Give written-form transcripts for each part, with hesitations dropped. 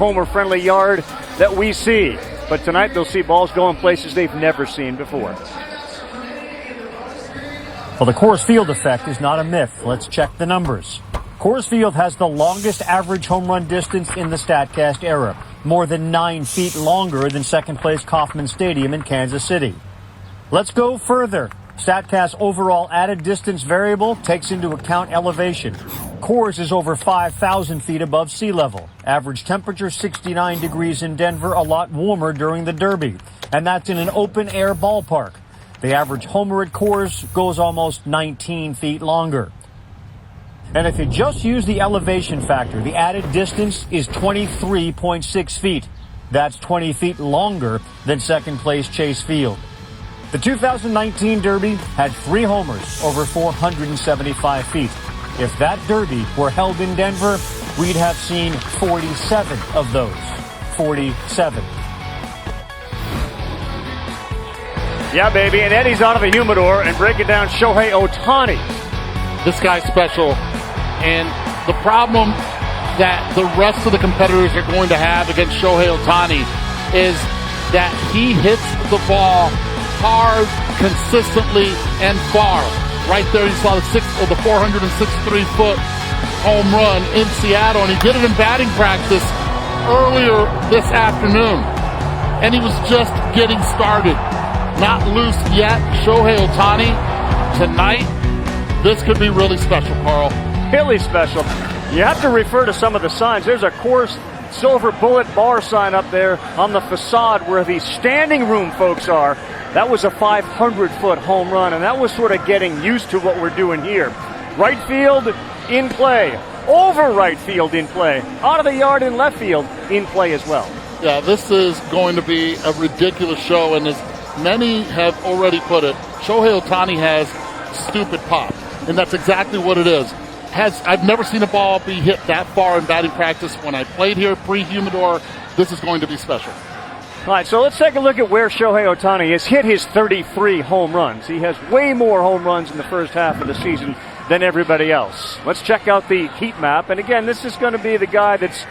homer-friendly yard that we see. But tonight they'll see balls going places they've never seen before. Well, the Coors Field effect is not a myth. Let's check the numbers. Coors Field has the longest average home run distance in the StatCast era, more than 9 feet longer than second-place Kauffman Stadium in Kansas City. Let's go further. StatCast's overall added distance variable takes into account elevation. Coors is over 5,000 feet above sea level. Average temperature 69 degrees in Denver, a lot warmer during the Derby. And that's in an open-air ballpark. The average homer at Coors goes almost 19 feet longer. And if you just use the elevation factor, the added distance is 23.6 feet. That's 20 feet longer than second-place Chase Field. The 2019 Derby had 3 homers over 475 feet. If that Derby were held in Denver, we'd have seen 47 of those. 47. Yeah, baby, and Eddie's out of the humidor and breaking down Shohei Ohtani. This guy's special, and the problem that the rest of the competitors are going to have against Shohei Ohtani is that he hits the ball hard, consistently, and far. Right there, you saw the 463-foot home run in Seattle, and he did it in batting practice earlier this afternoon, and he was just getting started. Not loose yet. Shohei Ohtani tonight. This could be really special, Carl. Really special. You have to refer to some of the signs. There's a Coors Silver Bullet Bar sign up there on the facade where the standing room folks are. That was a 500-foot home run, and that was sort of getting used to what we're doing here. Right field in play. Over right field in play. Out of the yard in left field in play as well. Yeah, this is going to be a ridiculous show, and as many have already put it, Shohei Ohtani has stupid pop, and that's exactly what it is. I've never seen a ball be hit that far in batting practice. When I played here pre-humidor, this is going to be special. All right, so let's take a look at where Shohei Ohtani has hit his 33 home runs. He has way more home runs in the first half of the season than everybody else. Let's check out the heat map, and again, this is going to be the guy that's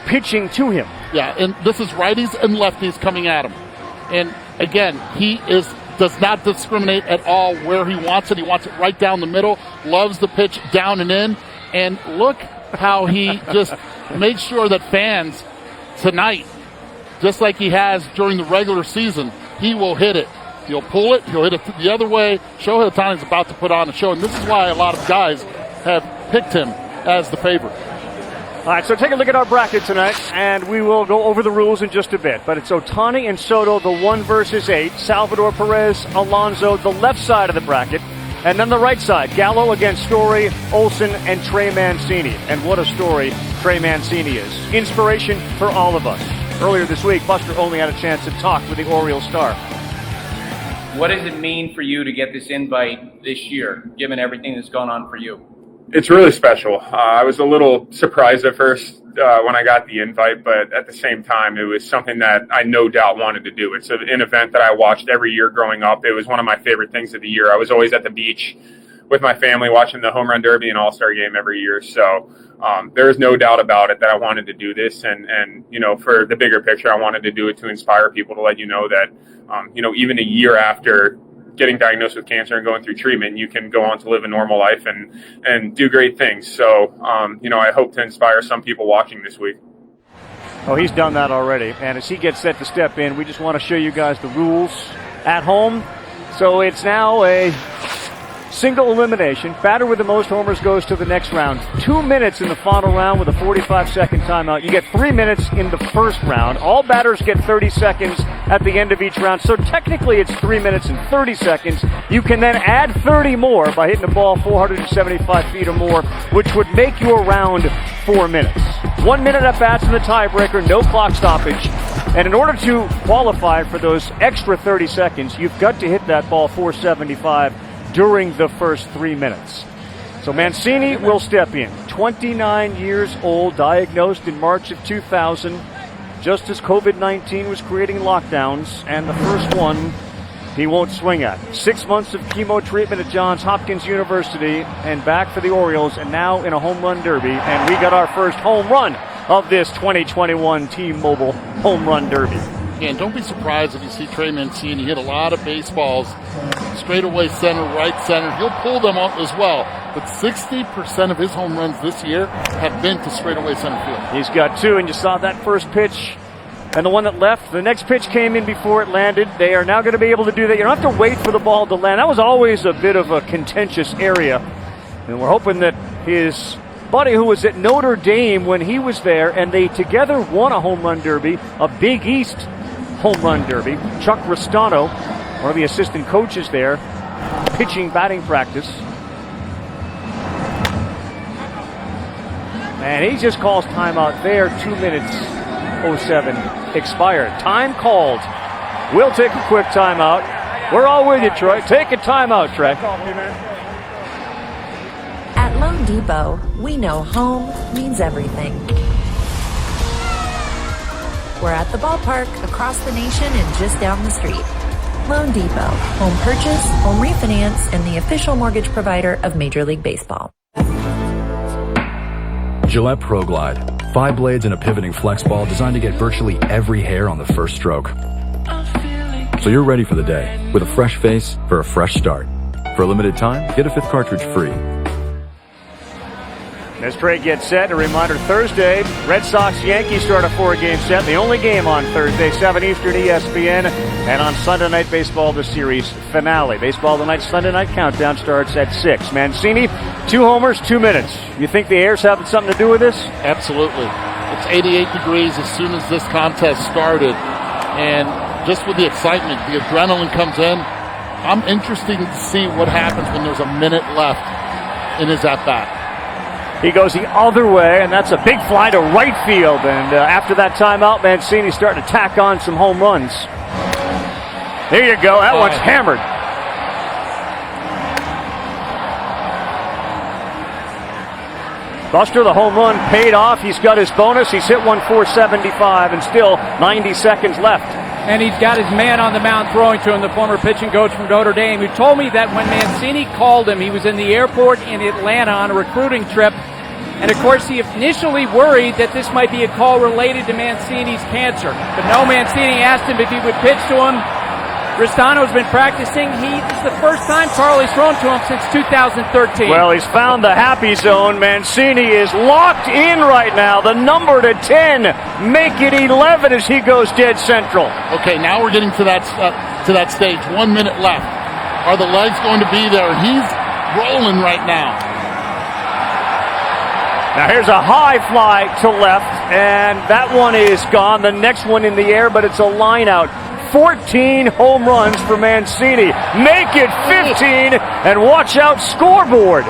pitching to him. Yeah, and this is righties and lefties coming at him. And again, he does not discriminate at all where he wants it. He wants it right down the middle, loves the pitch down and in. And look how he just makes sure that fans tonight, just like he has during the regular season, he will hit it. He'll pull it. He'll hit it the other way. Shohei Ohtani is about to put on a show, and this is why a lot of guys have picked him as the favorite. All right, so take a look at our bracket tonight, and we will go over the rules in just a bit. But it's Ohtani and Soto, the 1 versus 8. Salvador Perez, Alonso, the left side of the bracket. And then the right side, Gallo against Story, Olson, and Trey Mancini. And what a story Trey Mancini is. Inspiration for all of us. Earlier this week, Buster only had a chance to talk with the Orioles star. What does it mean for you to get this invite this year, given everything that's gone on for you? It's really special. I was a little surprised at first when I got the invite, but at the same time, it was something that I no doubt wanted to do. It's an event that I watched every year growing up. It was one of my favorite things of the year. I was always at the beach with my family watching the Home Run Derby and All-Star Game every year. So there is no doubt about it that I wanted to do this. And you know, for the bigger picture, I wanted to do it to inspire people, to let you know that, you know, even a year after getting diagnosed with cancer and going through treatment, you can go on to live a normal life and do great things. So, you know, I hope to inspire some people watching this week. Oh, he's done that already. And as he gets set to step in, we just want to show you guys the rules at home. So it's now a single elimination. Batter with the most homers goes to the next round. 2 minutes in the final round with a 45-second timeout. You get 3 minutes in the first round. All batters get 30 seconds at the end of each round. So technically it's 3 minutes and 30 seconds. You can then add 30 more by hitting the ball 475 feet or more, which would make your round 4 minutes. 1 minute at bats in the tiebreaker, no clock stoppage. And in order to qualify for those extra 30 seconds, you've got to hit that ball 475 during the first 3 minutes. So Mancini will step in. 29 years old, diagnosed in March of 2000, just as COVID-19 was creating lockdowns, and the first one he won't swing at. 6 months of chemo treatment at Johns Hopkins University, and back for the Orioles, and now in a home run derby, and we got our first home run of this 2021 T-Mobile Home Run Derby. And don't be surprised if you see Trey Mancini hit a lot of baseballs straightaway center, right center. He'll pull them up as well. But 60% of his home runs this year have been to straightaway center field. He's got 2, and you saw that first pitch and the one that left. The next pitch came in before it landed. They are now going to be able to do that. You don't have to wait for the ball to land. That was always a bit of a contentious area. And we're hoping that his buddy who was at Notre Dame when he was there, and they together won a home run derby, a Big East home run derby. Chuck Ristano, one of the assistant coaches there, pitching batting practice. And he just calls timeout there. 2 minutes 07 expired. Time called. We'll take a quick timeout. We're all with you, Troy. Take a timeout, Trey. At Loan Depot, we know home means everything. We're at the ballpark, across the nation, and just down the street. Loan Depot, home purchase, home refinance, and the official mortgage provider of Major League Baseball. Gillette Pro Glide. 5 blades and a pivoting flex ball designed to get virtually every hair on the first stroke. So you're ready for the day with a fresh face for a fresh start. For a limited time, get a 5th cartridge free. As Trey gets set, a reminder, Thursday, Red Sox-Yankees start a 4-game set. The only game on Thursday, 7 Eastern ESPN. And on Sunday Night Baseball, the series finale. Baseball Tonight Sunday Night Countdown starts at 6. Mancini, 2 homers, 2 minutes. You think the air's having something to do with this? Absolutely. It's 88 degrees as soon as this contest started. And just with the excitement, the adrenaline comes in. I'm interested to see what happens when there's a minute left in his at-bat. He goes the other way, and that's a big fly to right field. And after that timeout, Mancini's starting to tack on some home runs. There you go. That one's hammered. Buster, the home run paid off. He's got his bonus. He's hit one .475, and still 90 seconds left. And he's got his man on the mound throwing to him, the former pitching coach from Notre Dame, who told me that when Mancini called him, he was in the airport in Atlanta on a recruiting trip. And, of course, he initially worried that this might be a call related to Mancini's cancer. But no, Mancini asked him if he would pitch to him. Ristano's been practicing. This is the first time Charlie's thrown to him since 2013. Well, he's found the happy zone. Mancini is locked in right now. The number to 10. Make it 11 as he goes dead central. Okay, now we're getting to that stage. 1 minute left. Are the legs going to be there? He's rolling right now. Now here's a high fly to left, and that one is gone. The next one in the air, but it's a line out. 14 home runs for Mancini. Make it 15, and watch out, scoreboard.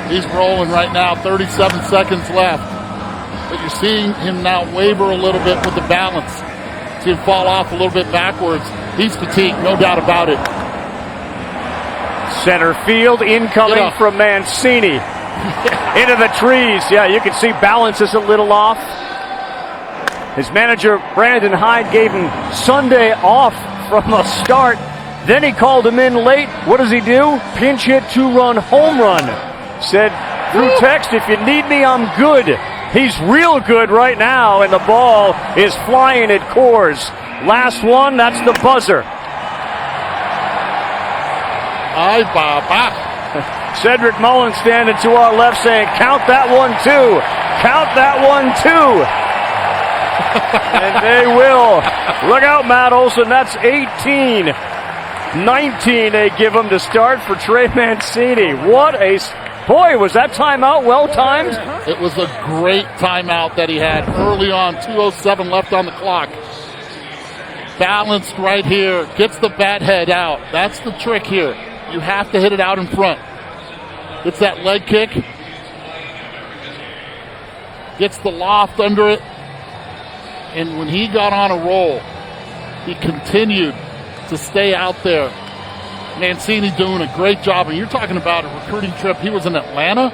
He's rolling right now, 37 seconds left. But you're seeing him now waver a little bit with the balance. See him fall off a little bit backwards. He's fatigued, no doubt about it. Center field incoming from Mancini. Into the trees. Yeah, you can see balance is a little off. His manager, Brandon Hyde, gave him Sunday off from the start. Then he called him in late. What does he do? Pinch hit, 2-run home run. Said through text, if you need me, I'm good. He's real good right now, and the ball is flying at Coors. Last one, that's the buzzer. Ay, Baba. Cedric Mullins standing to our left saying, count that one too. Count that one too. And they will. Look out, Matt Olson. That's 18. 19 they give him to start for Trey Mancini. Boy, was that timeout well timed? It was a great timeout that he had early on. 2:07 left on the clock. Balanced right here. Gets the bat head out. That's the trick here. You have to hit it out in front. Gets that leg kick. Gets the loft under it. And when he got on a roll, he continued to stay out there. Mancini doing a great job. And you're talking about a recruiting trip. He was in Atlanta.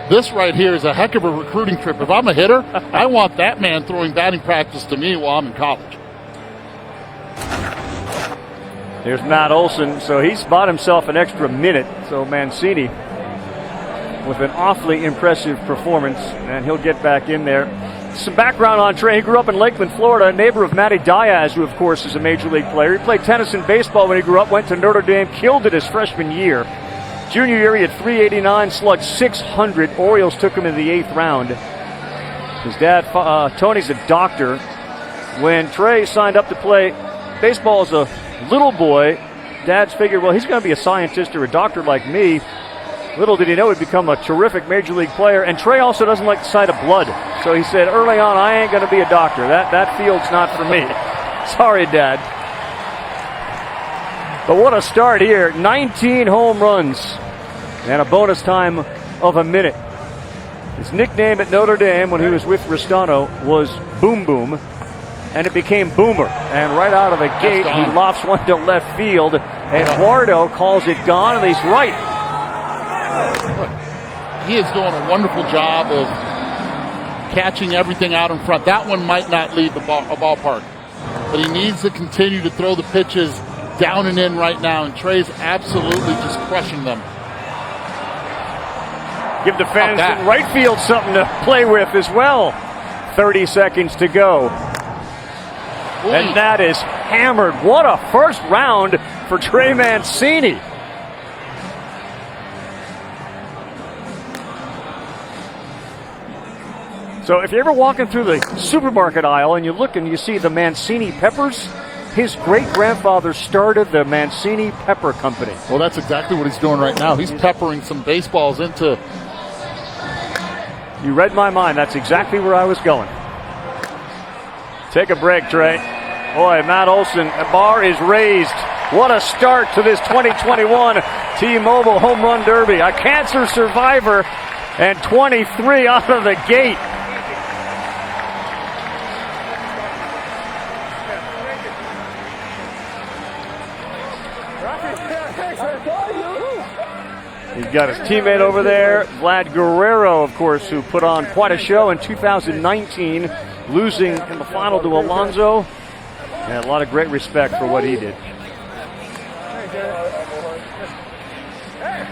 This right here is a heck of a recruiting trip. If I'm a hitter, I want that man throwing batting practice to me while I'm in college. There's Matt Olson. So he's bought himself an extra minute. So Mancini with an awfully impressive performance, and he'll get back in there. Some background on Trey. He grew up in Lakeland, Florida, a neighbor of Matty Diaz, who, of course, is a major league player. He played tennis and baseball when he grew up, went to Notre Dame, killed it his freshman year. Junior year, he had 389, slugged 600. Orioles took him in the 8th round. His dad, Tony's a doctor. When Trey signed up to play baseball as a little boy, dads figured, well, he's going to be a scientist or a doctor like me. Little did he know he'd become a terrific major league player. And Trey also doesn't like the sight of blood. So he said, early on, I ain't going to be a doctor. That field's not for me. Sorry, Dad. But what a start here. 19 home runs and a bonus time of a minute. His nickname at Notre Dame when he was with Ristano was Boom Boom, and it became Boomer. And right out of the gate, he lofts one to left field. Eduardo calls it gone, and he's right. He is doing a wonderful job of catching everything out in front. That one might not leave a ballpark, but he needs to continue to throw the pitches down and in right now, and Trey's absolutely just crushing them. Give the fans in right field something to play with as well. 30 seconds to go. And that is hammered. What a first round for Trey Mancini. So if you're ever walking through the supermarket aisle and you look and you see the Mancini peppers, his great-grandfather started the Mancini Pepper Company. Well, that's exactly what he's doing right now. He's peppering some baseballs into... You read my mind. That's exactly where I was going. Take a break, Trey. Boy, Matt Olson, the bar is raised. What a start to this 2021 T-Mobile Home Run Derby. A cancer survivor and 23 out of the gate. He's got his teammate over there, Vlad Guerrero, of course, who put on quite a show in 2019, losing in the final to Alonso. And a lot of great respect for what he did.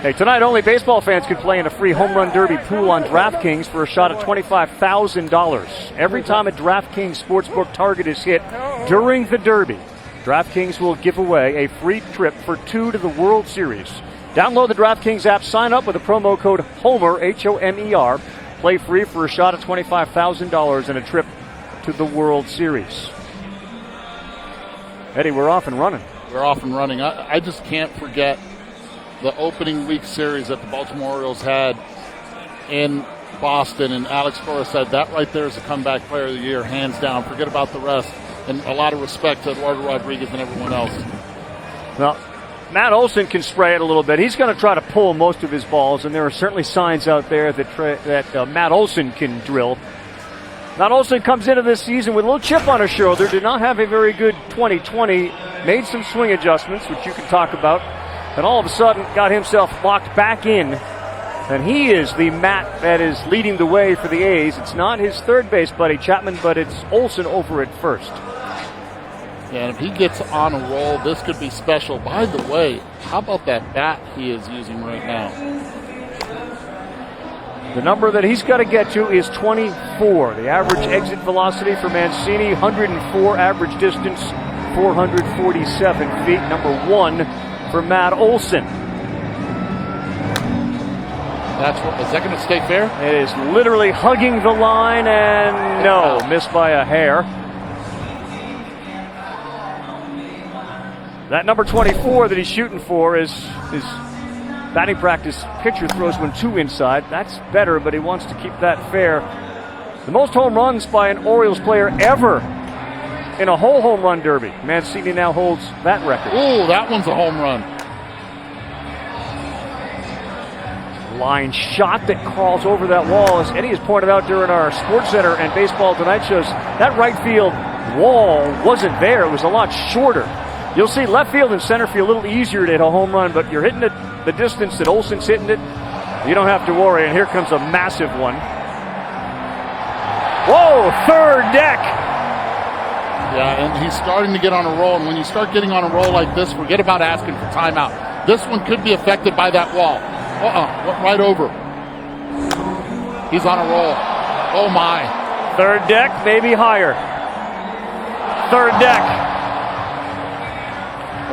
Hey, tonight only baseball fans can play in a free home run derby pool on DraftKings for a shot at $25,000. Every time a DraftKings Sportsbook target is hit during the derby, DraftKings will give away a free trip for 2 to the World Series. Download the DraftKings app, sign up with the promo code HOMER, H-O-M-E-R. Play free for a shot at $25,000 and a trip to the World Series. Eddie, we're off and running. We're off and running. I just can't forget the opening week series that the Baltimore Orioles had in Boston, and Alex Cora said that right there is a comeback player of the year, hands down. Forget about the rest. And a lot of respect to Eduardo Rodriguez and everyone else. Well, Matt Olson can spray it a little bit. He's going to try to pull most of his balls, and there are certainly signs out there that Matt Olson can drill. Matt Olson comes into this season with a little chip on his shoulder, did not have a very good 2020, made some swing adjustments, which you can talk about, and all of a sudden got himself locked back in. And he is the Matt that is leading the way for the A's. It's not his third base buddy, Chapman, but it's Olson over at first. Yeah, and if he gets on a roll, this could be special. By the way, how about that bat he is using right now? The number that he's got to get to is 24. The average exit velocity for Mancini, 104 average distance, 447 feet. Number 1 for Matt Olson. Is that going to stay fair? It is literally hugging the line, and no, missed by a hair. That number 24 that he's shooting for is his batting practice pitcher throws one 2 inside. That's better, but he wants to keep that fair. The most home runs by an Orioles player ever in a whole home run derby. Mancini now holds that record. Ooh, that one's a home run. Line shot that crawls over that wall. As Eddie has pointed out during our Sports Center and Baseball Tonight shows, that right field wall wasn't there. It was a lot shorter. You'll see left field and center field a little easier to hit a home run, but you're hitting it the distance that Olson's hitting it, you don't have to worry. And here comes a massive one. Whoa, third deck. Yeah, and he's starting to get on a roll. And when you start getting on a roll like this, forget about asking for timeout. This one could be affected by that wall. Went right over. He's on a roll. Oh, my. Third deck, maybe higher. Third deck.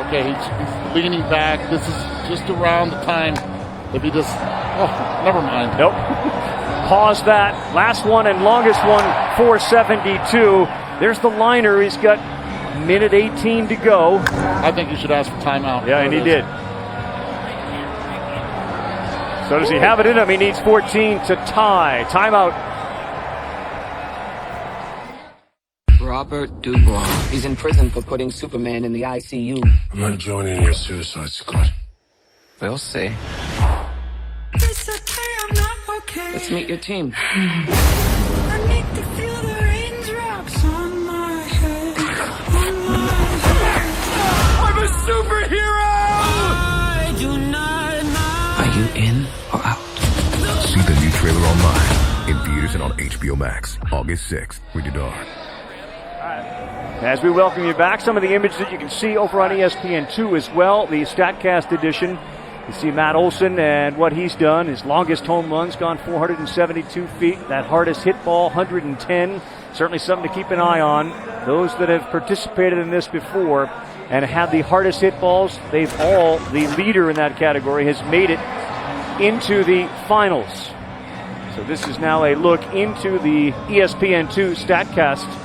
Okay, he's leaning back. This is just around the time if he just... Oh, never mind. Nope. Pause that. Last one and longest one, 472. There's the liner. He's got minute 18 to go. I think you should ask for timeout. Yeah, and he did. So does he have it in him? He needs 14 to tie. Timeout. Robert Dubois. He's in prison for putting Superman in the ICU. I'm not joining your Suicide Squad. We'll see. It's okay, I'm not okay. Let's meet your team. I need to feel the raindrops on my head. I'm a superhero! I do not know. Are you in or out? See the new trailer online, in theaters and on HBO Max, August 6th. Rated R. As we welcome you back, some of the images that you can see over on ESPN2 as well, the StatCast edition. You see Matt Olson and what he's done. His longest home run's gone 472 feet. That hardest hit ball, 110. Certainly something to keep an eye on. Those that have participated in this before and have the hardest hit balls, they've all, the leader in that category, has made it into the finals. So this is now a look into the ESPN2 StatCast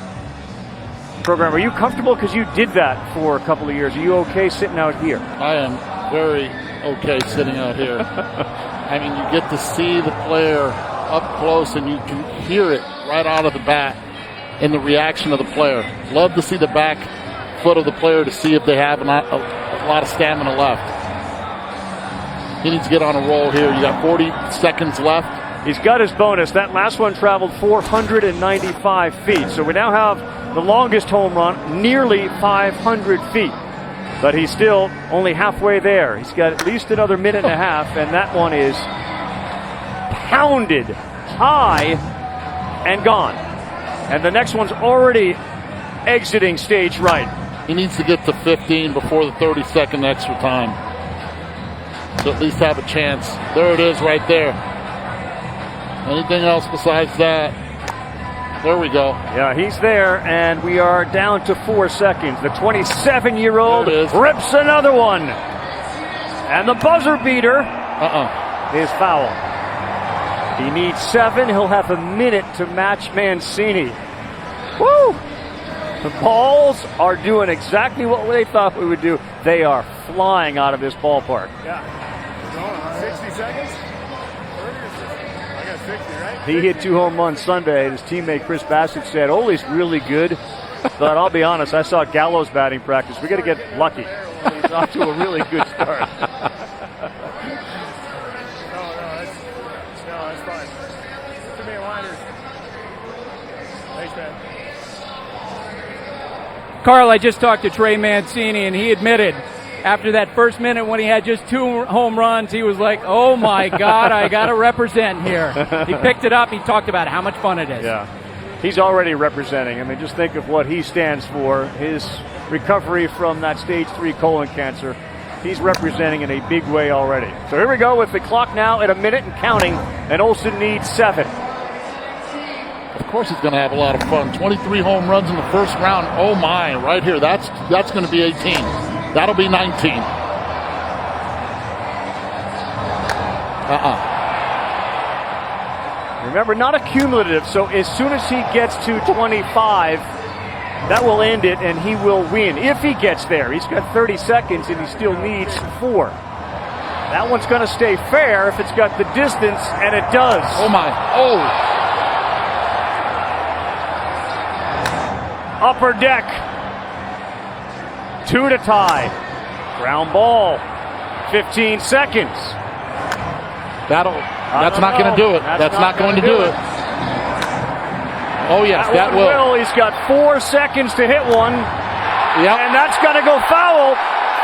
program. Are you comfortable? Because you did that for a couple of years. Are you okay sitting out here? I am very okay sitting out here. I mean, you get to see the player up close and you can hear it right out of the bat in the reaction of the player. Love to see the back foot of the player to see if they have a lot of stamina left. He needs to get on a roll here. You got 40 seconds left. He's got his bonus. That last one traveled 495 feet. So we now have the longest home run, nearly 500 feet. But he's still only halfway there. He's got at least another minute and a half, and that one is pounded high and gone. And the next one's already exiting stage right. He needs to get to 15 before the 30-second extra time to at least have a chance. There it is right there. Anything else besides that? There we go. Yeah, he's there, and we are down to 4 seconds. The 27-year-old rips another one. And the buzzer beater is foul. He needs 7. He'll have a minute to match Mancini. Woo! The balls are doing exactly what they thought we would do. They are flying out of this ballpark. Yeah. 60 seconds? 30 or 60? I got 60, right? He hit 2 home runs Sunday. His teammate Chris Bassett said, Ole's really good. But I'll be honest, I saw Gallo's batting practice. We got to get lucky. He's off to a really good start. That's fine. Too many liners. Thanks, man. Carl, I just talked to Trey Mancini, and he admitted after that first minute when he had just 2 home runs, he was like, oh, my God, I got to represent here. He picked it up. He talked about how much fun it is. Yeah. He's already representing. I mean, just think of what he stands for, his recovery from that stage 3 colon cancer. He's representing in a big way already. So here we go with the clock now at a minute and counting, and Olson needs 7. Of course he's going to have a lot of fun. 23 home runs in the first round. Oh, my, right here. That's going to be 18. That'll be 19. Remember, not a cumulative, so as soon as he gets to 25, that will end it, and he will win. If he gets there, he's got 30 seconds, and he still needs 4. That one's going to stay fair if it's got the distance, and it does. Oh, my. Oh. Upper deck. 2 to tie. Ground ball. 15 seconds. That's not going to do it. That's not going to do it. Oh, yes, that will. He's got 4 seconds to hit one. Yep. And that's going to go foul.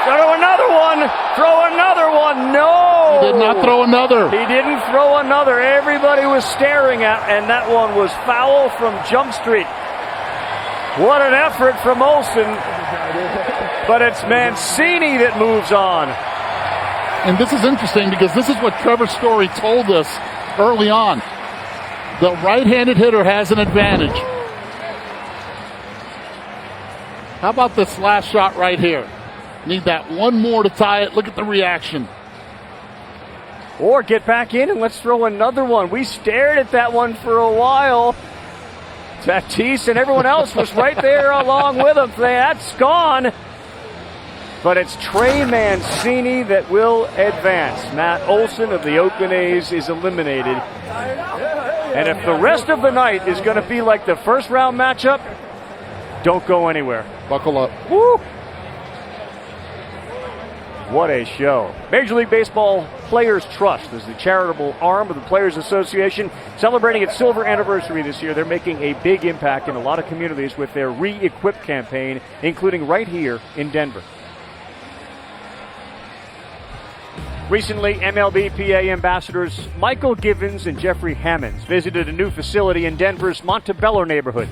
Throw another one. Throw another one. No. He did not throw another. He didn't throw another. Everybody was staring at, and that one was foul from Jump Street. What an effort from Olson. But it's Mancini that moves on. And this is interesting because this is what Trevor Story told us early on. The right-handed hitter has an advantage. How about this last shot right here? Need that one more to tie it. Look at the reaction. Or get back in and let's throw another one. We stared at that one for a while. Tatis and everyone else was right there along with him. That's gone. But it's Trey Mancini that will advance. Matt Olson of the Oakland A's is eliminated. And if the rest of the night is going to be like the first round matchup, don't go anywhere. Buckle up. Woo! What a show. Major League Baseball Players Trust is the charitable arm of the Players Association, celebrating its silver anniversary this year. They're making a big impact in a lot of communities with their Re-Equip campaign, including right here in Denver. Recently, MLB PA ambassadors Michael Givens and Jeffrey Hammonds visited a new facility in Denver's Montebello neighborhood.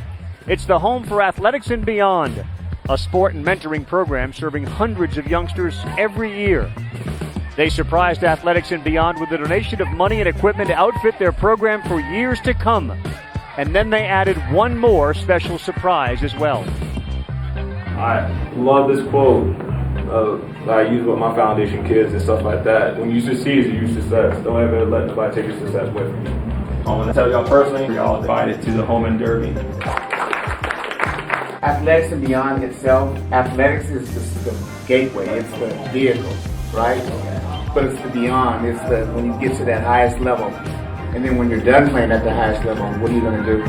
It's the Home for Athletics and Beyond, a sport and mentoring program serving hundreds of youngsters every year. They surprised Athletics and Beyond with a donation of money and equipment to outfit their program for years to come. And then they added one more special surprise as well. I love this quote that I use with my foundation kids and stuff like that. When you succeed, you success. Don't ever let nobody take your success away from you. I want to tell y'all personally, y'all invited to the home and derby. Athletics and Beyond itself, athletics is the gateway, it's the vehicle, right? But it's the beyond, it's the when you get to that highest level. And then when you're done playing at the highest level, what are you going to do?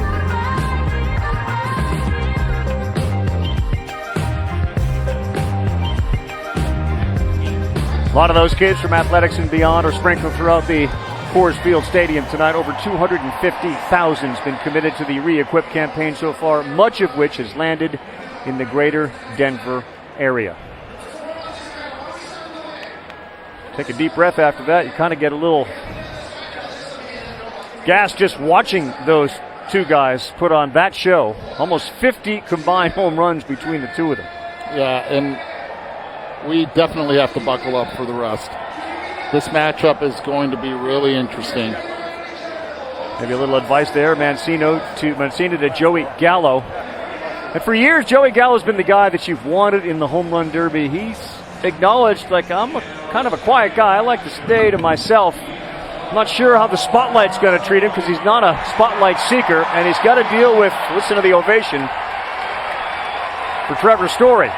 A lot of those kids from Athletics and Beyond are sprinkled throughout the Coors Field Stadium tonight. Over 250,000 has been committed to the Re-Equip campaign so far, much of which has landed in the greater Denver area. Take a deep breath after that. You kind of get a little gas just watching those two guys put on that show. Almost 50 combined home runs between the two of them. Yeah, and we definitely have to buckle up for the rest. This matchup is going to be really interesting. Maybe a little advice there, Mancini to Joey Gallo. And for years, Joey Gallo's been the guy that you've wanted in the home run derby. He's acknowledged, like, I'm kind of a quiet guy. I like to stay to myself. I'm not sure how the spotlight's going to treat him because he's not a spotlight seeker, and he's got to deal with, listen to the ovation for Trevor Story.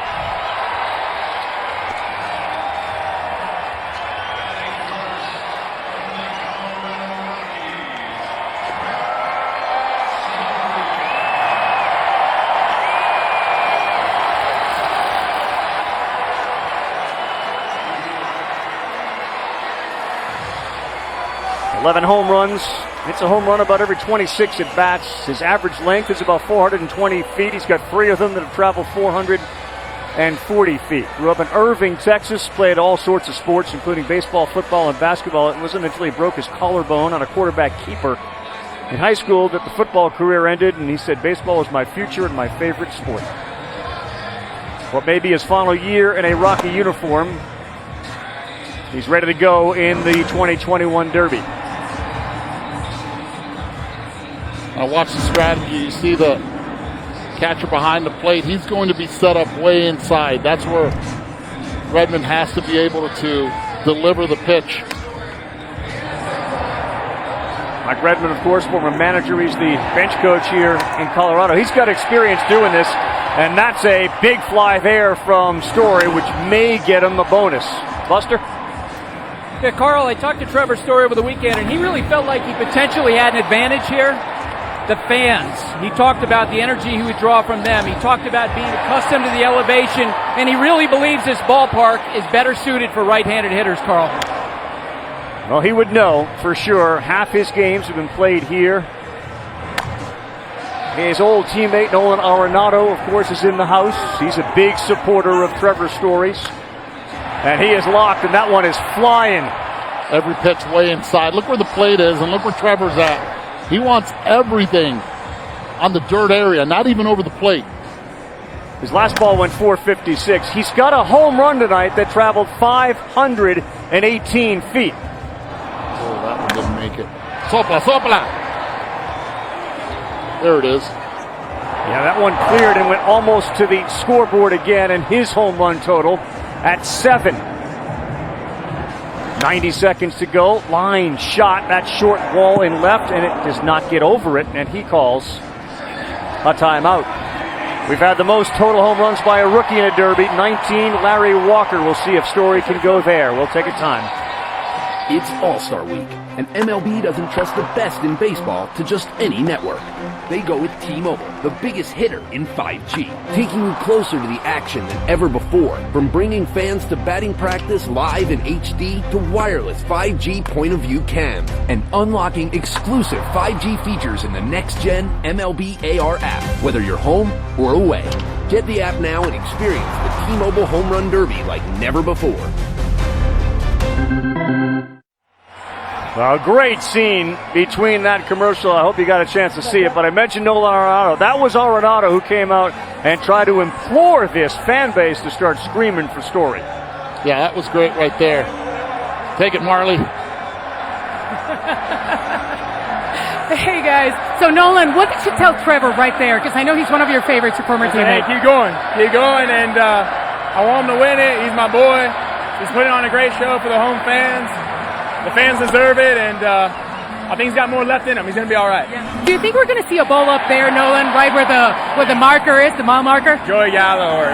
Eleven home runs. It's a home run about every 26 at bats. His average length is about 420 feet. He's got 3 of them that have traveled 440 feet. Grew up in Irving, Texas. Played all sorts of sports, including baseball, football, and basketball. It wasn't until he broke his collarbone on a quarterback keeper in high school that the football career ended, and he said, baseball is my future and my favorite sport. What may be his final year in a Rocky uniform, he's ready to go in the 2021 Derby. Now watch the strategy. You see the catcher behind the plate. He's going to be set up way inside. That's where Redmond has to be able to deliver the pitch. Mike Redmond, of course, former manager. He's the bench coach here in Colorado. He's got experience doing this, and that's a big fly there from Story, which may get him a bonus. Buster? Yeah, Carl, I talked to Trevor Story over the weekend, and he really felt like he potentially had an advantage here. The fans. He talked about the energy he would draw from them. He talked about being accustomed to the elevation, and he really believes this ballpark is better suited for right-handed hitters, Carl. Well, he would know for sure. Half his games have been played here. His old teammate Nolan Arenado, of course, is in the house. He's a big supporter of Trevor Story's. And he is locked, and that one is flying. Every pitch way inside. Look where the plate is, and look where Trevor's at. He wants everything on the dirt area, not even over the plate. His last ball went 456. He's got a home run tonight that traveled 518 feet. Oh, that one didn't make it. Sopla, sopla. There it is. Yeah, that one cleared and went almost to the scoreboard again, and his home run total at 7. 90 seconds to go. Line shot, that short ball in left, and it does not get over it, and he calls a timeout. We've had the most total home runs by a rookie in a derby, 19. Larry Walker. We'll see if Story can go there. We'll take a time. It's All-Star Week, and MLB doesn't trust the best in baseball to just any network. They go with T-Mobile, the biggest hitter in 5G, taking you closer to the action than ever before. From bringing fans to batting practice live in HD to wireless 5G point-of-view cams, and unlocking exclusive 5G features in the next-gen MLB AR app, whether you're home or away. Get the app now and experience the T-Mobile Home Run Derby like never before. A great scene between that commercial. I hope you got a chance to see it, but I mentioned Nolan Arenado. That was Arenado who came out and tried to implore this fan base to start screaming for Story. Yeah, that was great right there. Take it, Marley. Hey, guys. So, Nolan, what did you tell Trevor right there? Because I know he's one of your favorites, your former teammate. Hey, keep going, and I want him to win it. He's my boy. He's putting on a great show for the home fans. The fans deserve it, and I think he's got more left in him. He's going to be all right. Yeah. Do you think we're going to see a ball up there, Nolan, right where the marker is, the mile marker? Joey Gallo or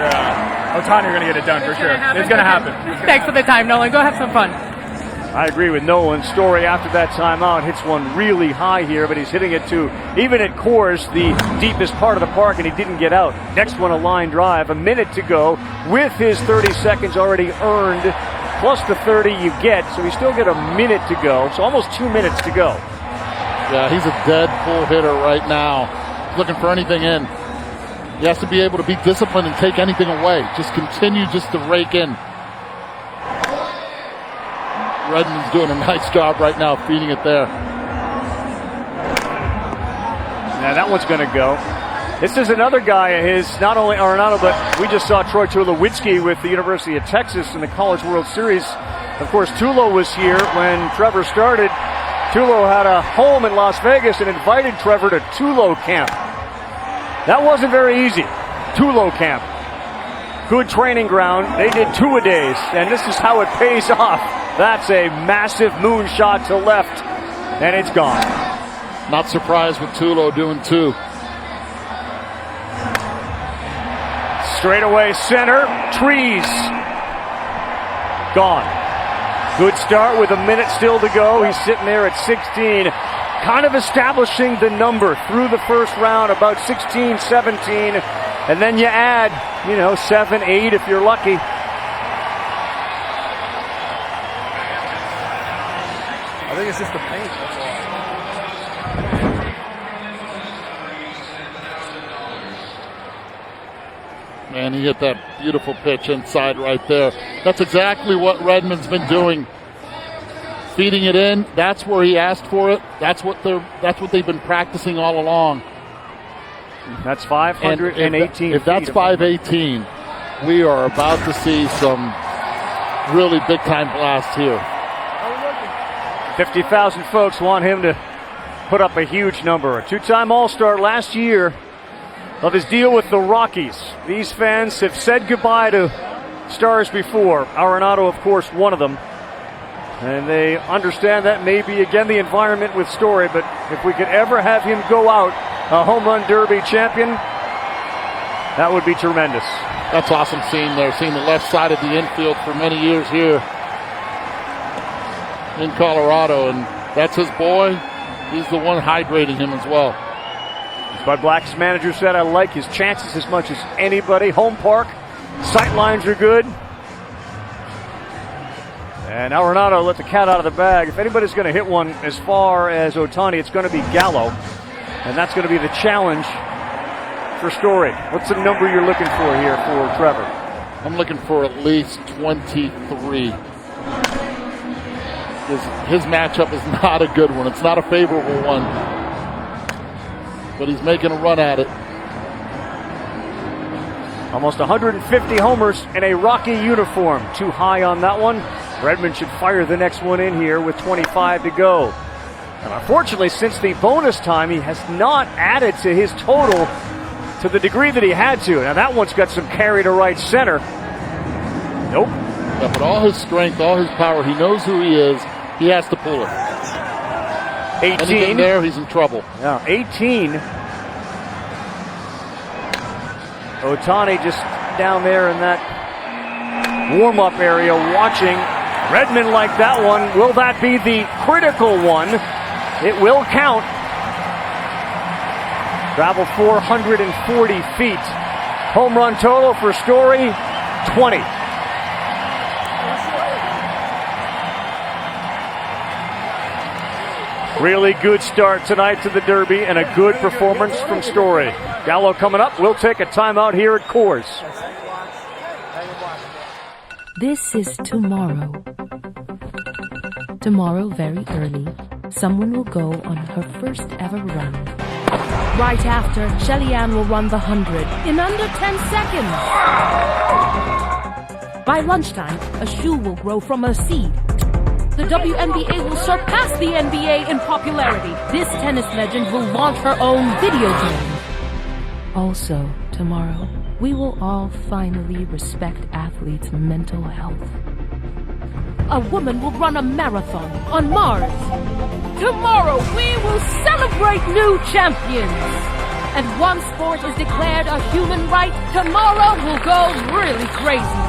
Ohtani are going to get it done for sure. It's going to happen. Thanks for the time, Nolan. Go have some fun. I agree with Nolan. Story after that timeout hits one really high here, but he's hitting it to, even at Coors, the deepest part of the park, and he didn't get out. Next one, a line drive. A minute to go with his 30 seconds already earned, plus the 30 you get, so we still get a minute to go, so almost 2 minutes to go. Yeah, he's a dead pull hitter right now. He's looking for anything in. He has to be able to be disciplined and take anything away. Just continue just to rake in. Redmond's doing a nice job right now feeding it there. Now that one's going to go. This is another guy of his, not only Arenado, but we just saw Troy Tulowitzki with the University of Texas in the College World Series. Of course, Tulo was here when Trevor started. Tulo had a home in Las Vegas and invited Trevor to Tulo Camp. That wasn't very easy. Tulo Camp. Good training ground. They did 2-a-days, and this is how it pays off. That's a massive moonshot to left, and it's gone. Not surprised with Tulo doing 2. Straight away center, trees. Gone. Good start with a minute still to go. He's sitting there at 16, kind of establishing the number through the first round, about 16, 17, and then you add, 7, 8 if you're lucky. I think it's just the paint, that's all. Man, he hit that beautiful pitch inside right there. That's exactly what Redmond's been doing. Feeding it in. That's where he asked for it. That's what they've been practicing all along. That's 518. If that's 518, we are about to see some really big time blasts here. 50,000 folks want him to put up a huge number. A 2-time All-Star last year of his deal with the Rockies. These fans have said goodbye to stars before. Arenado, of course, one of them. And they understand that may be, again, the environment with Story, but if we could ever have him go out a home run derby champion, that would be tremendous. That's awesome seeing there, seeing the left side of the infield for many years here in Colorado, and that's his boy. He's the one hydrating him as well. Bud Black's manager said, I like his chances as much as anybody. Home park, sight lines are good. And Arenado let the cat out of the bag. If anybody's going to hit one as far as Ohtani, it's going to be Gallo. And that's going to be the challenge for Story. What's the number you're looking for here for Trevor? I'm looking for at least 23. His matchup is not a good one. It's not a favorable one. But he's making a run at it. Almost 150 homers in a Rocky uniform. Too high on that one. Redmond should fire the next one in here with 25 to go. And unfortunately, since the bonus time, he has not added to his total to the degree that he had to. Now that one's got some carry to right center. Nope. Yeah, but all his strength, all his power, he knows who he is. He has to pull it. 18. Anything there, he's in trouble. Yeah, 18. Ohtani just down there in that warm-up area watching. Redmond like that one. Will that be the critical one? It will count. Travel 440 feet. Home run total for Story, 20. Really good start tonight to the Derby and a good performance from Story. Gallo coming up. We'll take a timeout here at Coors. This is tomorrow. Tomorrow, very early, someone will go on her first ever run. Right after, Shelly-Ann will run the 100 in under 10 seconds. By lunchtime, a shoe will grow from a seed. The WNBA will surpass the NBA in popularity. This tennis legend will launch her own video game. Also, tomorrow, we will all finally respect athletes' mental health. A woman will run a marathon on Mars. Tomorrow, we will celebrate new champions. And one sport is declared a human right. Tomorrow will go really crazy.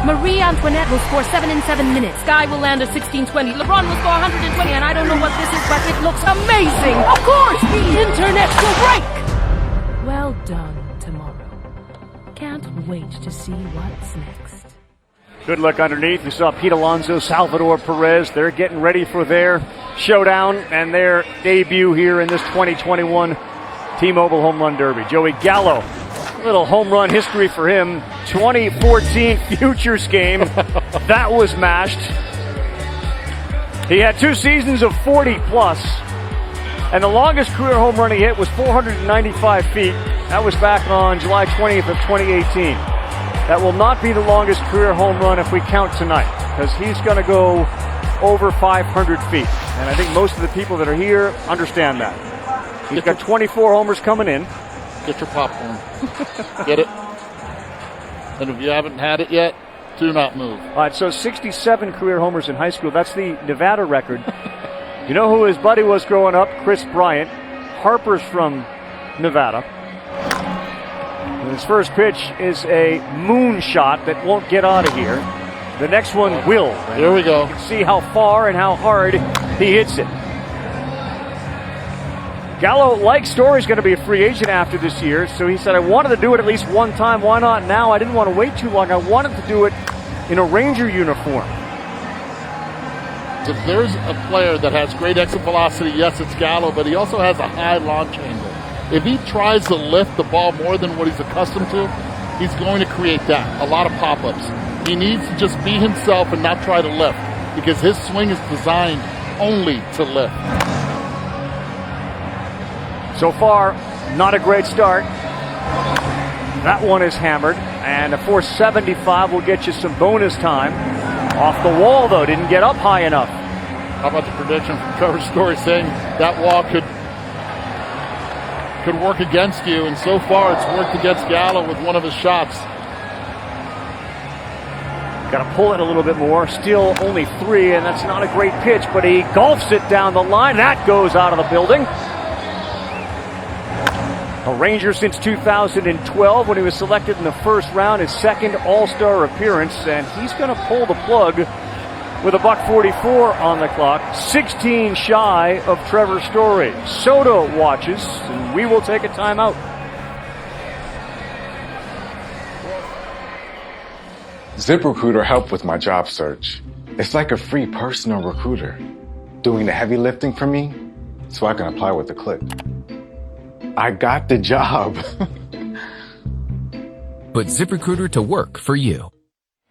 Marie Antoinette will score 7 in 7 minutes. Guy will land a 16-20. LeBron will score 120, and I don't know what this is, but it looks amazing. Of course, the internet will break. Well done, tomorrow. Can't wait to see what's next. Good look underneath. You saw Pete Alonso, Salvador Perez. They're getting ready for their showdown and their debut here in this 2021 T-Mobile Home Run Derby. Joey Gallo, little home run history for him. 2014 Futures game. That was mashed. He had 2 seasons of 40-plus. And the longest career home run he hit was 495 feet. That was back on July 20th of 2018. That will not be the longest career home run if we count tonight, because he's going to go over 500 feet. And I think most of the people that are here understand that. He's got 24 homers coming in. Get your popcorn. Get it? And if you haven't had it yet, do not move. All right, so 67 career homers in high school. That's the Nevada record. You know who his buddy was growing up? Chris Bryant. Harper's from Nevada. And his first pitch is a moon shot that won't get out of here. The next one will. Here we go. You can see how far and how hard he hits it. Gallo, like Story's going to be a free agent after this year, so he said, I wanted to do it at least one time. Why not now? I didn't want to wait too long. I wanted to do it in a Ranger uniform. If there's a player that has great exit velocity, yes, it's Gallo, but he also has a high launch angle. If he tries to lift the ball more than what he's accustomed to, he's going to create that, a lot of pop-ups. He needs to just be himself and not try to lift, because his swing is designed only to lift. So far, not a great start. That one is hammered, and a 475 will get you some bonus time. Off the wall, though, didn't get up high enough. How about the prediction from Trevor Story saying that wall could work against you, and so far it's worked against Gallo with one of his shots. Got to pull it a little bit more. Still only 3, and that's not a great pitch, but he golfs it down the line. That goes out of the building. A Ranger since 2012 when he was selected in the first round, his second All-Star appearance, and he's going to pull the plug with a $144 on the clock, 16 shy of Trevor Story. Soto watches, and we will take a timeout. ZipRecruiter helped with my job search. It's like a free personal recruiter, doing the heavy lifting for me so I can apply with a click. I got the job. Put ZipRecruiter to work for you.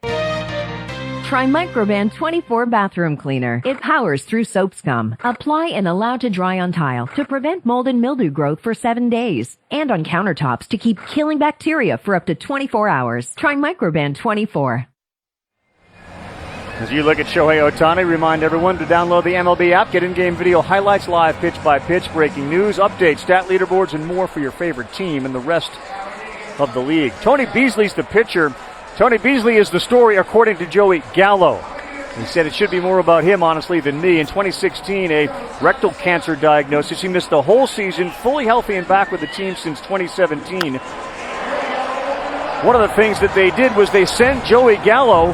Try Microban 24 Bathroom Cleaner. It powers through soap scum. Apply and allow to dry on tile to prevent mold and mildew growth for 7 days. And on countertops to keep killing bacteria for up to 24 hours. Try Microban 24. As you look at Shohei Ohtani, remind everyone to download the MLB app, get in-game video highlights, live pitch-by-pitch, breaking news, updates, stat leaderboards, and more for your favorite team and the rest of the league. Tony Beasley's the pitcher. Tony Beasley is the story, according to Joey Gallo. He said it should be more about him, honestly, than me. In 2016, a rectal cancer diagnosis. He missed the whole season, fully healthy and back with the team since 2017. One of the things that they did was they sent Joey Gallo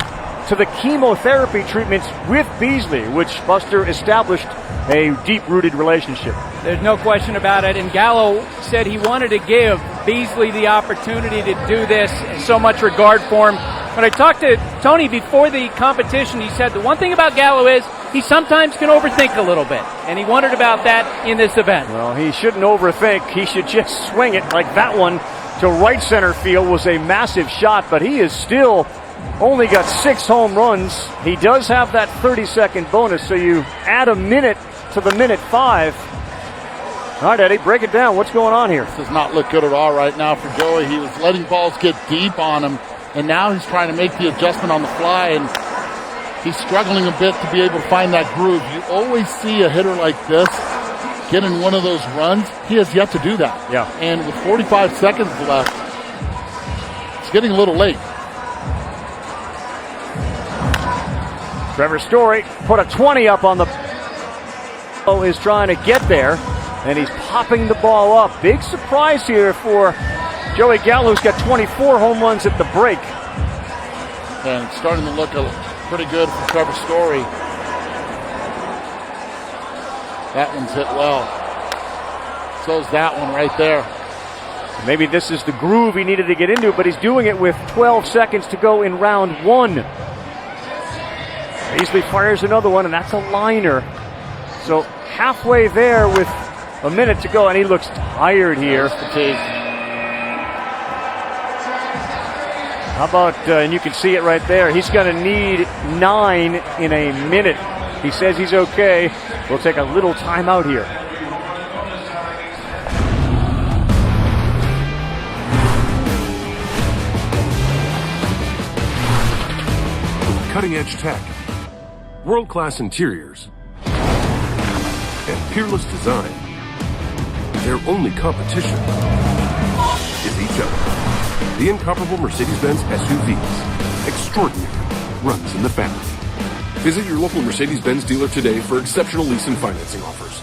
to the chemotherapy treatments with Beasley, which Buster established a deep-rooted relationship. There's no question about it. And Gallo said he wanted to give Beasley the opportunity to do this. So much regard for him. When I talked to Tony before the competition, he said the one thing about Gallo is he sometimes can overthink a little bit. And he wondered about that in this event. Well, he shouldn't overthink. He should just swing it like that one to right center field was a massive shot, but he is still only got 6 home runs. He does have that 30-second bonus, so you add a minute to the minute 5. All right, Eddie, break it down. What's going on here? This does not look good at all right now for Joey. He was letting balls get deep on him, and now he's trying to make the adjustment on the fly, and he's struggling a bit to be able to find that groove. You always see a hitter like this getting one of those runs. He has yet to do that. Yeah. And with 45 seconds left, it's getting a little late. Trevor Story put a 20 up on the is trying to get there, and he's popping the ball up. Big surprise here for Joey Gallo, who's got 24 home runs at the break. And it's starting to look pretty good for Trevor Story. That one's hit well. So's that one right there. Maybe this is the groove he needed to get into, but he's doing it with 12 seconds to go in round 1. Beasley fires another one, and that's a liner. So halfway there with a minute to go, and he looks tired here. How about, and you can see it right there, he's going to need 9 in a minute. He says he's okay. We'll take a little time out here. With cutting-edge tech, world-class interiors, and peerless design, their only competition is each other. The incomparable Mercedes-Benz SUVs. Extraordinary runs in the family. Visit your local Mercedes-Benz dealer today for exceptional lease and financing offers.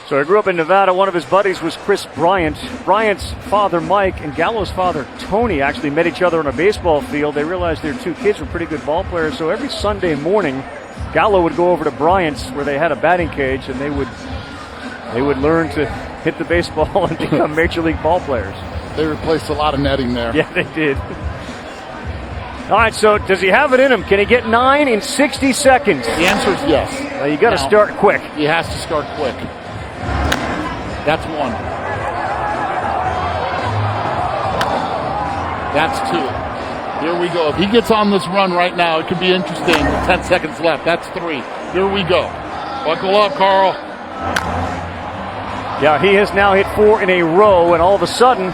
So I grew up in Nevada. One of his buddies was Chris Bryant. Bryant's father, Mike, and Gallo's father, Tony, actually met each other on a baseball field. They realized their 2 kids were pretty good ball players. So every Sunday morning, Gallo would go over to Bryant's where they had a batting cage, and they would learn to hit the baseball and become major league ball players. They replaced a lot of netting there. Yeah, they did. All right, so does he have it in him? Can he get 9 in 60 seconds? The answer is yes. Well, you got to start quick. He has to start quick. That's 1. That's 2. Here we go. If he gets on this run right now, it could be interesting with 10 seconds left. That's 3. Here we go. Buckle up, Carl. Yeah, he has now hit 4 in a row, and all of a sudden,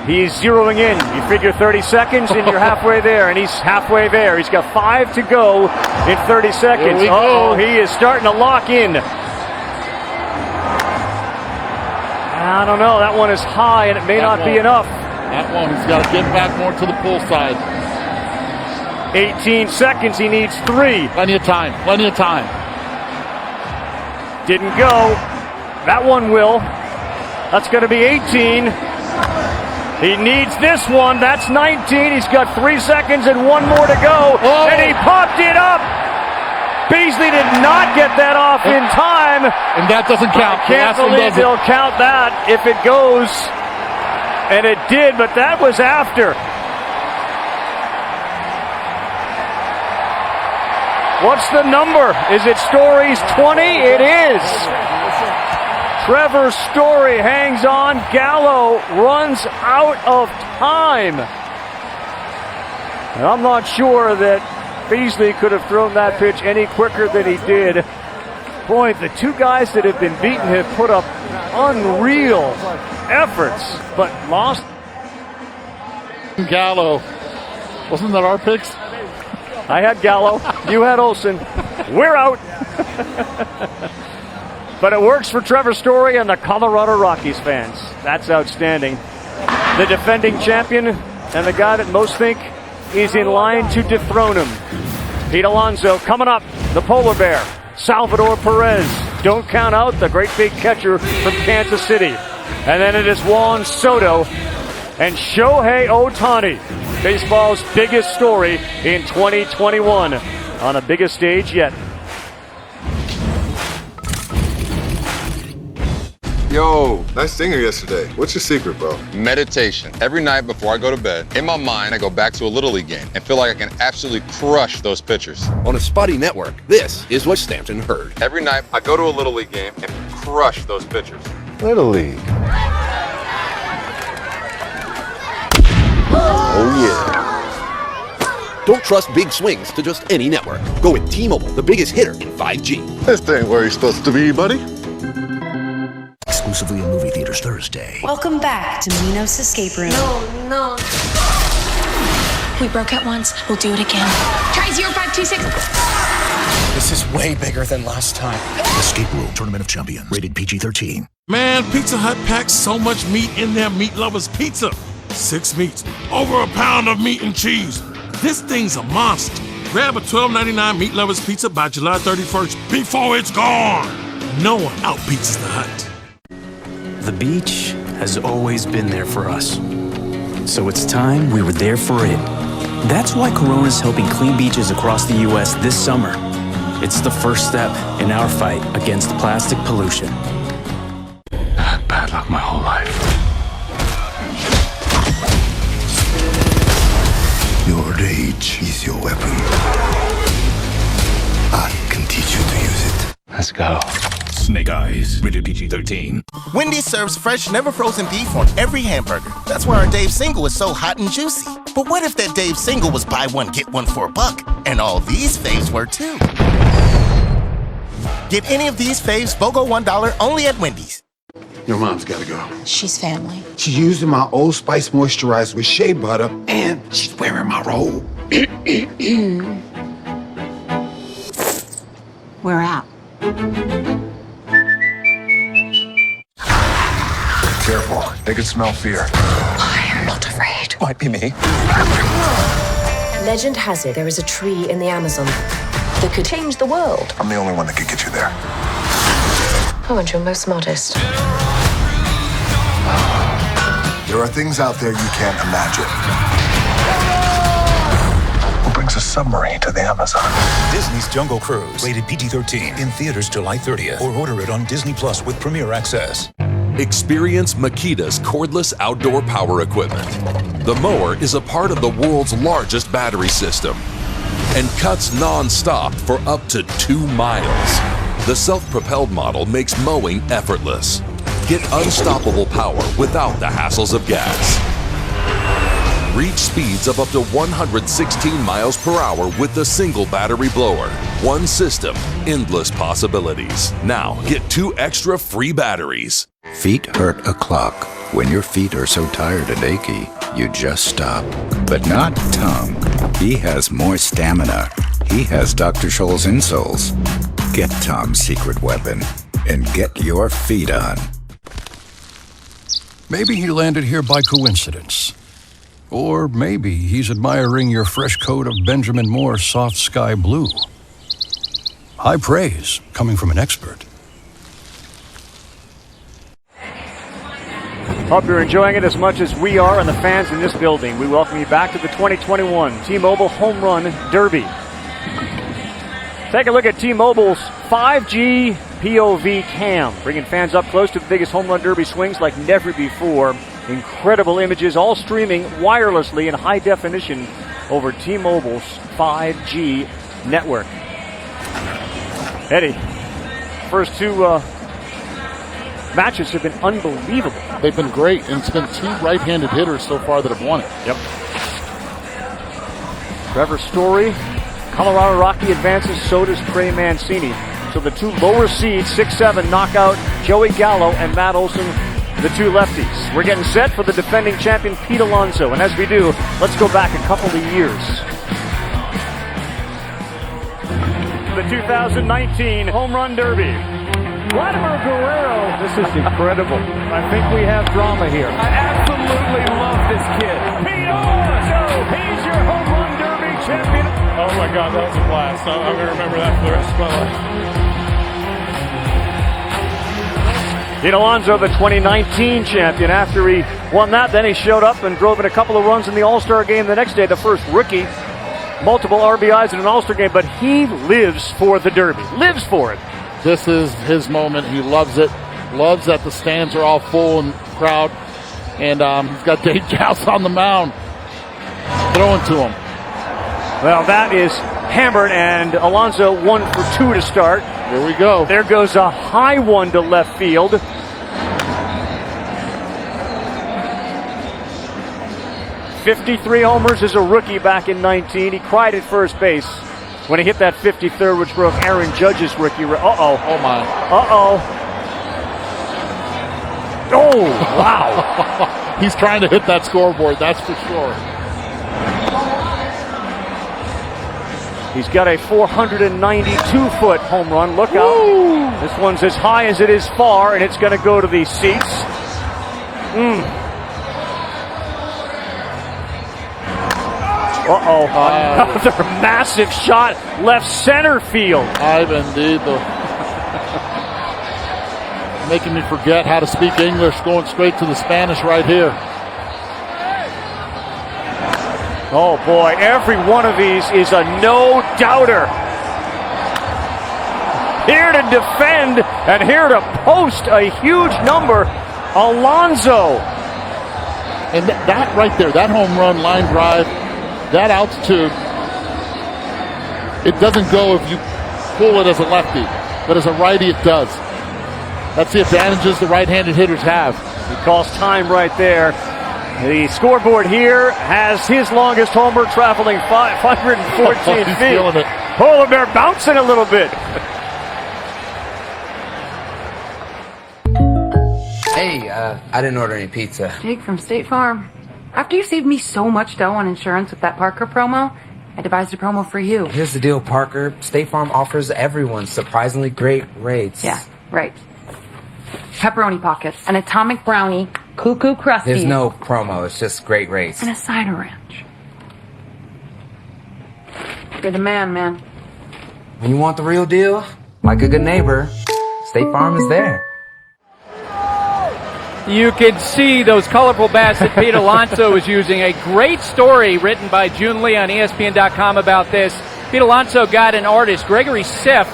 he's zeroing in. You figure 30 seconds, and you're halfway there, and he's halfway there. He's got 5 to go in 30 seconds. Oh, he is starting to lock in. I don't know. That one is high, and it may not be enough. That one, he's got to get back more to the pull side. 18 seconds. He needs 3. Plenty of time. Plenty of time. Didn't go. That one will. That's going to be 18. He needs this one. That's 19. He's got 3 seconds and 1 more to go. Oh. And he popped it up. Beasley did not get that off in time. And that doesn't count. I can't believe they'll count that if it goes. And it did, but that was after. What's the number? Is it Story's 20? It is. Trevor Story hangs on. Gallo runs out of time. And I'm not sure that Beasley could have thrown that pitch any quicker than he did. Boy, the 2 guys that have been beaten have put up unreal efforts, but lost. Gallo. Wasn't that our picks? I had Gallo. You had Olson. We're out. But it works for Trevor Story and the Colorado Rockies fans. That's outstanding. The defending champion and the guy that most think is in line to dethrone him. Pete Alonso coming up, the polar bear. Salvador Perez. Don't count out the great big catcher from Kansas City. And then it is Juan Soto and Shohei Ohtani. Baseball's biggest story in 2021 on the biggest stage yet. Yo, nice singer yesterday. What's your secret, bro? Meditation. Every night before I go to bed, in my mind, I go back to a Little League game and feel like I can absolutely crush those pitchers. On a spotty network, this is what Stampton heard. Every night, I go to a Little League game and crush those pitchers. Little League. Oh, yeah. Don't trust big swings to just any network. Go with T-Mobile, the biggest hitter in 5G. This ain't where you're supposed to be, buddy. Exclusively in movie theaters Thursday. Welcome back to Minos Escape Room. No. We broke it once. We'll do it again. Try 0526. This is way bigger than last time. Escape Room Tournament of Champions. Rated PG-13. Man, Pizza Hut packs so much meat in their meat lovers pizza. 6 meats, over a pound of meat and cheese. This thing's a monster. Grab a $12.99 meat lovers pizza by July 31st before it's gone. No one outpizzas the Hut. The beach has always been there for us. So it's time we were there for it. That's why Corona's helping clean beaches across the U.S. this summer. It's the first step in our fight against plastic pollution. I had bad luck my whole life. Your rage is your weapon. I can teach you to use it. Let's go. Snake Eyes, rated PG-13. Wendy's serves fresh, never frozen beef on every hamburger. That's why our Dave Single is so hot and juicy. But what if that Dave Single was buy one, get one for $1? And all these faves were too. Get any of these faves, BOGO $1 only at Wendy's. Your mom's gotta go. She's family. She's using my Old Spice moisturizer with shea butter, and she's wearing my robe. We're out. Careful, they can smell fear. I'm not afraid. Might be me. Legend has it there is a tree in the Amazon that could change the world. I'm the only one that could get you there. Oh, and you're most modest. There are things out there you can't imagine. Who brings a submarine to the Amazon? Disney's Jungle Cruise, rated PG-13, in theaters July 30th, or order it on Disney Plus with Premier Access. Experience Makita's cordless outdoor power equipment. The mower is a part of the world's largest battery system and cuts non-stop for up to 2 miles. The self-propelled model makes mowing effortless. Get unstoppable power without the hassles of gas. Reach speeds of up to 116 miles per hour with the single battery blower. One system, endless possibilities. Now get 2 extra free batteries. Feet hurt a clock. When your feet are so tired and achy, you just stop. But not Tom. He has more stamina. He has Dr. Scholl's insoles. Get Tom's secret weapon and get your feet on. Maybe he landed here by coincidence. Or maybe he's admiring your fresh coat of Benjamin Moore soft sky blue. High praise coming from an expert. Hope you're enjoying it as much as we are and the fans in this building. We welcome you back to the 2021 T-Mobile Home Run Derby. Take a look at T-Mobile's 5G POV cam, bringing fans up close to the biggest home run derby swings like never before. Incredible images, all streaming wirelessly in high definition over T-Mobile's 5G network. Eddie, first 2 matches have been unbelievable. They've been great, and it's been 2 right-handed hitters so far that have won it. Yep. Trevor Story, Colorado Rocky advances, so does Trey Mancini. So the 2 lower seeds, 6-7, knock out Joey Gallo and Matt Olson, the 2 lefties. We're getting set for the defending champion, Pete Alonso. And as we do, let's go back a couple of years. the 2019 Home Run Derby. Vladimir Guerrero. This is incredible. I think we have drama here. I absolutely love this kid. Pheonix, he's your Home Run Derby champion. Oh my God, that was a blast. I'm going to remember that for the rest of my life. Pete Alonso, the 2019 champion. After he won that, then he showed up and drove in a couple of runs in the All-Star game the next day, the first rookie. Multiple RBIs in an All-Star game, but he lives for the Derby. Lives for it. This is his moment. He loves it. Loves that the stands are all full and proud. And he's got Dave Joust on the mound throwing to him. Well, that is hammered, and Alonso 1 for 2 to start. Here we go. There goes a high one to left field. '53 homers as a rookie back in 19. He cried at first base when he hit that 53rd, which broke Aaron Judge's rookie. Uh-oh. Oh, my. Uh-oh. Oh, wow. He's trying to hit that scoreboard, that's for sure. He's got a 492-foot home run. Look out. Woo. This one's as high as it is far, and it's going to go to the seats. Uh-oh. Another massive shot left center field. I've indeed. Making me forget how to speak English, going straight to the Spanish right here. Oh boy, every one of these is a no-doubter. Here to defend and here to post a huge number, Alonso. And that right there, that home run, line drive, that altitude, it doesn't go if you pull it as a lefty, but as a righty it does. That's the advantages the right-handed hitters have. He calls time right there. The scoreboard here has his longest homer traveling 514 He's feet. feeling it. Polar bear bouncing a little bit. Hey, I didn't order any pizza. Jake from State Farm. After you saved me so much dough on insurance with that Parker promo, I devised a promo for you. Here's the deal, Parker. State Farm offers everyone surprisingly great rates. Yeah, right. Pepperoni pockets, an atomic brownie, cuckoo crusty. There's no promo, it's just great rates. And a cider ranch. You're the man. When you want the real deal, like a good neighbor, State Farm is there. You can see those colorful bats that Pete Alonso is using. A great story written by June Lee on ESPN.com about this. Pete Alonso got an artist, Gregory Siff,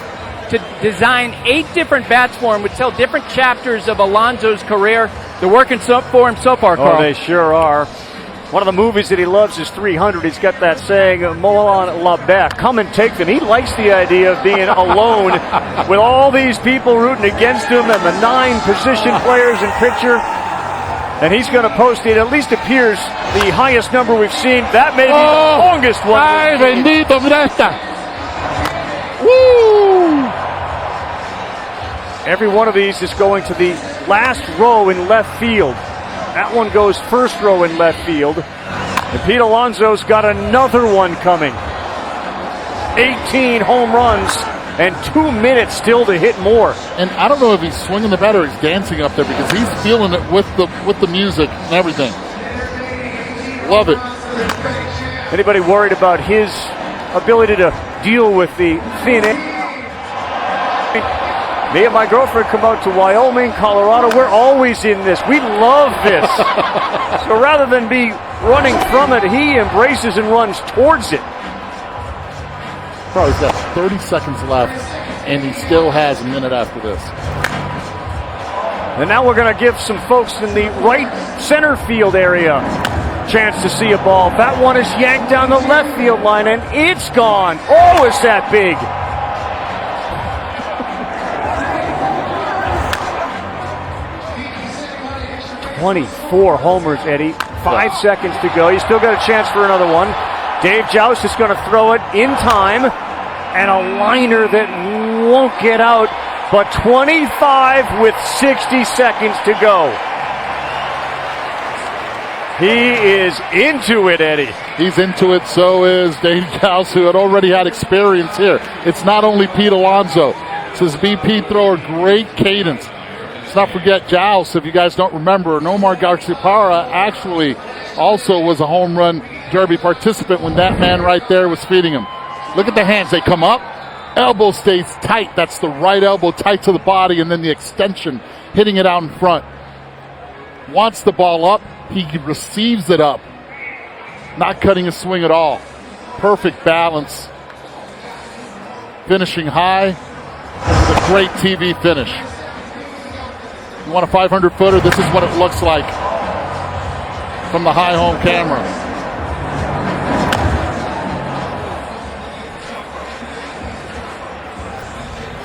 to design 8 different bats for him, which tell different chapters of Alonso's career. They're working for him so far, Carl. Oh, they sure are. One of the movies that he loves is 300. He's got that saying, Moulin la Bec, come and take them. He likes the idea of being alone with all these people rooting against him and the 9 position players and pitcher. And he's going to post it, at least appears, the highest number we've seen. That may be the longest one. Ay, bendito, mira esta. Woo! Every one of these is going to the last row in left field. That one goes first row in left field. And Pete Alonso's got another one coming. 18 home runs and 2 minutes still to hit more. And I don't know if he's swinging the bat or he's dancing up there because he's feeling it with the music and everything. Love it. Anybody worried about his ability to deal with the Pheonix? Me and my girlfriend come out to Wyoming, Colorado. We're always in this. We love this. So rather than be running from it, he embraces and runs towards it. Probably got 30 seconds left, and he still has a minute after this. And now we're going to give some folks in the right center field area a chance to see a ball. That one is yanked down the left field line, and it's gone. Oh, is that big? 24 homers, Eddie. 5 seconds to go. You still got a chance for another one. Dave Joust is going to throw it in time. And a liner that won't get out. But 25 with 60 seconds to go. He is into it, Eddie. He's into it. So is Dave Gauss, who had already had experience here. It's not only Pete Alonso. It's his BP thrower, great cadence. Let's not forget Joust, if you guys don't remember. Nomar Garciaparra actually also was a home run derby participant when that man right there was feeding him. Look at the hands. They come up. Elbow stays tight. That's the right elbow tight to the body, and then the extension hitting it out in front. Wants the ball up. He receives it up. Not cutting his swing at all. Perfect balance. Finishing high with a great TV finish. You want a 500-footer? This is what it looks like from the high home camera.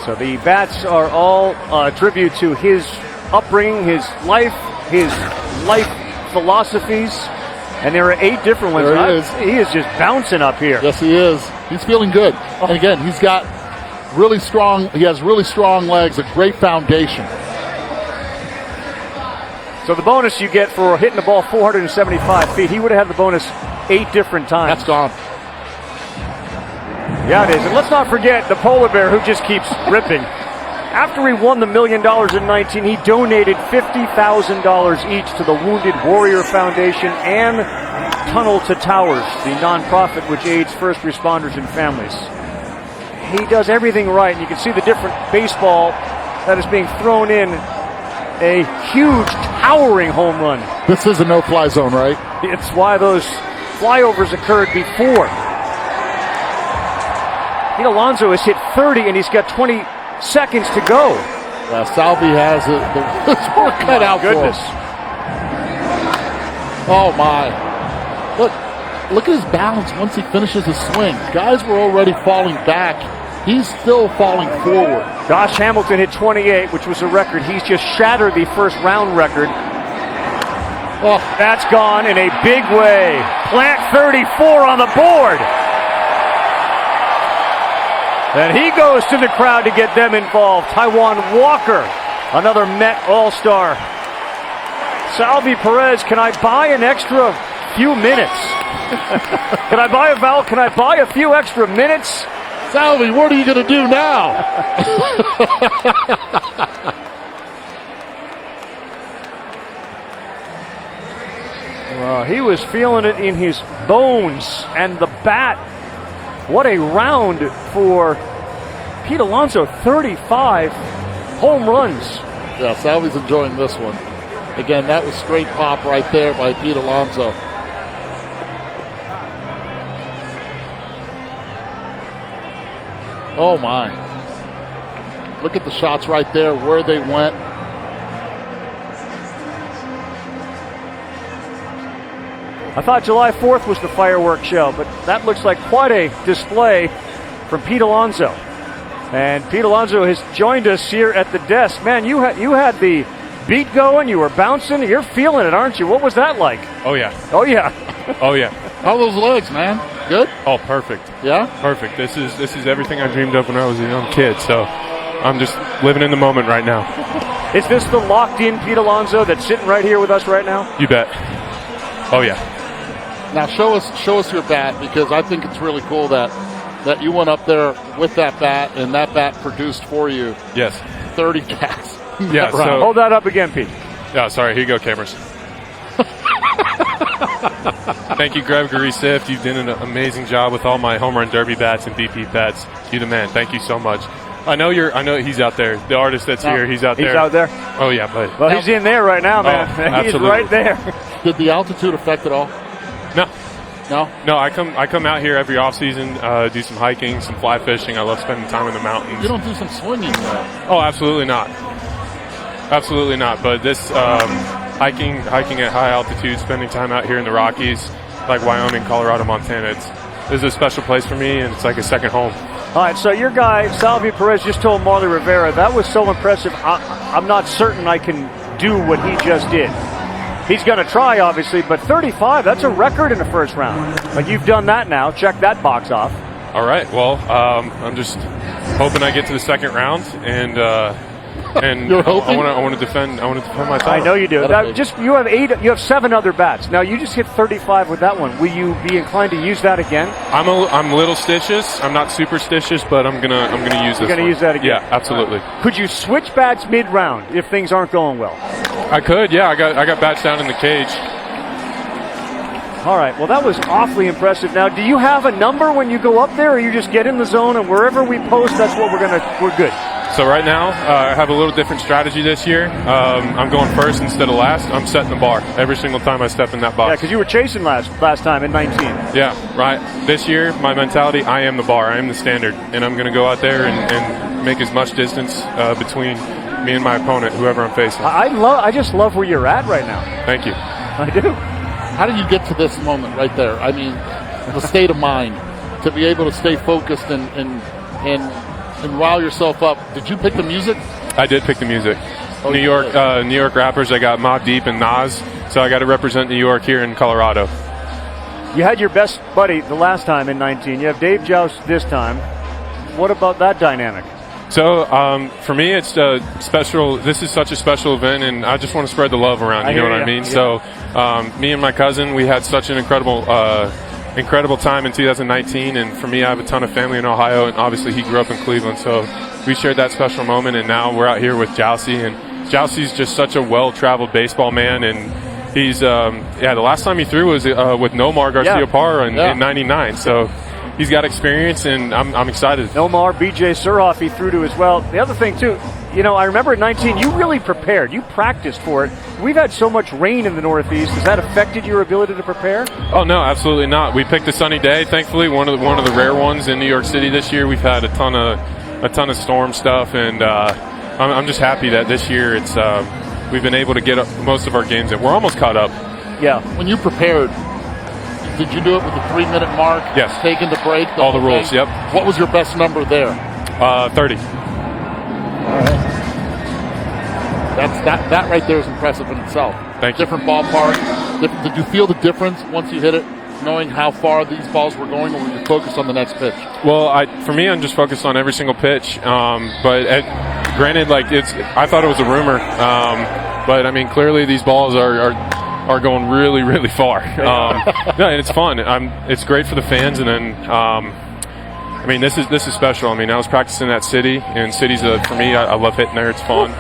So the bats are all a tribute to his upbringing, his life philosophies, and there are 8 different ones. There he is. He is just bouncing up here. Yes, he is. He's feeling good. And again, he has really strong legs, a great foundation. So the bonus you get for hitting the ball 475 feet, he would have had the bonus 8 different times. That's gone. Yeah, it is. And let's not forget the polar bear who just keeps ripping. After he won the $1 million in 19, he donated $50,000 each to the Wounded Warrior Foundation and Tunnel to Towers, the nonprofit which aids first responders and families. He does everything right, and you can see the different baseball that is being thrown in. A huge, towering home run. This is a no-fly zone, right? It's why those flyovers occurred before. Pete Alonso has hit 30, and he's got 20 seconds to go. Salvi has the work cut out for him. Oh, my. Look at his balance once he finishes his swing. Guys were already falling back. He's still falling forward. Josh Hamilton hit 28, which was a record. He's just shattered the first round record. Oh, that's gone in a big way. Plant 34 on the board. And he goes to the crowd to get them involved. Taijuan Walker, another Met All-Star. Salvador Perez, can I buy an extra few minutes? Can I buy a vowel? Can I buy a few extra minutes? Salvi, what are you going to do now? Well, he was feeling it in his bones, and the bat. What a round for Pete Alonso, 35 home runs. Yeah, Salvi's enjoying this one. Again, that was straight pop right there by Pete Alonso. Oh, my. Look at the shots right there, where they went. I thought July 4th was the fireworks show, but that looks like quite a display from Pete Alonso. And Pete Alonso has joined us here at the desk. Man, you had the beat going, you were bouncing, you're feeling it, aren't you? What was that like? Oh, yeah. Oh, yeah. Oh, yeah. How are those legs, man? Good? Oh, perfect. Yeah? Perfect. This is everything I dreamed of when I was a young kid, so I'm just living in the moment right now. Is this the locked-in Pete Alonso that's sitting right here with us right now? You bet. Oh, yeah. Now show us your bat, because I think it's really cool that you went up there with that bat, and that bat produced for you. Yes. 30 cats. Yeah. So hold that up again, Pete. Yeah. Sorry. Here you go, cameras. Thank you, Gregory Sift. You've done an amazing job with all my home run derby bats and BP bats. You the man. Thank you so much. I know he's out there. The artist that's here, he's out there. He's out there? Oh, yeah, buddy. Well, he's in there right now, man. He's right there. Did the altitude affect it all? No. No? No, I come out here every off-season, do some hiking, some fly fishing. I love spending time in the mountains. You don't do some swinging, though? Oh, absolutely not. Absolutely not. But this hiking at high altitude, spending time out here in the Rockies, like Wyoming, Colorado, Montana, it's a special place for me, and it's like a second home. All right, so your guy, Salvador Perez, just told Marley Rivera, that was so impressive, I'm not certain I can do what he just did. He's going to try, obviously, but 35, that's a record in the first round. Like, you've done that now. Check that box off. All right, well, I'm just hoping I get to the second round and and You're hoping? I want to defend my title. I know you do. That'll Now, be- you have 7 other bats. Now you just hit 35 with that one. Will you be inclined to use that again? I'm a little stitious. I'm not superstitious, but I'm gonna use this. You're gonna one. use that again? Yeah, absolutely. Could you switch bats mid-round if things aren't going well? I could. Yeah, I got bats down in the cage. All right. Well, that was awfully impressive. Now, do you have a number when you go up there, or you just get in the zone and wherever we post, that's what we're good? So right now, I have a little different strategy this year. I'm going first instead of last. I'm setting the bar every single time I step in that box. Yeah, because you were chasing last time in 19. Yeah, right. This year, my mentality, I am the bar. I am the standard. And I'm going to go out there and make as much distance between me and my opponent, whoever I'm facing. I just love where you're at right now. Thank you. I do. How did you get to this moment right there? I mean, the state of mind to be able to stay focused and rile yourself up. Did you pick the music? I did pick the music. New York rappers. I got Mobb Deep and Nas, so I got to represent New York here in Colorado. You had your best buddy the last time in 19. You have Dave Joust this time. What about that dynamic? So for me, it's special. This is such a special event, and I just want to spread the love around. You know what I mean? Yeah. So me and my cousin, we had such an incredible time in 2019, and for me, I have a ton of family in Ohio, and obviously he grew up in Cleveland, so we shared that special moment, and now we're out here with Jousty, and Jousty's just such a well-traveled baseball man, and he's the last time he threw was with Nomar Garcia-Parra in 99, so he's got experience, and I'm excited. Nomar, B.J. Surhoff, he threw to as well. The other thing, too, I remember at 19, you really prepared. You practiced for it. We've had so much rain in the Northeast. Has that affected your ability to prepare? Oh, no, absolutely not. We picked a sunny day, thankfully, one of the rare ones in New York City this year. We've had a ton of storm stuff, and I'm just happy that this year we've been able to get most of our games in. We're almost caught up. Yeah. When you prepared, did you do it with the 3-minute mark? Yes. Taking the break? All the rules, yep. What was your best number there? 30. All right. That right there is impressive in itself. Thank you. Different ballpark. Did you feel the difference once you hit it, knowing how far these balls were going, or were you focused on the next pitch? Well, for me, I'm just focused on every single pitch. But granted, I thought it was a rumor. But I mean, clearly these balls are going really, really far. No, and it's fun. It's great for the fans, and then. This is special. I was practicing at City, and City's for me. I love hitting there. It's fun.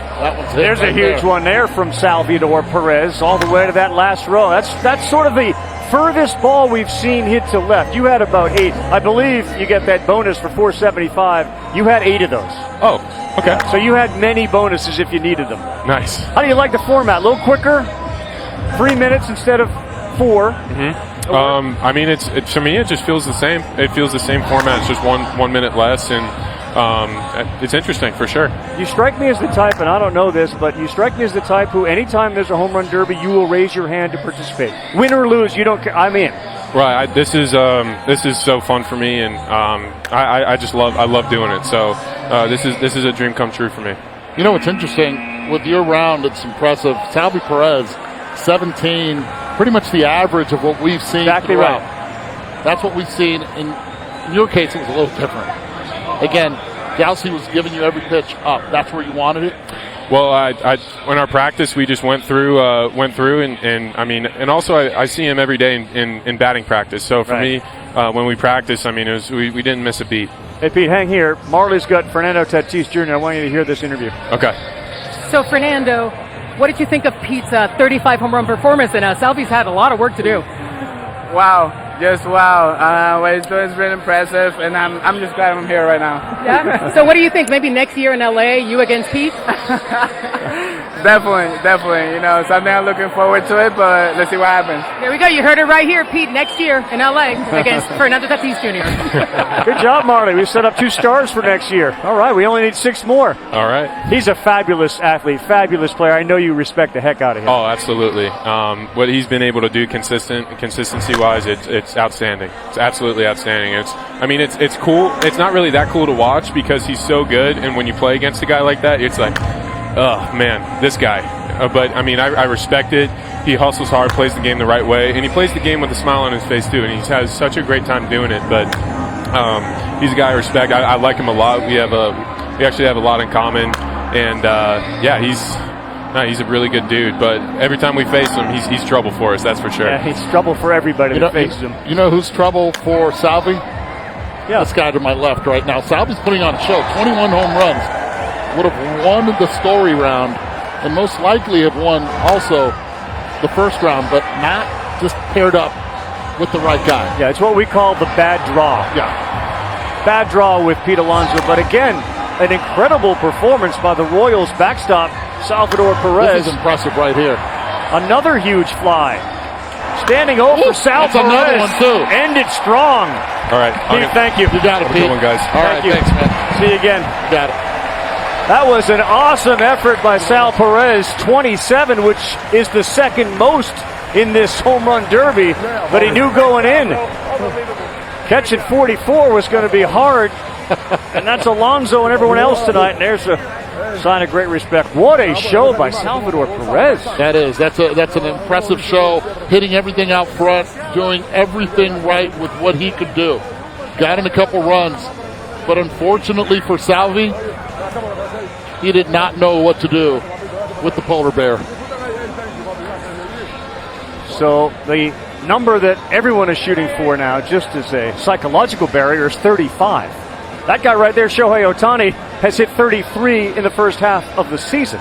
There's a huge one there from Salvador Perez all the way to that last row. That's sort of the furthest ball we've seen hit to left. You had about 8. I believe you get that bonus for 475. You had 8 of those. Oh, okay. So you had many bonuses if you needed them. Nice. How do you like the format? A little quicker? 3 minutes instead of 4. Mm-hmm. To me, it just feels the same. It feels the same format. It's just one minute less, and it's interesting for sure. You strike me as the type, and I don't know this, but you strike me as the type who, anytime there's a home run derby, you will raise your hand to participate. Win or lose, you don't care. I'm in. Right. This is so fun for me, and I love doing it. So this is a dream come true for me. You know what's interesting with your round? It's impressive. Salvi Perez, 17. Pretty much the average of what we've seen. Exactly throughout. right. That's what we've seen. In your case, it was a little different. Again, Jousty was giving you every pitch up. That's where you wanted it. Well, in our practice, we just went through, and also I see him every day in batting practice. So for me, when we practice, we didn't miss a beat. Hey, Pete, hang here. Marley's got Fernando Tatis Jr. I want you to hear this interview. Okay. So, Fernando, what did you think of Pete's 35 home run performance? And Salvi's had a lot of work to do. Wow, just wow. What he's doing is really impressive, and I'm just glad I'm here right now. Yeah? So what do you think? Maybe next year in LA, you against Pete? Definitely. Something I'm looking forward to it, but let's see what happens. There we go. You heard it right here, Pete. Next year in LA against Fernando Tatis Jr. Good job, Marley. We set up 2 stars for next year. All right, we only need 6 more. All right. He's a fabulous athlete, fabulous player. I know you respect the heck out of him. Oh, absolutely. What he's been able to do consistency-wise, it's outstanding. It's absolutely outstanding. It's cool. It's not really that cool to watch because he's so good, and when you play against a guy like that, it's like, oh, man, this guy. But I respect it. He hustles hard, plays the game the right way, and he plays the game with a smile on his face, too, and he has such a great time doing it. But he's a guy I respect. I like him a lot. We actually have a lot in common, And he's a really good dude. But every time we face him, he's trouble for us. That's for sure. Yeah, he's trouble for everybody that faces him. You know who's trouble for Salvi? Yeah. This guy to my left right now. Salvi's putting on a show. 21 home runs. Would have won the Story round, and most likely have won also the first round, but not just paired up with the right guy. Yeah, it's what we call the bad draw. Yeah. Bad draw with Pete Alonso, but again, an incredible performance by the Royals backstop, Salvador Perez. This is impressive right here. Another huge fly. Standing over Sal Perez. Another one too. Ended strong. All right. Pete, thank you. You got it, Pete. Good one, guys. All right, thanks, man. See you again. You got it. That was an awesome effort by Sal Perez, 27, which is the second most in this home run derby, but he knew going in. Catching 44 was going to be hard, and that's Alonso and everyone else tonight, and there's a sign of great respect. What a show by Salvador Perez. That is. That's an impressive show, hitting everything out front, doing everything right with what he could do. Got in a couple runs, but unfortunately for Salvi, he did not know what to do with the polar bear. So the number that everyone is shooting for now, just as a psychological barrier, is 35. That guy right there, Shohei Ohtani, has hit 33 in the first half of the season.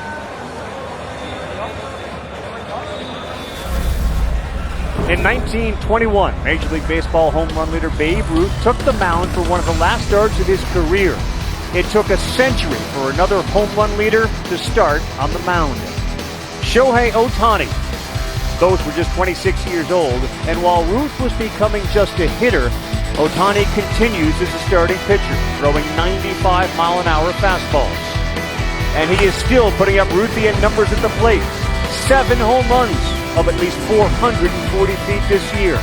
In 1921, Major League Baseball home run leader Babe Ruth took the mound for one of the last starts of his career. It took a century for another home run leader to start on the mound. Shohei Ohtani. Both were just 26 years old, and while Ruth was becoming just a hitter, Ohtani continues as a starting pitcher, throwing 95-mile-an-hour fastballs. And he is still putting up Ruthian numbers at the plate. 7 home runs of at least 440 feet this year.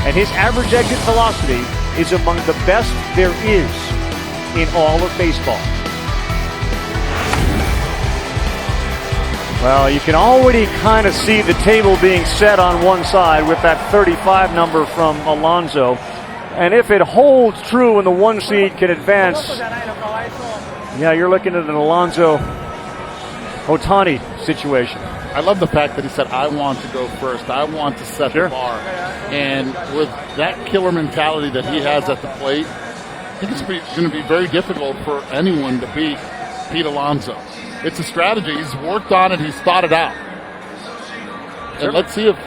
And his average exit velocity is among the best there is in all of baseball. Well, you can already kind of see the table being set on one side with that 35 number from Alonso. And if it holds true and the 1 seed can advance, yeah, you're looking at an Alonso-Ohtani situation. I love the fact that he said, I want to go first. I want to set the bar. And with that killer mentality that he has at the plate, I think it's going to be very difficult for anyone to beat Pete Alonso. It's a strategy. He's worked on it. He's thought it out. And let's see if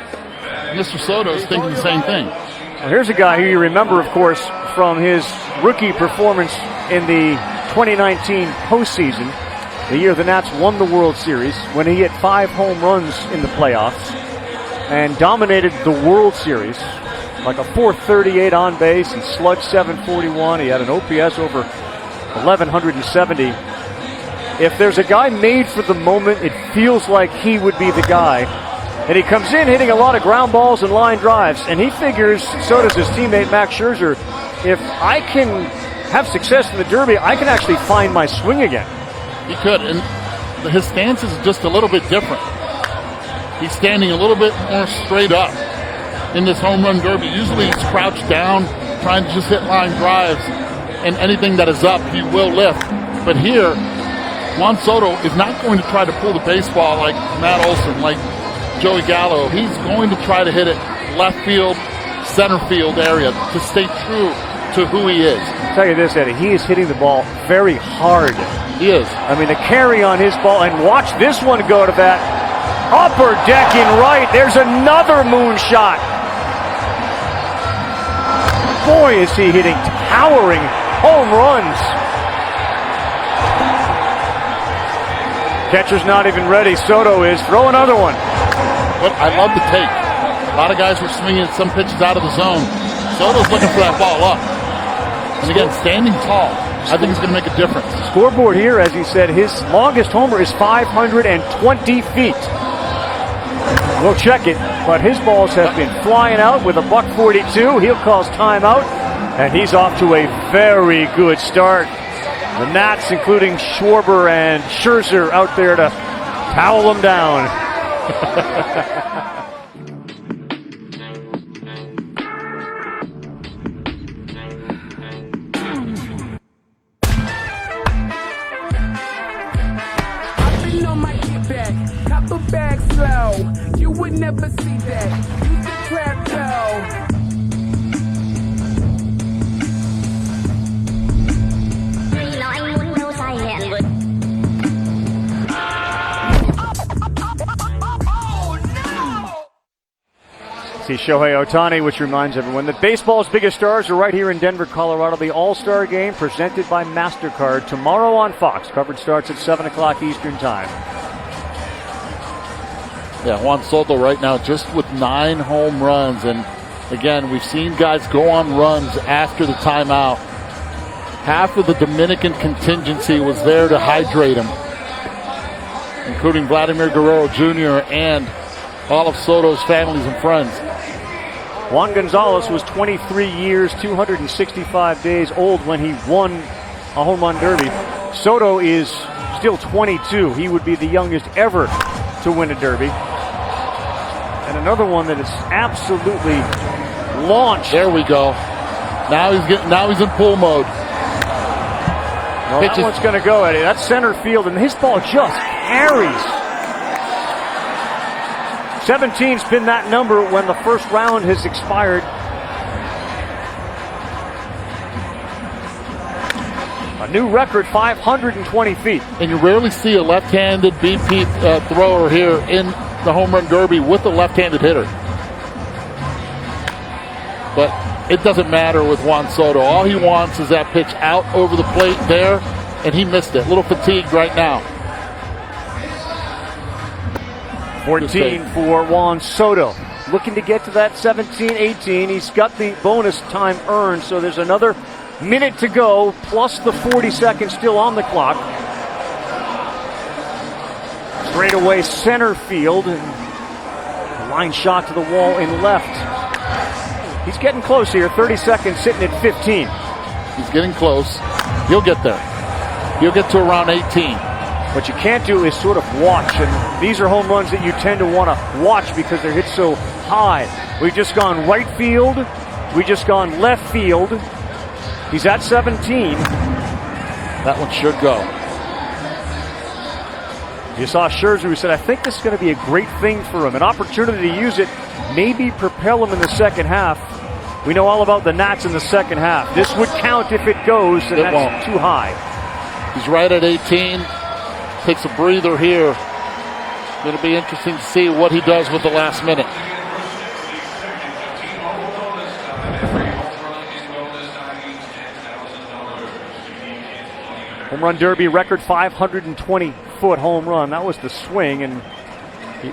Mr. Soto is thinking the same thing. Well, here's a guy who you remember, of course, from his rookie performance in the 2019 postseason, the year the Nats won the World Series, when he hit 5 home runs in the playoffs and dominated the World Series, like a .438 on base and slugged .741. He had an OPS over 1,170. If there's a guy made for the moment, it feels like he would be the guy. And he comes in hitting a lot of ground balls and line drives, and he figures, so does his teammate Max Scherzer, if I can have success in the Derby, I can actually find my swing again. He could, and his stance is just a little bit different. He's standing a little bit more straight up in this home run derby. Usually he's crouched down, trying to just hit line drives, and anything that is up, he will lift. But here, Juan Soto is not going to try to pull the baseball like Matt Olson, like Joey Gallo. He's going to try to hit it left field, center field area to stay true to who he is. I'll tell you this, Eddie, he is hitting the ball very hard. He is. I mean, the carry on his ball, and watch this one go to that upper deck in right. There's another moonshot. Boy, is he hitting towering home runs. Catcher's not even ready. Soto is. Throw another one. But I love the take. A lot of guys were swinging some pitches out of the zone. Soto's looking for that ball up. And again, standing tall, I think it's going to make a difference. Scoreboard here, as he said, his longest homer is 520 feet. We'll check it, but his balls have been flying out with a .142. He'll call timeout, and he's off to a very good start. The Nats, including Schwarber and Scherzer, out there to towel them down. never see that. Use the trap, yo. See Shohei Ohtani, which reminds everyone that baseball's biggest stars are right here in Denver, Colorado. The All-Star Game presented by MasterCard tomorrow on Fox. Coverage starts at 7 o'clock Eastern Time. Yeah, Juan Soto right now just with 9 home runs. And again, we've seen guys go on runs after the timeout. Half of the Dominican contingency was there to hydrate him, including Vladimir Guerrero Jr. and all of Soto's families and friends. Juan Gonzalez was 23 years, 265 days old when he won a home run derby. Soto is still 22. He would be the youngest ever to win a derby. And another one that is absolutely launched. There we go. Now he's in pull mode. Well, that one's going to go, Eddie. That's center field, and his ball just carries. 17's been that number when the first round has expired. A new record, 520 feet. And you rarely see a left-handed BP thrower here in the home run derby with a left-handed hitter. But it doesn't matter with Juan Soto. All he wants is that pitch out over the plate there, and he missed it. A little fatigued right now. 14 for Juan Soto. Looking to get to that 17-18. He's got the bonus time earned, so there's another minute to go, plus the 40 seconds still on the clock. Straight away center field, and a line shot to the wall in left. He's getting close here, 30 seconds, sitting at 15. He's getting close. He'll get there. He'll get to around 18. What you can't do is sort of watch, and these are home runs that you tend to want to watch because they're hit so high. We've just gone right field. We've just gone left field. He's at 17. That one should go. You saw Scherzer, who said, I think this is going to be a great thing for him. An opportunity to use it, maybe propel him in the second half. We know all about the Nats in the second half. This would count if it goes, and that's too high. He's right at 18. Takes a breather here. It'll be interesting to see what he does with the last minute. Home run derby record, 520-foot home run. That was the swing, and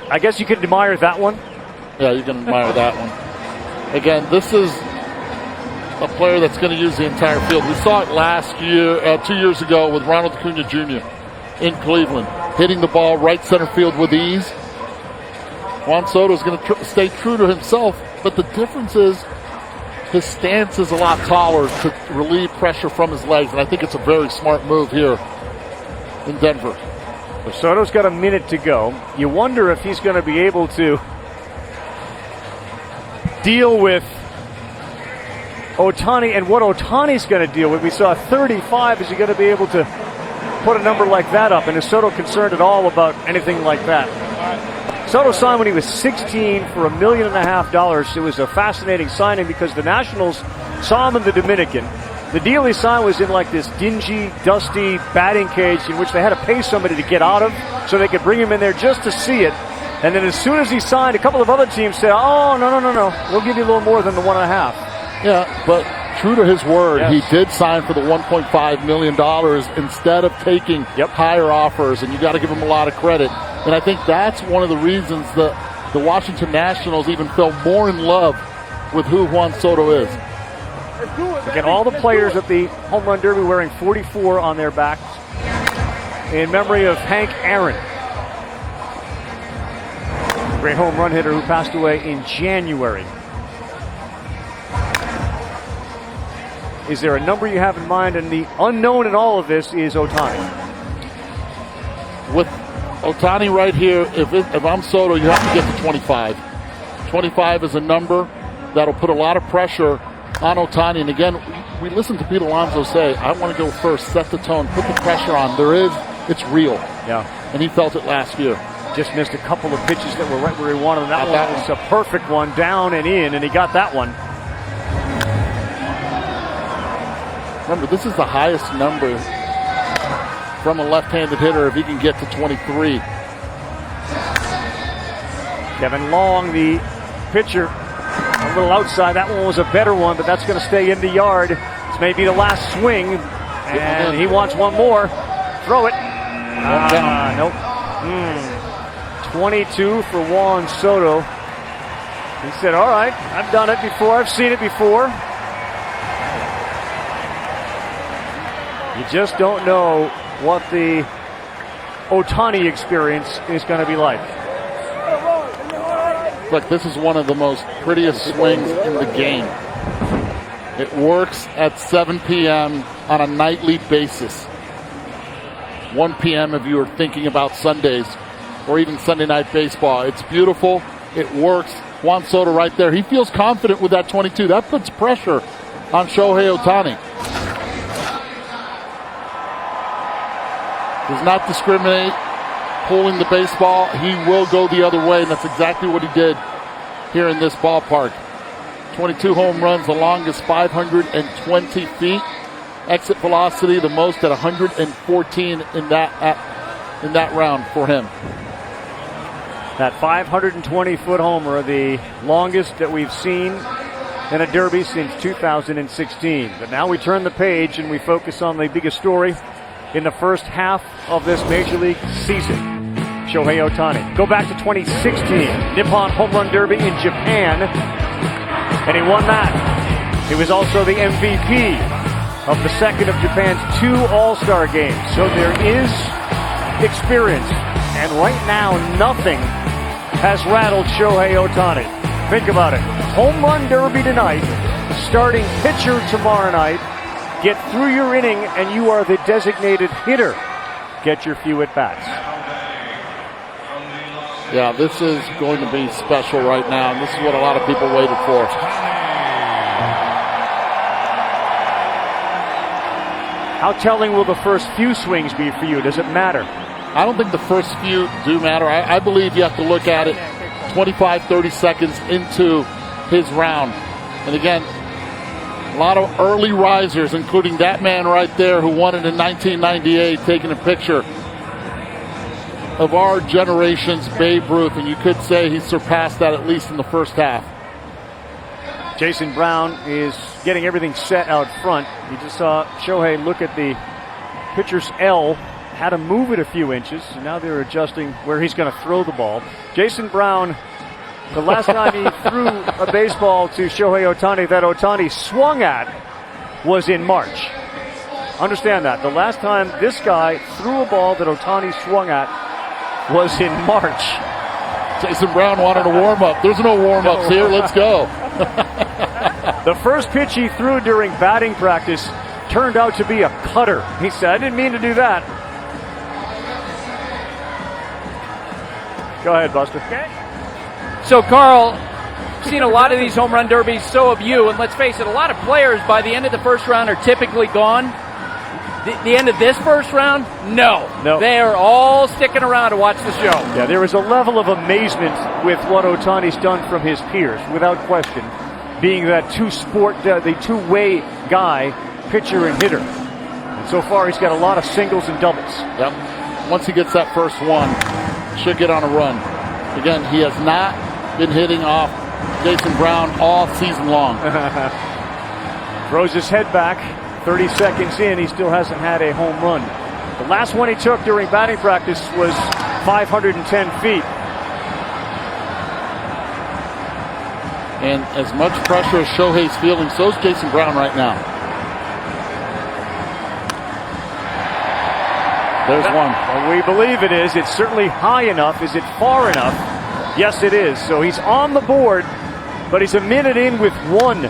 I guess you could admire that one. Yeah, you can admire that one. Again, this is a player that's going to use the entire field. We saw it last year, 2 years ago with Ronald Acuna Jr. in Cleveland, hitting the ball right center field with ease. Juan Soto is going to stay true to himself, but the difference is his stance is a lot taller to relieve pressure from his legs, and I think it's a very smart move here in Denver. Well, Soto's got a minute to go. You wonder if he's going to be able to deal with Ohtani and what Ohtani's going to deal with. We saw 35. Is he going to be able to put a number like that up? And is Soto concerned at all about anything like that? Soto signed when he was 16 for $1.5 million. It was a fascinating signing because the Nationals saw him in the Dominican. The deal he signed was in like this dingy, dusty batting cage in which they had to pay somebody to get out of so they could bring him in there just to see it. And then as soon as he signed, a couple of other teams said, oh, no. We'll give you a little more than the 1.5. Yeah, but true to his word, yes. He did sign for the $1.5 million instead of taking higher offers, and you got to give him a lot of credit. And I think that's one of the reasons that the Washington Nationals even fell more in love with who Juan Soto is. Again, all the players at the Home Run Derby wearing 44 on their backs in memory of Hank Aaron, great home run hitter who passed away in January. Is there a number you have in mind? And the unknown in all of this is Ohtani. With Ohtani right here, if I'm Soto, you have to get to 25. 25 is a number that'll put a lot of pressure on Ohtani. And again, we listened to Pete Alonso say, I want to go first, set the tone, put the pressure on. It's real. Yeah. And he felt it last year. Just missed a couple of pitches that were right where he wanted them. That one was a perfect one, down and in, and he got that one. Remember, this is the highest number from a left-handed hitter if he can get to 23. Kevin Long, the pitcher, a little outside. That one was a better one, but that's going to stay in the yard. This may be the last swing, and he wants one more. Throw it. Nope. 22 for Juan Soto. He said, all right, I've done it before. I've seen it before. You just don't know what the Ohtani experience is going to be like. Look, this is one of the most prettiest swings in the game. It works at 7 p.m. on a nightly basis. 1 p.m. if you are thinking about Sundays or even Sunday night baseball. It's beautiful. It works. Juan Soto right there. He feels confident with that 22. That puts pressure on Shohei Ohtani. Does not discriminate. Pulling the baseball, he will go the other way, and that's exactly what he did here in this ballpark. 22 home runs, the longest 520 feet. Exit velocity, the most at 114 in that round for him. That 520-foot homer, the longest that we've seen in a derby since 2016. But now we turn the page and we focus on the biggest story in the first half of this Major League season. Shohei Ohtani. Go back to 2016, Nippon Home Run Derby in Japan, and he won that. He was also the MVP of the second of Japan's 2 All-Star games. So there is experience, and right now nothing has rattled Shohei Ohtani. Think about it. Home Run Derby tonight, starting pitcher tomorrow night. Get through your inning, and you are the designated hitter. Get your few at-bats. Yeah, this is going to be special right now, and this is what a lot of people waited for. How telling will the first few swings be for you? Does it matter? I don't think the first few do matter. I believe you have to look at it 25, 30 seconds into his round. And again, a lot of early risers, including that man right there who won it in 1998, taking a picture of our generation's Babe Ruth, and you could say he surpassed that at least in the first half. Jason Brown is getting everything set out front. You just saw Shohei look at the pitcher's L, had to move it a few inches, and now they're adjusting where he's going to throw the ball. Jason Brown, the last time he threw a baseball to Shohei Ohtani that Ohtani swung at was in March. Understand that. The last time this guy threw a ball that Ohtani swung at was in March. Jason Brown wanted a warm-up. There's no warm-ups here. Let's go. The first pitch he threw during batting practice turned out to be a cutter. He said, I didn't mean to do that. Go ahead, Buster. Okay. So, Carl, seen a lot of these home run derbies, so have you. And let's face it, a lot of players by the end of the first round are typically gone. The end of this first round, no. They are all sticking around to watch the show. Yeah, there is a level of amazement with what Ohtani's done from his peers, without question, being that the two-way guy, pitcher and hitter. And so far, he's got a lot of singles and doubles. Yep. Once he gets that first one, should get on a run. Again, he has not been hitting off Jason Brown all season long. Throws his head back. 30 seconds in, he still hasn't had a home run. The last one he took during batting practice was 510 feet. And as much pressure as Shohei's feeling, so is Jason Brown right now. There's one. Well, we believe it is. It's certainly high enough. Is it far enough? Yes, it is. So he's on the board, but he's a minute in with one.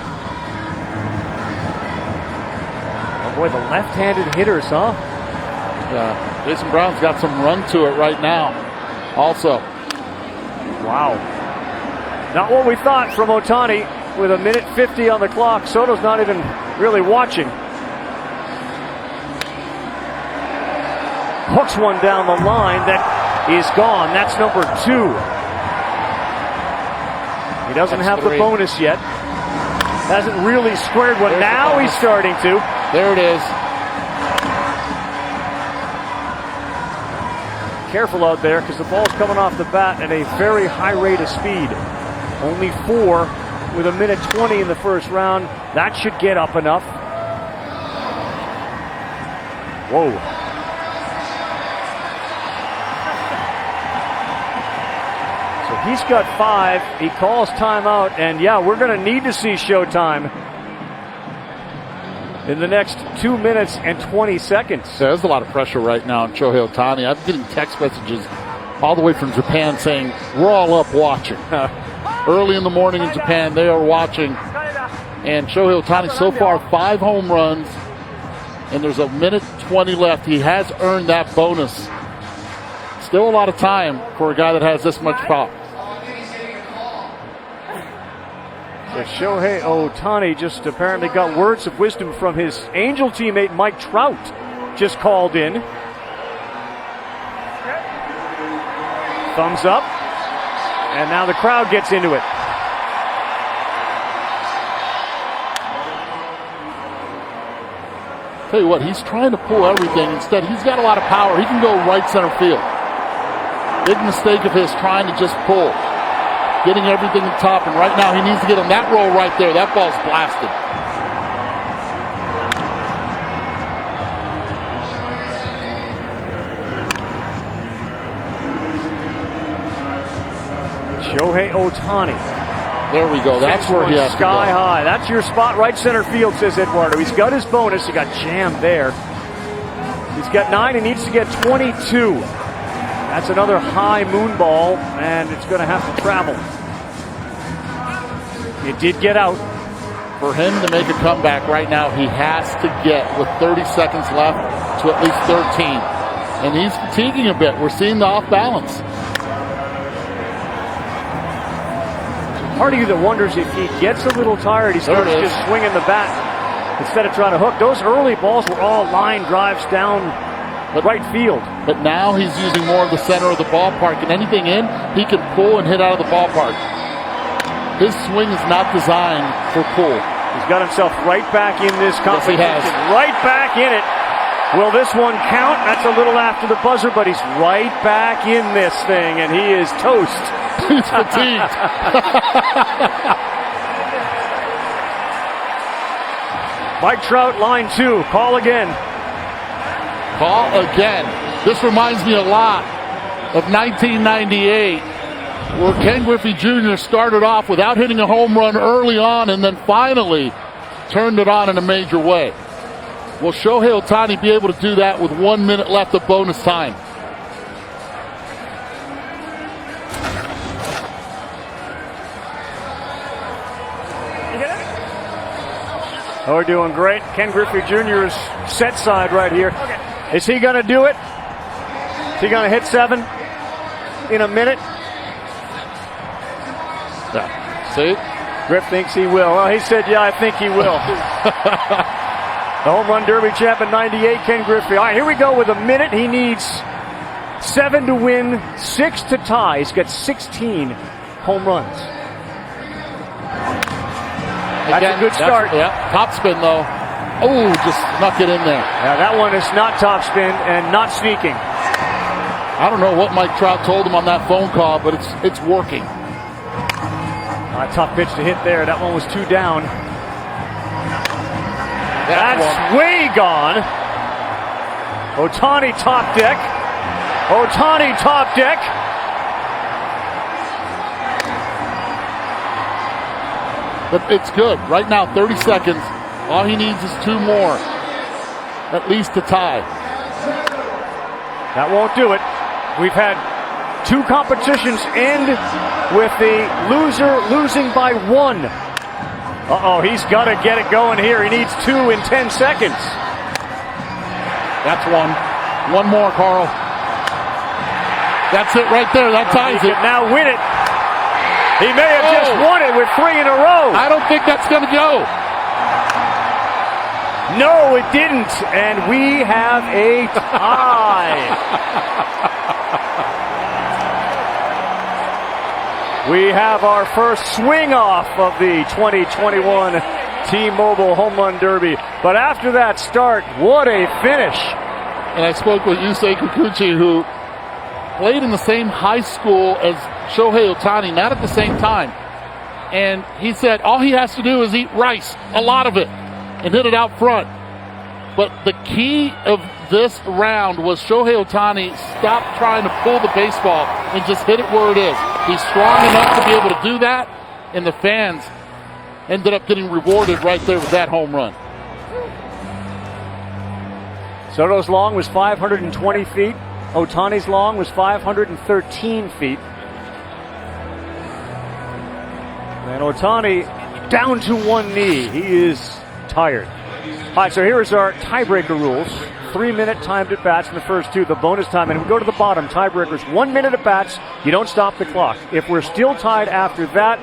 Boy, the left-handed hitters, huh? Yeah, Jason Brown's got some run to it right now also. Wow. Not what we thought from Ohtani with a minute 50 on the clock. Soto's not even really watching. Hooks one down the line that is gone. That's number 2. He doesn't have the bonus yet. Hasn't really squared one. Now he's starting to. There it is. Careful out there because the ball's coming off the bat at a very high rate of speed. Only 4 with 1:20 in the first round. That should get up enough. Whoa. So he's got 5. He calls timeout, and yeah, we're going to need to see showtime in the next 2 minutes and 20 seconds. Yeah, there's a lot of pressure right now on Shohei Ohtani. I'm getting text messages all the way from Japan saying, we're all up watching. Early in the morning in Japan, they are watching. And Shohei Ohtani so far, 5 home runs, and there's 1:20 left. He has earned that bonus. Still a lot of time for a guy that has this much pop. So Shohei Ohtani just apparently got words of wisdom from his Angel teammate Mike Trout. Just called in. Thumbs up. And now the crowd gets into it. Tell you what, he's trying to pull everything. Instead, he's got a lot of power. He can go right center field. Big mistake of his trying to just pull. Getting everything on top, and right now he needs to get on that roll right there. That ball's blasted. Shohei Ohtani. There we go. That's where he has to go. Sky high. That's your spot, right center field, says Eduardo. He's got his bonus. He got jammed there. He's got 9. He needs to get 22. That's another high moon ball, and it's going to have to travel. It did get out. For him to make a comeback right now, he has to get, with 30 seconds left, to at least 13. And he's fatiguing a bit. We're seeing the off balance. Part of you that wonders if he gets a little tired, he starts just swinging the bat instead of trying to hook. Those early balls were all line drives down right field. But now he's using more of the center of the ballpark, and anything in, he can pull and hit out of the ballpark. His swing is not designed for pull. He's got himself right back in this competition. Yes, he has. Right back in it. Will this one count? That's a little after the buzzer, but he's right back in this thing, and he is toast. He's fatigued. Mike Trout, line 2. Call again. Call again. This reminds me a lot of 1998, where Ken Griffey Jr. started off without hitting a home run early on and then finally turned it on in a major way. Will Shohei Ohtani be able to do that with 1 minute left of bonus time? Oh, we're doing great. Ken Griffey Jr.'s set side right here. Is he going to do it? Is he going to hit 7 in a minute? Yeah. See? Griff thinks he will. Well, he said, yeah, I think he will. The home run derby champ in 98, Ken Griffey. All right, here we go with a minute. He needs 7 to win, 6 to tie. He's got 16 home runs. That's a good start. Yeah, top spin though. Oh, just snuck it in there. Yeah, that one is not top spin and not sneaking. I don't know what Mike Trout told him on that phone call, but it's working. Tough pitch to hit there. That one was 2 down. That's way gone. Ohtani top deck. Ohtani top deck. But it's good. Right now, 30 seconds. All he needs is 2 more. At least to tie. That won't do it. We've had 2 competitions end with the loser losing by 1. Uh-oh, he's got to get it going here. He needs 2 in 10 seconds. That's 1. 1 more, Carl. That's it right there. That ties it. Now win it. He may have just won it with 3 in a row. I don't think that's going to go. No, it didn't. And we have a tie. We have our first swing off of the 2021 T-Mobile Home Run Derby. But after that start, what a finish. And I spoke with Yusei Kikuchi, who played in the same high school as Shohei Ohtani, not at the same time. And he said all he has to do is eat rice, a lot of it, and hit it out front. But the key of this round was Shohei Ohtani stopped trying to pull the baseball and just hit it where it is. He's strong enough to be able to do that, and the fans ended up getting rewarded right there with that home run. Soto's long was 520 feet. Ohtani's long was 513 feet. And Ohtani down to one knee. He is tired. All right, so here is our tiebreaker rules. 3-minute timed at bats in the first two, the bonus time. And we go to the bottom, tiebreakers. 1 minute at bats, you don't stop the clock. If we're still tied after that,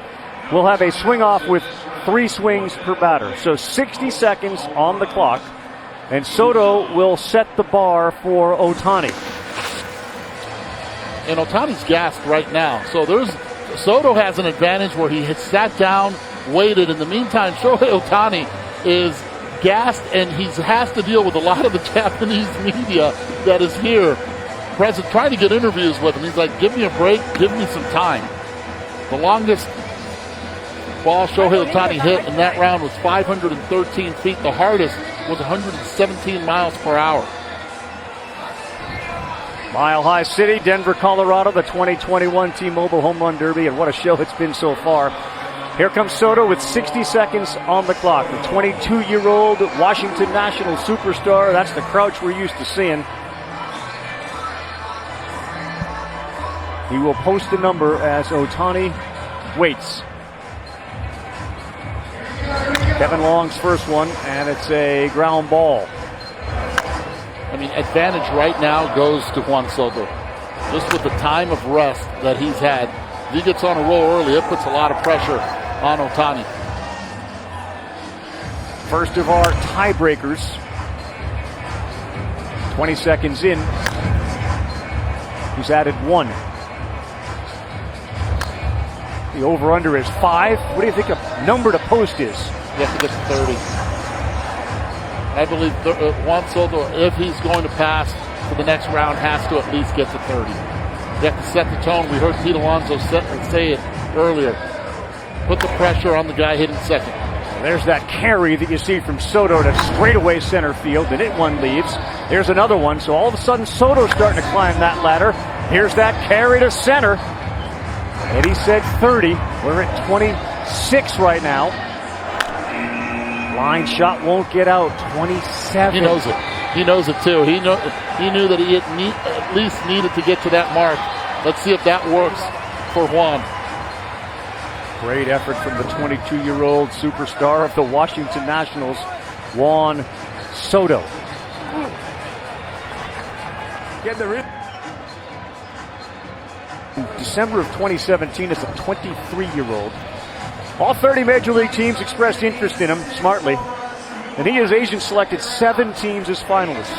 we'll have a swing off with 3 swings per batter. So 60 seconds on the clock. And Soto will set the bar for Ohtani. And Ohtani's gassed right now. So Soto has an advantage where he has sat down, waited. In the meantime, Shohei Ohtani is gassed, and he has to deal with a lot of the Japanese media that is here present, trying to get interviews with him. He's like, give me a break, give me some time. The longest ball Shohei Ohtani hit in that round was 513 feet. The hardest was 117 miles per hour. Mile High City, Denver, Colorado, the 2021 T-Mobile Home Run Derby, and what a show it's been so far. Here comes Soto with 60 seconds on the clock. The 22-year-old Washington National superstar. That's the crouch we're used to seeing. He will post the number as Ohtani waits. Kevin Long's first one, and it's a ground ball. I mean, advantage right now goes to Juan Soto. Just with the time of rest that he's had. If he gets on a roll early, it puts a lot of pressure on Ohtani. First of our tiebreakers. 20 seconds in. He's added 1. The over-under is 5. What do you think a number to post is? You have to get to 30. I believe Juan Soto, if he's going to pass for the next round, has to at least get to 30. You have to set the tone. We heard Pete Alonso say it earlier. Put the pressure on the guy hitting second. There's that carry that you see from Soto to straightaway center field, and one leaves. There's another one, so all of a sudden Soto's starting to climb that ladder. Here's that carry to center. Eddie said 30. We're at 26 right now. Line shot won't get out. 27. He knows it. He knows it too. He knew that he at least needed to get to that mark. Let's see if that works for Juan. Great effort from the 22-year-old superstar of the Washington Nationals, Juan Soto. In December of 2017 as a 23-year-old. All 30 Major League teams expressed interest in him, smartly. And he has agent selected 7 teams as finalists.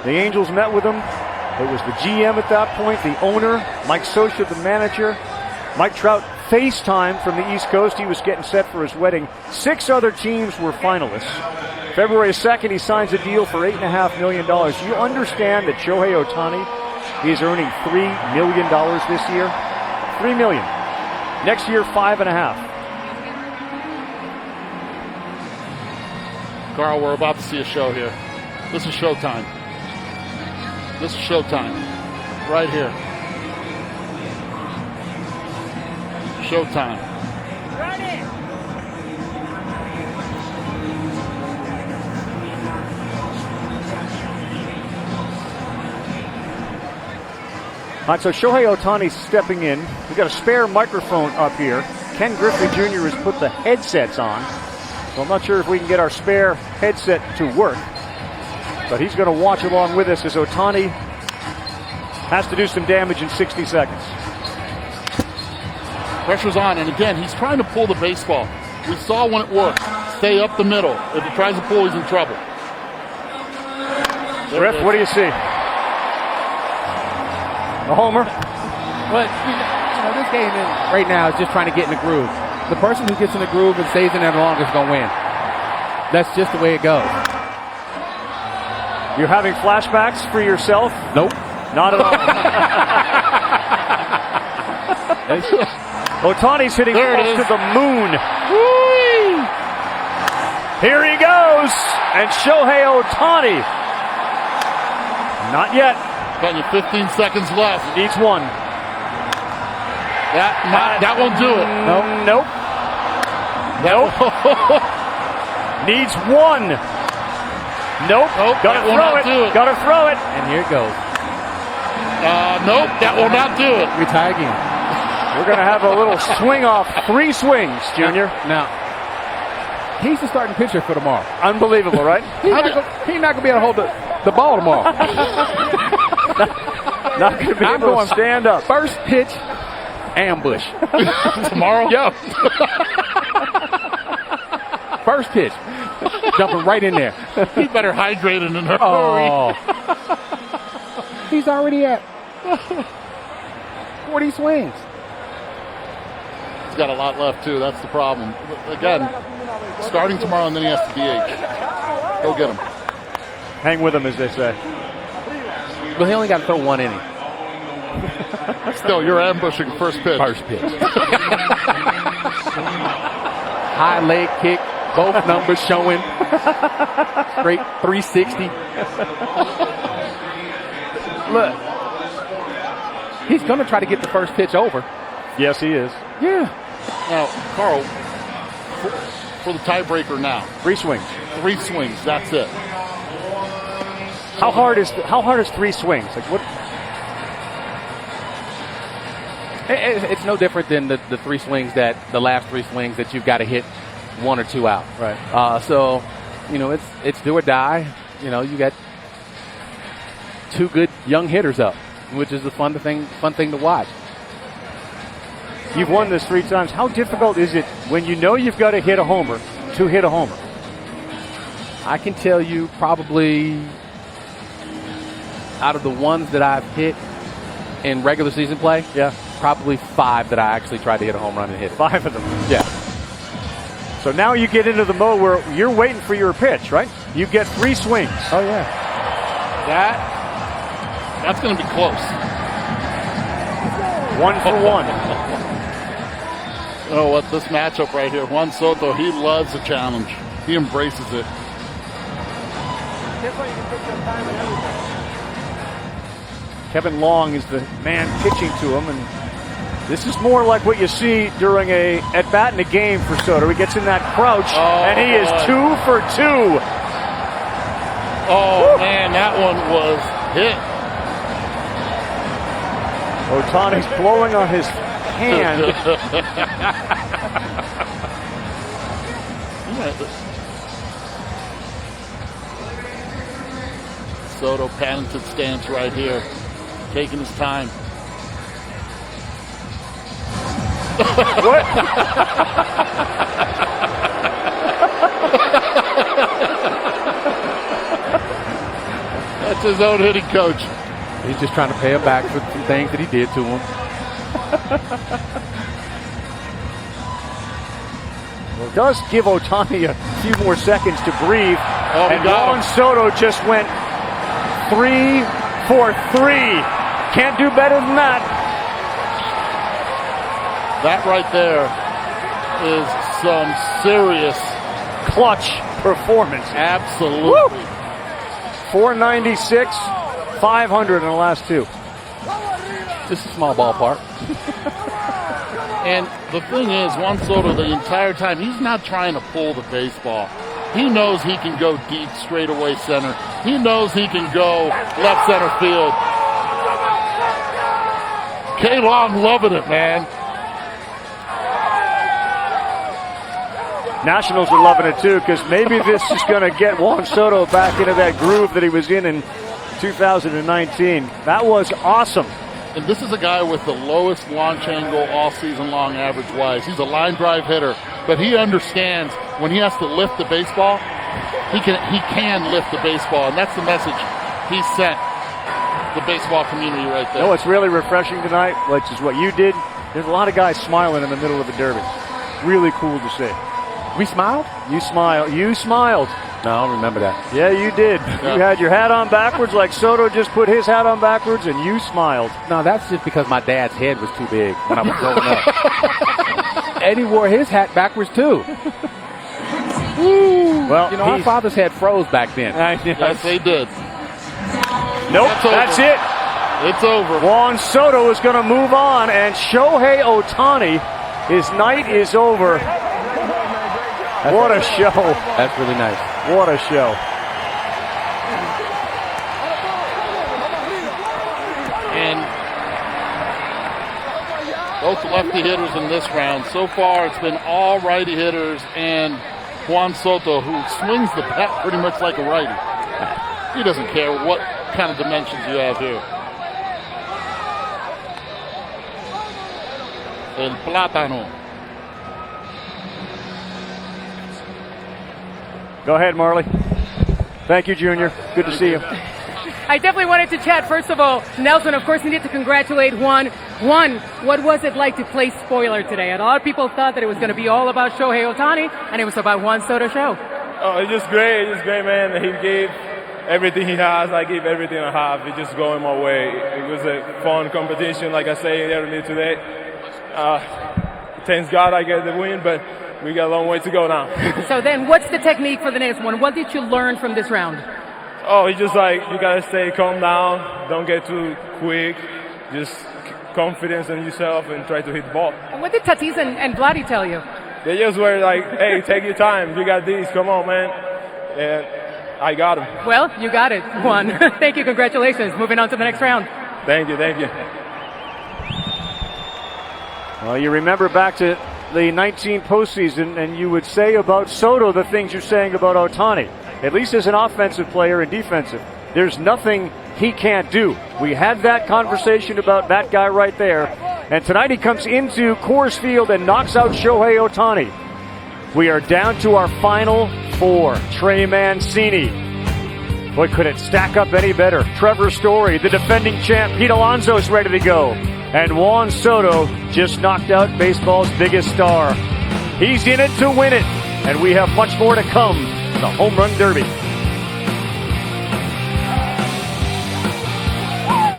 The Angels met with him. It was the GM at that point, the owner, Mike Scioscia, the manager. Mike Trout FaceTime from the East Coast. He was getting set for his wedding. 6 other teams were finalists. February 2nd, he signs a deal for $8.5 million. You understand that Shohei Ohtani is earning $3 million this year? $3 million. Next year, $5.5. Carl, we're about to see a show here. This is showtime. This is showtime. Right here. Showtime. All right, so Shohei Ohtani's stepping in. We've got a spare microphone up here. Ken Griffey Jr. has put the headsets on. So I'm not sure if we can get our spare headset to work. But he's going to watch along with us as Ohtani has to do some damage in 60 seconds. Pressure's on, and again, he's trying to pull the baseball. We saw when it worked. Stay up the middle. If he tries to pull, he's in trouble. Griff, what do you see? A homer? But this game right now is just trying to get in the groove. The person who gets in the groove and stays in there the longest is going to win. That's just the way it goes. You're having flashbacks for yourself? Nope. Not at all. Ohtani's hitting close to the moon. Whee! Here he goes. And Shohei Ohtani. Not yet. Got you 15 seconds left. Needs one. That won't do it. Nope. Needs one. Nope. Gotta throw it. Gotta throw it. And here it goes. Nope. That will not do it. Retire again. We're going to have a little swing off. 3 swings, Junior. Now, he's the starting pitcher for tomorrow. Unbelievable, right? He's not going to be able to hold the ball tomorrow. Not going to be able to stand up. First pitch, ambush. Tomorrow? Yo. First pitch. Jumping right in there. He better hydrate in a hurry. Oh. He's already at 40 swings. He's got a lot left, too. That's the problem. Again, starting tomorrow, and then he has to DH. Go get him. Hang with him, as they say. But he only got to throw 1 inning. Still, you're ambushing first pitch. First pitch. High leg kick. Both numbers showing. Straight 360. Look. He's going to try to get the first pitch over. Yes, he is. Yeah. Now, Carl, for the tiebreaker now. 3 swings. 3 swings. That's it. How hard is 3 swings? Like what? It's no different than the 3 swings the last 3 swings that you've got to hit 1 or 2 out. Right. So, it's do or die. You got 2 good young hitters up, which is the fun thing to watch. You've won this 3 times. How difficult is it when you know you've got to hit a homer to hit a homer? I can tell you probably out of the ones that I've hit in regular season play, probably 5 that I actually tried to hit a home run and hit. 5 of them. Yeah. So now you get into the mode where you're waiting for your pitch, right? You get 3 swings. Oh, yeah. That's going to be close. 1 for 1. You know what? This matchup right here, Juan Soto, he loves the challenge. He embraces it. Kevin Long is the man pitching to him, and this is more like what you see during a at-bat in a game for Soto. He gets in that crouch, and he is 2 for 2. Oh, man, that one was hit. Ohtani's blowing on his hand. Soto patented stance right here, taking his time. What? That's his own hitting coach. He's just trying to pay him back for some things that he did to him. Well, it does give Ohtani a few more seconds to breathe. And Juan Soto just went 3 for 3. Can't do better than that. That right there is some serious clutch performance. Absolutely. Woo! 496, 500 in the last 2. Just a small ballpark. And the thing is, Juan Soto, the entire time, he's not trying to pull the baseball. He knows he can go deep straightaway center. He knows he can go left center field. K-Long loving it, man. Nationals are loving it too, because maybe this is going to get Juan Soto back into that groove that he was in 2019. That was awesome. And this is a guy with the lowest launch angle all season long average-wise. He's a line drive hitter, but he understands when he has to lift the baseball, he can lift the baseball, and that's the message he sent the baseball community right there. You know what's really refreshing tonight, which is what you did, There's a lot of guys smiling in the middle of the Derby. Really cool to see. We smiled? You smiled. You smiled. No, I don't remember that. Yeah, you did. Yeah. You had your hat on backwards like Soto just put his hat on backwards, and you smiled. No, that's just because my dad's head was too big when I was growing up. And he wore his hat backwards, too. Well, our father's head froze back then. Yes, they did. Nope, that's it. It's over. Juan Soto is going to move on, and Shohei Ohtani, his night is over. What a show. That's really nice. What a show. And both lefty hitters in this round. So far, it's been all righty hitters and Juan Soto, who swings the bat pretty much like a righty. He doesn't care what kind of dimensions you have here. El plátano. Go ahead, Marley. Thank you, Junior. Good to see you. I definitely wanted to chat. First of all, Nelson, of course, needed to congratulate Juan. Juan, what was it like to play spoiler today? And a lot of people thought that it was going to be all about Shohei Ohtani, and it was about Juan Soto show. Oh, it's just great. It's great, man. He gave everything he has. I gave everything I have. It's just going my way. It was a fun competition, like I said earlier today. Thanks God I get the win, but we got a long way to go now. So then, what's the technique for the next one? What did you learn from this round? Oh, it's just like you gotta stay calm down, don't get too quick, just confidence in yourself and try to hit the ball. And what did Tatis and Vladdy tell you? They just were like, hey, take your time, you got these, come on, man. And I got them. Well, you got it, Juan. Thank you, congratulations. Moving on to the next round. Thank you, thank you. Well, you remember back to the 19 postseason, and you would say about Soto the things you're saying about Ohtani. At least as an offensive player and defensive. There's nothing he can't do. We had that conversation about that guy right there. And tonight he comes into Coors Field and knocks out Shohei Ohtani. We are down to our final four. Trey Mancini. Boy, could it stack up any better? Trevor Story, the defending champ. Pete Alonso's ready to go. And Juan Soto just knocked out baseball's biggest star. He's in it to win it. And we have much more to come in the Home Run Derby.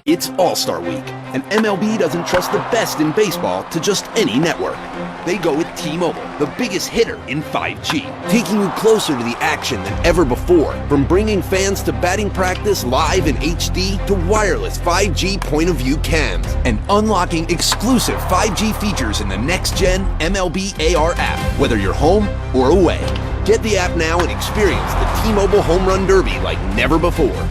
It's All-Star Week, and MLB doesn't trust the best in baseball to just any network. They go with T-Mobile, the biggest hitter in 5G, taking you closer to the action than ever before. From bringing fans to batting practice live in HD to wireless 5G point-of-view cams, and unlocking exclusive 5G features in the next-gen MLB AR app, whether you're home or away. Get the app now and experience the T-Mobile Home Run Derby like never before.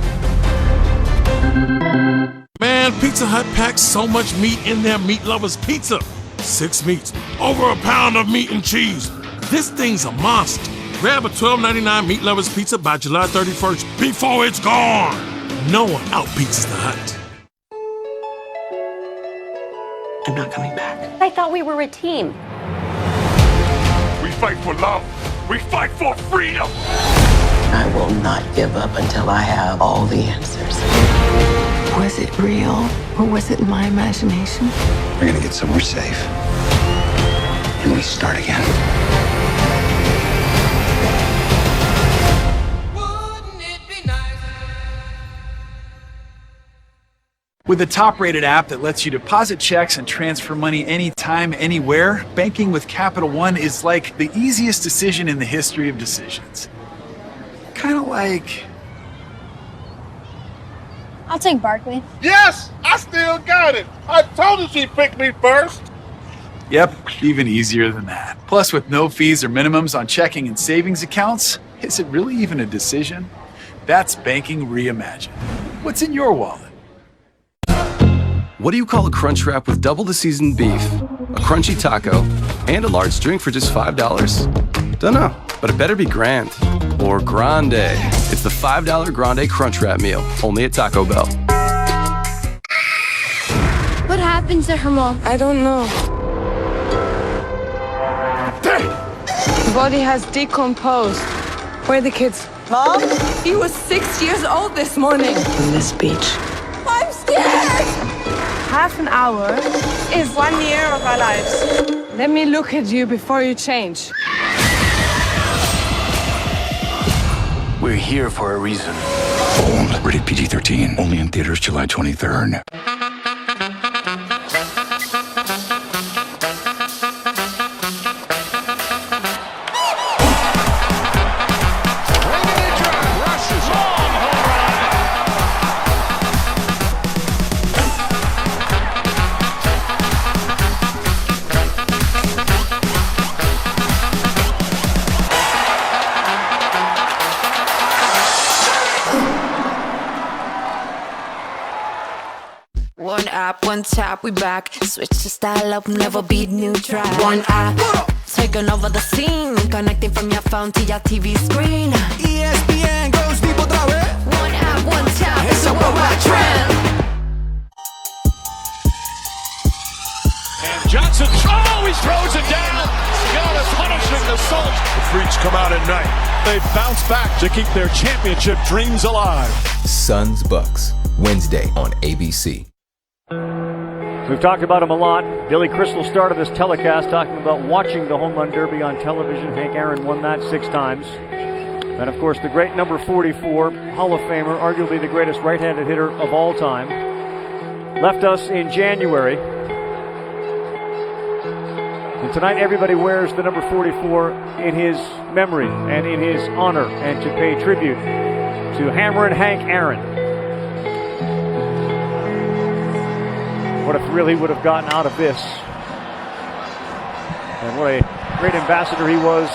Man, Pizza Hut packs so much meat in their meat lovers pizza. 6 meats, over a pound of meat and cheese. This thing's a monster. Grab a $12.99 meat lovers pizza by July 31st before it's gone. No one out-pizzas the Hut. I'm not coming back. I thought we were a team. We fight for love. We fight for freedom. I will not give up until I have all the answers. Was it real, or was it my imagination? We're gonna get somewhere safe. And we start again. With a top-rated app that lets you deposit checks and transfer money anytime, anywhere, banking with Capital One is like the easiest decision in the history of decisions. Kind of like... I'll take Barkley. Yes! I still got it! I told her she'd pick me first! Yep, even easier than that. Plus, with no fees or minimums on checking and savings accounts, is it really even a decision? That's banking reimagined. What's in your wallet? What do you call a crunch wrap with double the seasoned beef, a crunchy taco, and a large drink for just $5? Dunno, but it better be grand. Or grande. It's the $5 Grande Crunch Wrap Meal, only at Taco Bell. What happened to her mom? I don't know. The body has decomposed. Where are the kids? Mom? He was 6 years old this morning. On this beach. I'm scared! Half an hour, is 1 year of our lives. Let me look at you before you change. We're here for a reason. Owned. Rated PG-13. Only in theaters July 23rd. One app, one tap, we back. Switch to style up, never beat new track. One app, taking over the scene. Connecting from your phone to your TV screen. ESPN goes deep otra vez. One app, one tap, it's a worldwide trend. And Johnson, oh, he throws it down. Giannis punishing the Salt. The Freaks come out at night. They bounce back to keep their championship dreams alive. Suns Bucks, Wednesday on ABC. We've talked about him a lot. Billy Crystal started this telecast talking about watching the Home Run Derby on television. Hank Aaron won that 6 times. And, of course, the great number 44, Hall of Famer, arguably the greatest right-handed hitter of all time, left us in January. And tonight everybody wears the number 44 in his memory and in his honor and to pay tribute to Hammerin' Hank Aaron. What a thrill he would have gotten out of this. And what a great ambassador he was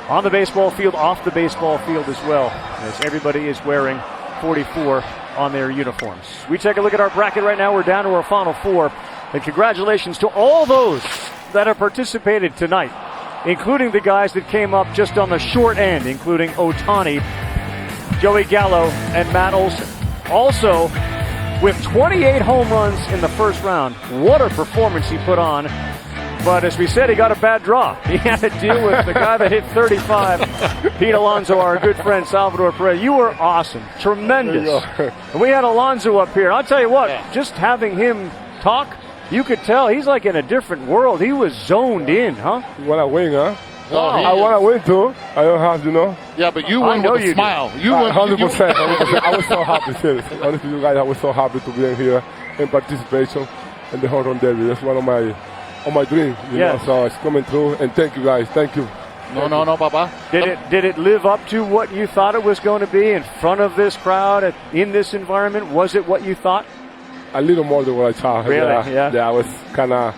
on the baseball field, off the baseball field as well, as everybody is wearing 44 on their uniforms. We take a look at our bracket right now. We're down to our final 4. And congratulations to all those that have participated tonight, including the guys that came up just on the short end, including Ohtani, Joey Gallo, and Matt Olson. Also, with 28 home runs in the first round. What a performance he put on. But as we said, he got a bad draw. He had to deal with the guy that hit 35, Pete Alonso, our good friend Salvador Perez. You were awesome. Tremendous. And we had Alonso up here. I'll tell you what, just having him talk, you could tell he's like in a different world. He was zoned in, huh? You want to win, huh? Oh, I want to win, too. I don't have, Yeah, but you win with a smile. You win 100%. I was so happy, seriously. Honestly, you guys, I was so happy to be in here in participation in the Home Run Derby. That's one of my dreams, you know, so it's coming through. And thank you, guys. Thank you. No, Papa. Did it live up to what you thought it was going to be in front of this crowd, in this environment? Was it what you thought? A little more than what I thought. Really? Yeah, I was kind of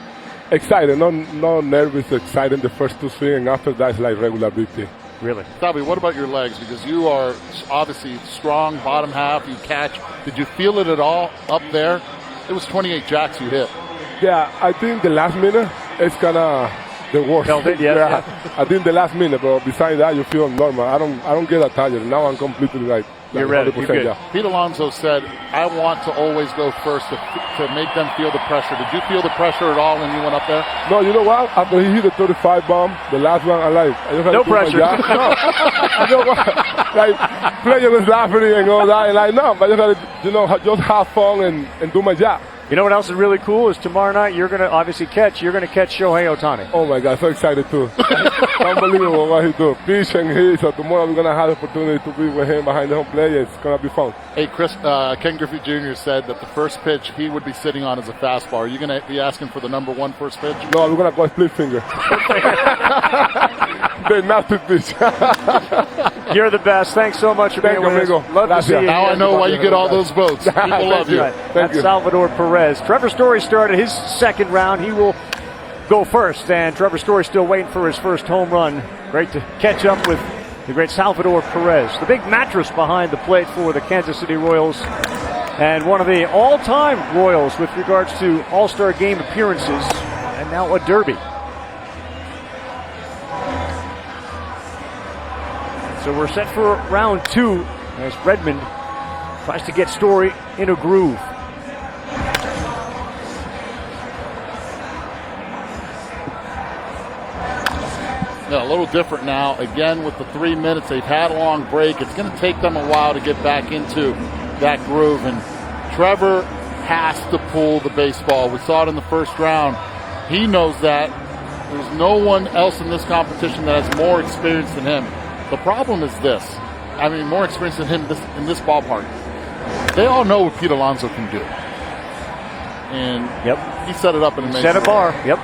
excited, not nervous, excited the first 2 swings, and after that it's like regular BP. Really? Salvi, what about your legs? Because you are obviously strong, bottom half, you catch. Did you feel it at all up there? It was 28 jacks you hit. Yeah, I think the last minute is kind of the worst. Felt it, yeah. I think the last minute, but besides that, you feel normal. I don't get that tired. Now I'm completely like you're ready. You're good. Yeah. Pete Alonso said, I want to always go first to make them feel the pressure. Did you feel the pressure at all when you went up there? No, you know what? After he hit the 35 bomb, the last one, I no pressure. No. You know what? Like, player was laughing and all that, and like, no, but I just had to, just have fun and do my job. You know what else is really cool is tomorrow night you're going to obviously catch Shohei Ohtani. Oh my God, so excited too. Unbelievable what he do. Pitch and hit, so tomorrow we're going to have the opportunity to be with him behind the home plate. It's going to be fun. Hey, Ken Griffey Jr. said that the first pitch he would be sitting on is a fastball. Are you going to be asking for the number 1 first pitch? No, we're going to go split finger. The nasty pitch. You're the best. Thanks so much for being with us. Love to see you. Now I know why you get all those votes. People love you. That's Salvador Perez. Trevor Story started his second round. He will go first, and Trevor Story still waiting for his first home run. Great to catch up with the great Salvador Perez. The big mattress behind the plate for the Kansas City Royals, and one of the all-time Royals with regards to All-Star Game appearances, and now a Derby. So we're set for round 2 as Redmond tries to get Story in a groove. Yeah, a little different now. Again, with the 3 minutes, they've had a long break. It's going to take them a while to get back into that groove. And Trevor has to pull the baseball. We saw it in the first round. He knows that. There's no one else in this competition that has more experience than him. The problem is this. I mean, more experience than him in this ballpark. They all know what Pete Alonso can do. And he set it up in a major set a bar. way. Yep.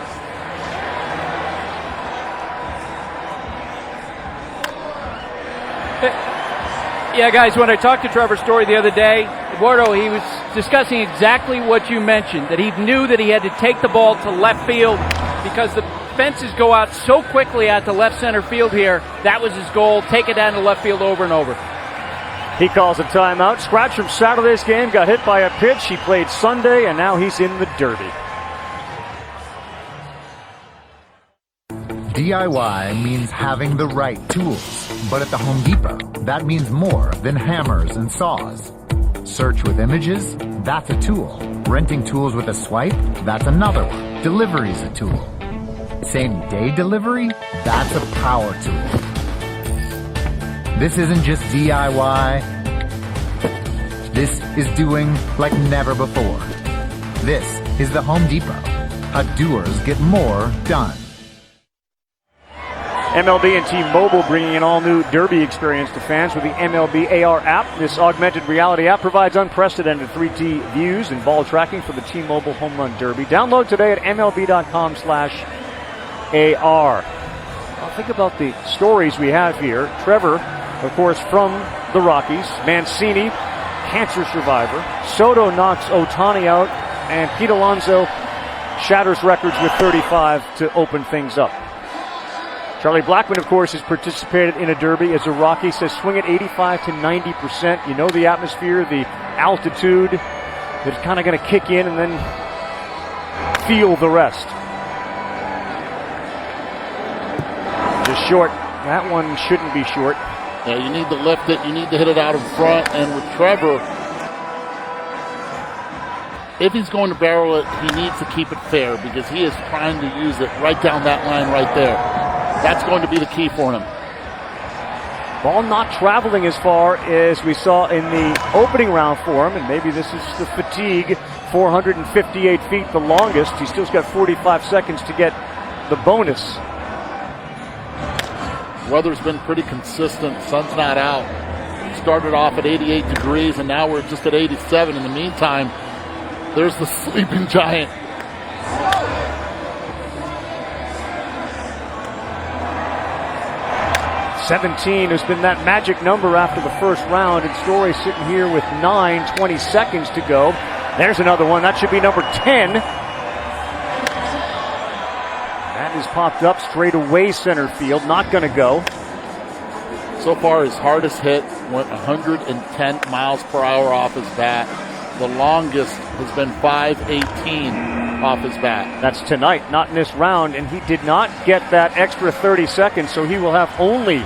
Yeah, guys, when I talked to Trevor Story the other day, Eduardo, he was discussing exactly what you mentioned, that he knew that he had to take the ball to left field because the fences go out so quickly out to left center field here. That was his goal, take it down to left field over and over. He calls a timeout. Scratch from Saturday's game, got hit by a pitch. He played Sunday, and now he's in the Derby. DIY means having the right tools, but at the Home Depot, that means more than hammers and saws. Search with images, that's a tool. Renting tools with a swipe, that's another one. Delivery's a tool. Same-day delivery, that's a power tool. This isn't just DIY. This is doing like never before. This is the Home Depot. How doers get more done. MLB and T-Mobile bringing an all-new Derby experience to fans with the MLB AR app. This augmented reality app provides unprecedented 3D views and ball tracking for the T-Mobile Home Run Derby. Download today at MLB.com/AR. Well, think about the stories we have here. Trevor, of course, from the Rockies. Mancini, cancer survivor. Soto knocks Ohtani out. And Pete Alonso shatters records with 35 to open things up. Charlie Blackmon, of course, has participated in a Derby as a Rocky. Says swing at 85 to 90%. You know the atmosphere, the altitude that's kind of going to kick in and then feel the rest. Just short. That one shouldn't be short. Yeah, you need to lift it. You need to hit it out in front. And with Trevor, if he's going to barrel it, he needs to keep it fair because he is trying to use it right down that line right there. That's going to be the key for him. Ball not traveling as far as we saw in the opening round for him, and maybe this is the fatigue. 458 feet, the longest. He's still got 45 seconds to get the bonus. Weather's been pretty consistent. Sun's not out. Started off at 88 degrees, and now we're just at 87. In the meantime, there's the sleeping giant. $17 has been that magic number after the first round, and Story sitting here with 20 seconds to go. There's another one. That should be number 10. That is popped up straight away center field. Not going to go. So far, his hardest hit went 110 miles per hour off his bat. The longest has been 518 off his bat. That's tonight, not in this round, and he did not get that extra 30 seconds, so he will have only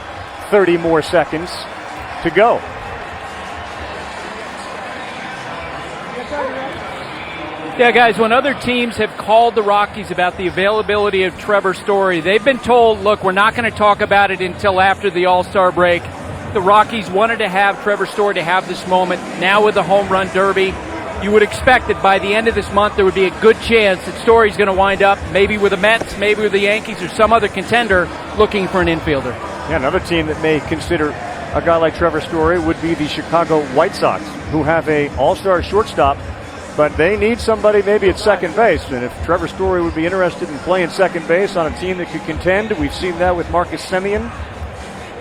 30 more seconds to go. Yeah, guys, when other teams have called the Rockies about the availability of Trevor Story, they've been told, look, we're not going to talk about it until after the All-Star break. The Rockies wanted to have Trevor Story to have this moment. Now with the Home Run Derby, you would expect that by the end of this month there would be a good chance that Story's going to wind up maybe with the Mets, maybe with the Yankees, or some other contender looking for an infielder. Yeah, another team that may consider a guy like Trevor Story would be the Chicago White Sox, who have a all-star shortstop, but they need somebody maybe at second base. And if Trevor Story would be interested in playing second base on a team that could contend, we've seen that with Marcus Semien.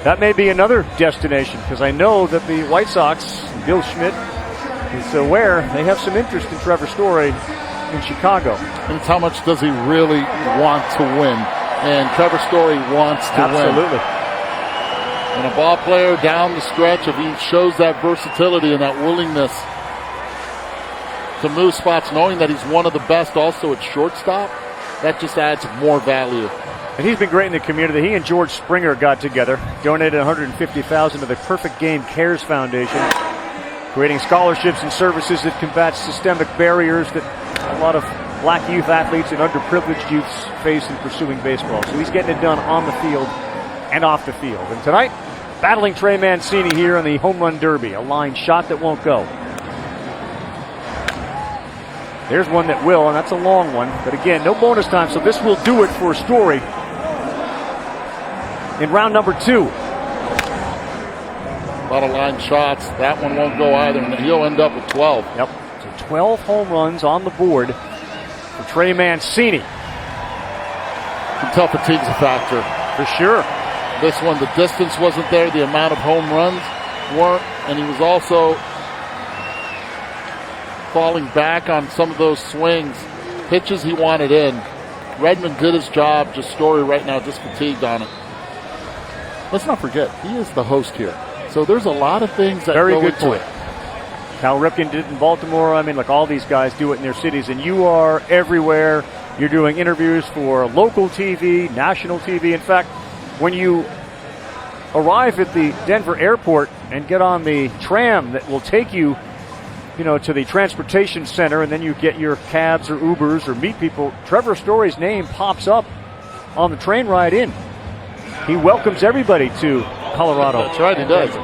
That may be another destination, because I know that the White Sox, Bill Schmidt, is aware they have some interest in Trevor Story in Chicago. And it's how much does he really want to win? And Trevor Story wants to win. Absolutely. And a ball player down the stretch, if he shows that versatility and that willingness to move spots, knowing that he's one of the best also at shortstop, that just adds more value. And he's been great in the community. He and George Springer got together, donated $150,000 to the Perfect Game Cares Foundation, creating scholarships and services that combat systemic barriers that a lot of black youth athletes and underprivileged youths face in pursuing baseball. So he's getting it done on the field and off the field. And tonight, battling Trey Mancini here on the Home Run Derby, a line shot that won't go. There's one that will, and that's a long one. But again, no bonus time, so this will do it for Story in round number 2. A lot of line shots. That one won't go either, and he'll end up with 12. Yep. So 12 home runs on the board for Trey Mancini. You can tell fatigue's a factor. For sure. This one, the distance wasn't there. The amount of home runs weren't. And he was also falling back on some of those swings. Pitches he wanted in. Redmond did his job. Just Story right now, just fatigued on it. Let's not forget, he is the host here. So there's a lot of things that Very go good into point. Cal Ripken did it in Baltimore. I mean, like all these guys do it in their cities, and you are everywhere. You're doing interviews for local TV, national TV. In fact, when you arrive at the Denver airport and get on the tram that will take you, to the transportation center, and then you get your cabs or Ubers or meet people, Trevor Story's name pops up on the train ride in. He welcomes everybody to Colorado. That's right, he does.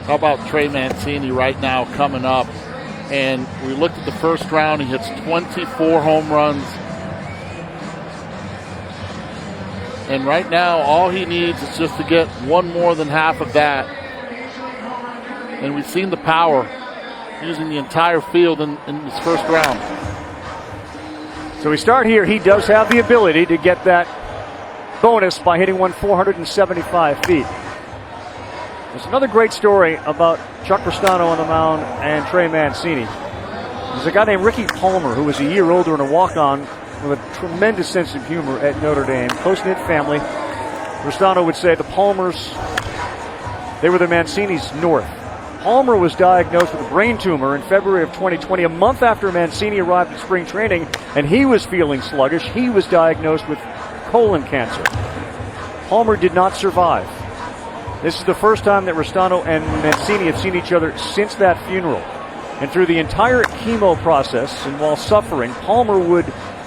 How about Trey Mancini right now coming up? And we looked at the first round. He hits 24 home runs. And right now, all he needs is just to get one more than half of that. And we've seen the power using the entire field in this first round. So we start here. He does have the ability to get that bonus by hitting one 475 feet. There's another great story about Chuck Ristano on the mound and Trey Mancini. There's a guy named Ricky Palmer who was a year older and a walk-on with a tremendous sense of humor at Notre Dame. Close-knit family. Ristano would say the Palmers, they were the Mancini's north. Palmer was diagnosed with a brain tumor in February of 2020, a month after Mancini arrived at spring training, and he was feeling sluggish. He was diagnosed with colon cancer. Palmer did not survive. This is the first time that Ristano and Mancini have seen each other since that funeral. And through the entire chemo process, and while suffering, Palmer would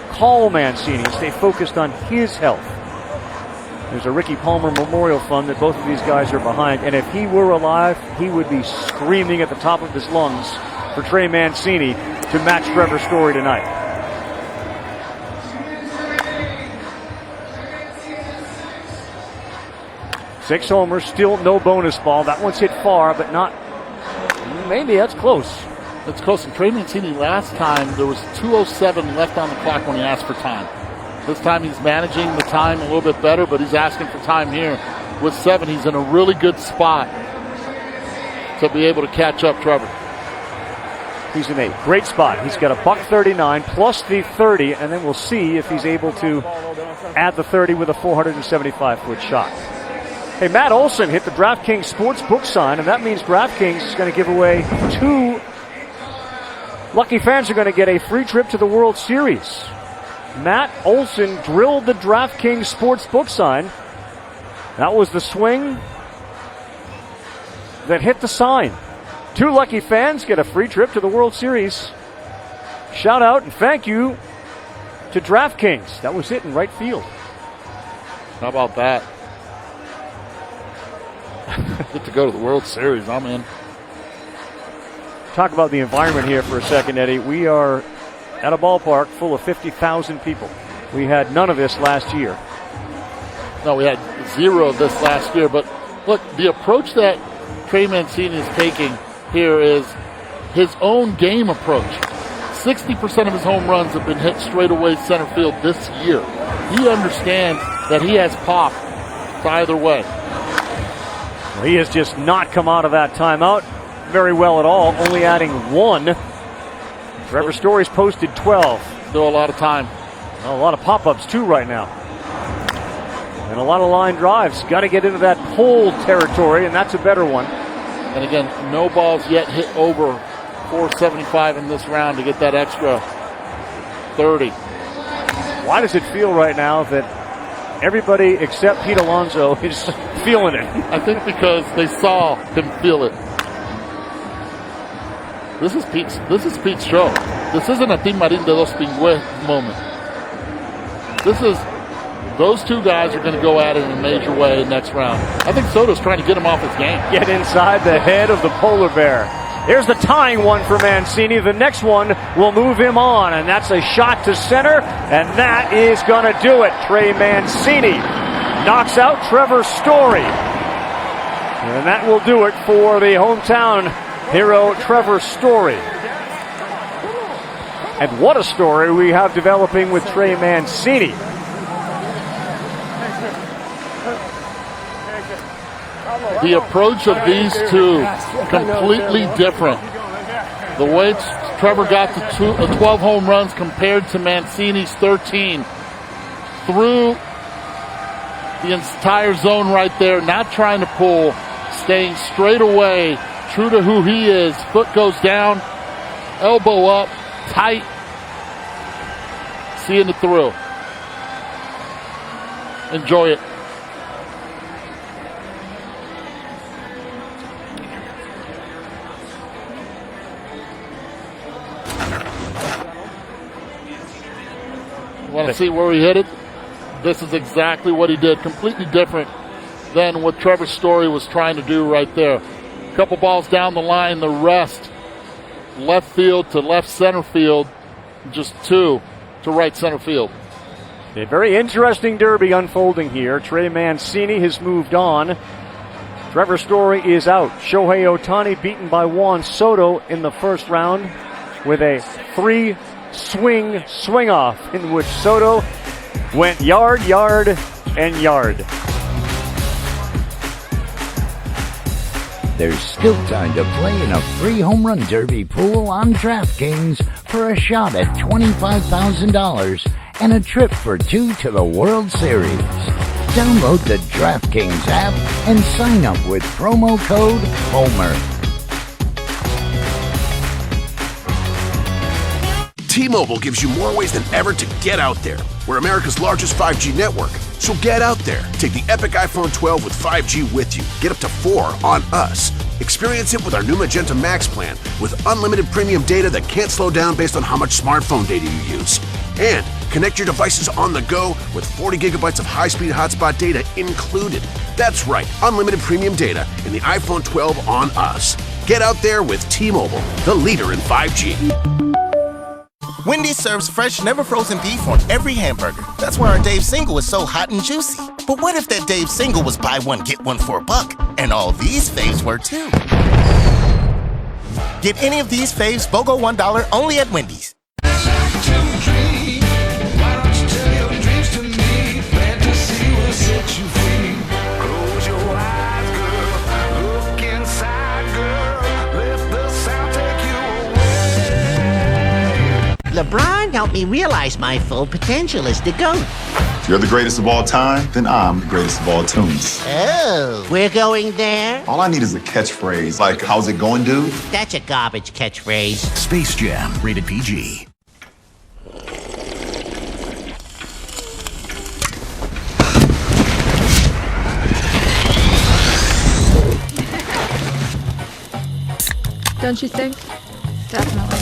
call Mancini and stay focused on his health. There's a Ricky Palmer Memorial Fund that both of these guys are behind, and if he were alive, he would be screaming at the top of his lungs for Trey Mancini to match Trevor Story tonight. Six homers, still no bonus ball. That one's hit far, but not. Maybe that's close. It's close. And Trey Mancini last time, there was 2:07 left on the clock when he asked for time. This time he's managing the time a little bit better, but he's asking for time here. With 7, he's in a really good spot to be able to catch up Trevor. He's in a great spot. He's got a $139 plus the 30, and then we'll see if he's able to add the 30 with a 475-foot shot. Hey, Matt Olson hit the DraftKings Sportsbook sign, and that means DraftKings is going to give away 2 lucky fans are going to get a free trip to the World Series. Matt Olson drilled the DraftKings Sportsbook sign. That was the swing that hit the sign. 2 lucky fans get a free trip to the World Series. Shout out and thank you to DraftKings. That was it in right field. How about that? Get to go to the World Series. I'm in. Talk about the environment here for a second, Eddie. We are at a ballpark full of 50,000 people. We had none of this last year. No, we had 0 of this last year. But look, the approach that Trey Mancini is taking here is his own game approach. 60% of his home runs have been hit straight away center field this year. He understands that he has pop either way. Well, he has just not come out of that timeout very well at all, only adding 1. Trevor Story's posted 12. Still a lot of time. Well, a lot of pop-ups, too, right now. And a lot of line drives. Got to get into that pull territory, and that's a better one. And again, no balls yet hit over 475 in this round to get that extra 30. Why does it feel right now that everybody except Pete Alonso is feeling it? I think because they saw him feel it. This is Pete's show. This isn't a Team Marín de Dos Pingües moment. This is Those two guys are going to go at it in a major way next round. I think Soto's trying to get him off his game. Get inside the head of the polar bear. Here's the tying one for Mancini. The next one will move him on, and that's a shot to center, and that is going to do it. Trey Mancini knocks out Trevor Story. And that will do it for the hometown hero, Trevor Story. And what a story we have developing with Trey Mancini. The approach of these two, completely different. The way Trevor got to 12 home runs compared to Mancini's 13. Through the entire zone right there, not trying to pull, staying straight away, true to who he is. Foot goes down, elbow up, tight, seeing it through. Enjoy it. Want to see where he hit it? This is exactly what he did. Completely different than what Trevor Story was trying to do right there. A couple balls down the line, the rest left field to left center field, just two to right center field. A very interesting derby unfolding here. Trey Mancini has moved on. Trevor Story is out. Shohei Ohtani beaten by Juan Soto in the first round with a swing off in which Soto went yard, and yard. There's still time to play in a free home run derby pool on DraftKings for a shot at $25,000 and a trip for two to the World Series. Download the DraftKings app and sign up with promo code HOMER. T-Mobile gives you more ways than ever to get out there. We're America's largest 5G network. So get out there. Take the epic iPhone 12 with 5G with you. Get up to 4 on us. Experience it with our new Magenta Max plan with unlimited premium data that can't slow down based on how much smartphone data you use. And connect your devices on the go with 40 gigabytes of high-speed hotspot data included. That's right, unlimited premium data in the iPhone 12 on us. Get out there with T-Mobile, the leader in 5G. Wendy's serves fresh, never frozen beef on every hamburger. That's why our Dave Single is so hot and juicy. But what if that Dave Single was buy one, get one for $1? And all these faves were too. Get any of these faves BOGO $1 only at Wendy's. LeBron helped me realize my full potential as the GOAT. If you're the greatest of all time, then I'm the greatest of all tunes. Oh, we're going there? All I need is a catchphrase, like, how's it going, dude? That's a garbage catchphrase. Space Jam, rated PG. Don't you think? Definitely.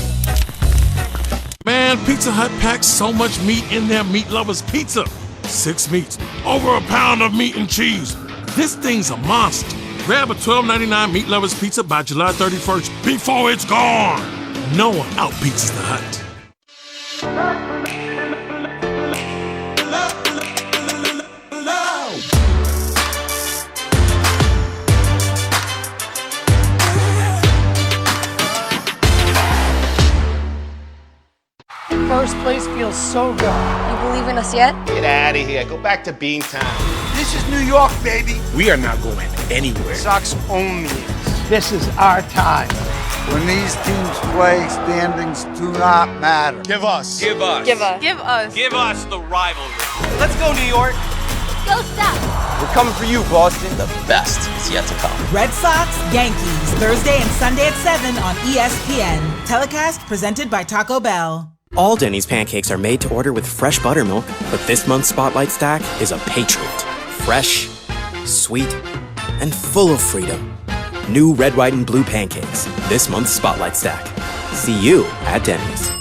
Man, Pizza Hut packs so much meat in their meat lovers pizza. 6 meats, over a pound of meat and cheese. This thing's a monster. Grab a $12.99 meat lovers pizza by July 31st before it's gone. No one outpizzas the Hut. First place feels so good. You believe in us yet? Get out of here. Go back to Beantown. This is New York, baby. We are not going anywhere. Sox only. This is our time. When these teams play, standings do not matter. Give us. Give us. Give us. Give us the rivalry. Let's go, New York. Go Sox. We're coming for you, Boston. The best is yet to come. Red Sox, Yankees, Thursday and Sunday at 7 on ESPN. Telecast presented by Taco Bell. All Denny's pancakes are made to order with fresh buttermilk, but this month's Spotlight Stack is a patriot. Fresh, sweet, and full of freedom. New red, white, and blue pancakes. This month's Spotlight Stack. See you at Denny's.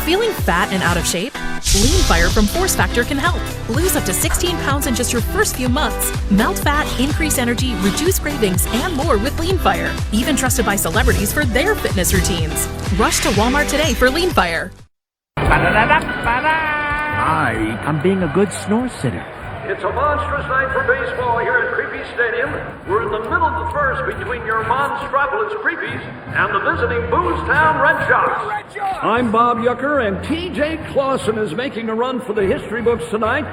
Feeling fat and out of shape? Lean Fire from Force Factor can help. Lose up to 16 pounds in just your first few months. Melt fat, increase energy, reduce cravings, and more with Lean Fire. Even trusted by celebrities for their fitness routines. Rush to Walmart today for Lean Fire. Hi, I'm being a good snore sitter. It's a monstrous night for baseball here at Creepy Stadium. We're in the middle of the first between your Monstropolis Creepies and the visiting Boomstown Red Sox. I'm Bob Yucker, and T.J. Clausen is making a run for the history books tonight.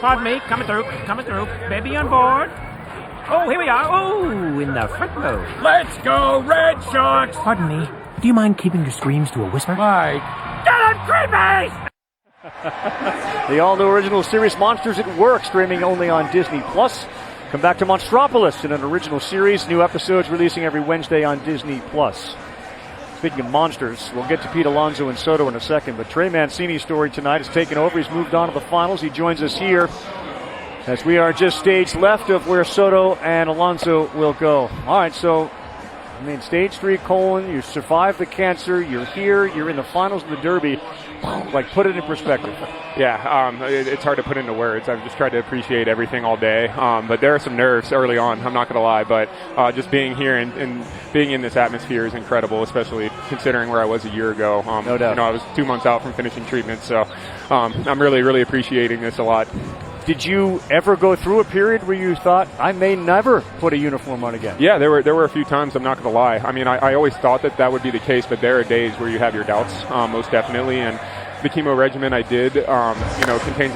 Pardon me, coming through. Baby on board. Oh, here we are. Oh, in the front row. Let's go, Red Sox! Pardon me, do you mind keeping your screams to a whisper? Mike. Get him, Creepies! The all-new original series Monsters at Work, streaming only on Disney+. Come back to Monstropolis in an original series. New episodes releasing every Wednesday on Disney+. Speaking of monsters, we'll get to Pete Alonso and Soto in a second, but Trey Mancini's story tonight has taken over. He's moved on to the finals. He joins us here as we are just stage left of where Soto and Alonso will go. All right, so stage 3 colon, you survived the cancer, you're here, you're in the finals of the Derby. Like, put it in perspective. Yeah, it's hard to put into words. I've just tried to appreciate everything all day. But there are some nerves early on, I'm not going to lie. But just being here and being in this atmosphere is incredible, especially considering where I was a year ago. No doubt. I was 2 months out from finishing treatment. So I'm really, really appreciating this a lot. Did you ever go through a period where you thought, I may never put a uniform on again? Yeah, there were a few times, I'm not going to lie. I mean, I always thought that would be the case, but there are days where you have your doubts, most definitely. And the chemo regimen I did, contains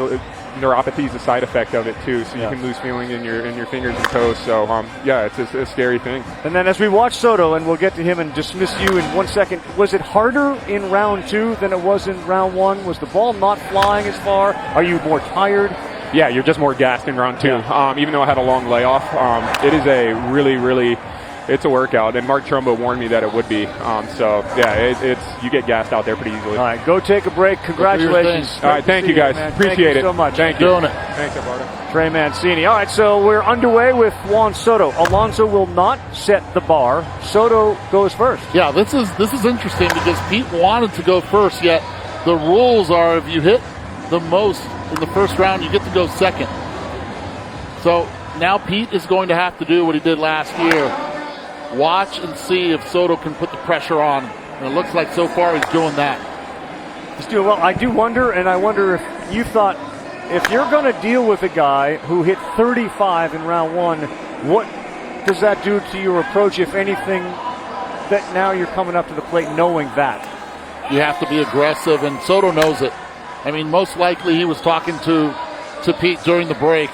neuropathy is a side effect of it too, so you can lose feeling in your fingers and toes. So it's a scary thing. And then as we watch Soto, and we'll get to him and dismiss you in 1 second, was it harder in round 2 than it was in round 1? Was the ball not flying as far? Are you more tired? Yeah, you're just more gassed in round 2. Even though I had a long layoff, it is a really it's a workout, and Mark Trumbo warned me that it would be. It's you get gassed out there pretty easily. All right, go take a break. Congratulations. All right, thank you guys. Appreciate it so much. Thank you. Doing it. Thanks, Eduardo. Trey Mancini. All right, so we're underway with Juan Soto. Alonso will not set the bar. Soto goes first. Yeah, this is interesting because Pete wanted to go first, yet the rules are if you hit the most in the first round, you get to go second. So now Pete is going to have to do what he did last year. Watch and see if Soto can put the pressure on. And it looks like so far he's doing that. He's doing well. I do wonder, and I wonder if you thought, if you're going to deal with a guy who hit 35 in round 1, what does that do to your approach, if anything, that now you're coming up to the plate knowing that? You have to be aggressive, and Soto knows it. I mean, most likely he was talking to Pete during the break,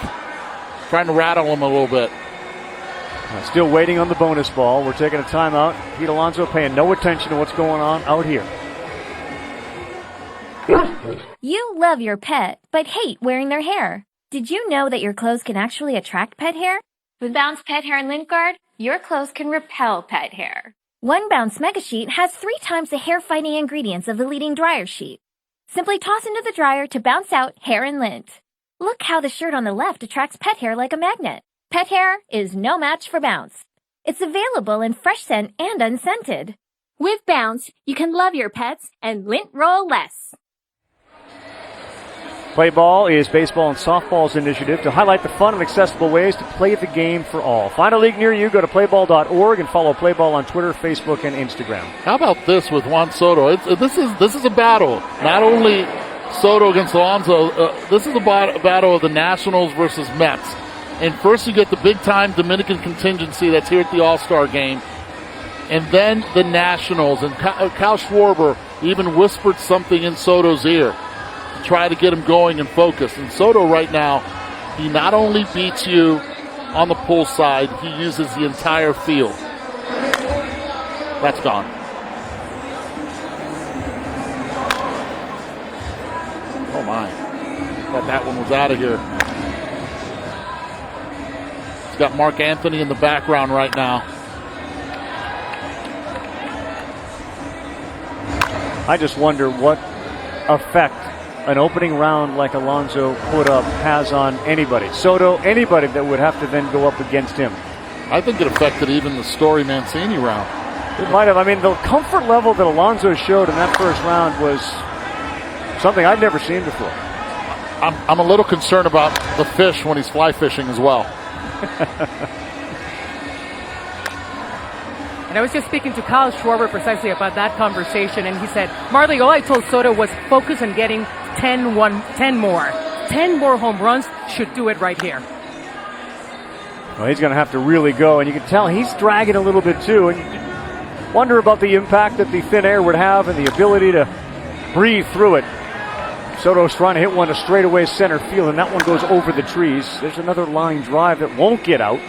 trying to rattle him a little bit. Still waiting on the bonus ball. We're taking a timeout. Pete Alonso paying no attention to what's going on out here. You love your pet, but hate wearing their hair. Did you know that your clothes can actually attract pet hair? With Bounce Pet Hair and Lint Guard, your clothes can repel pet hair. One Bounce Mega Sheet has 3 times the hair-fighting ingredients of the leading dryer sheet. Simply toss into the dryer to bounce out hair and lint. Look how the shirt on the left attracts pet hair like a magnet. Pet hair is no match for Bounce. It's available in fresh scent and unscented. With Bounce, you can love your pets and lint roll less. Play Ball is baseball and softball's initiative to highlight the fun and accessible ways to play the game for all. Find a league near you. Go to playball.org and follow Play Ball on Twitter, Facebook, and Instagram. How about this with Juan Soto? This is a battle. Not only Soto against Alonso, this is a battle of the Nationals versus Mets. And first you get the big-time Dominican contingency that's here at the All-Star game. And then the Nationals. And Kyle Schwarber even whispered something in Soto's ear to try to get him going and focused. And Soto right now, he not only beats you on the pull side, he uses the entire field. That's gone. Oh, my. Thought that one was out of here. He's got Mark Anthony in the background right now. I just wonder what effect an opening round like Alonso put up has on anybody. Soto, anybody that would have to then go up against him. I think it affected even the Story Mancini round. It might have. I mean, the comfort level that Alonso showed in that first round was something I'd never seen before. I'm a little concerned about the fish when he's fly fishing as well. And I was just speaking to Kyle Schwarber precisely about that conversation, and he said, Marley, all I told Soto was focus on getting 10 more. 10 more home runs should do it right here. Well, he's going to have to really go, and you can tell he's dragging a little bit too. And you wonder about the impact that the thin air would have and the ability to breathe through it. Soto's trying to hit one to straightaway center field, and that one goes over the trees. There's another line drive that won't get out.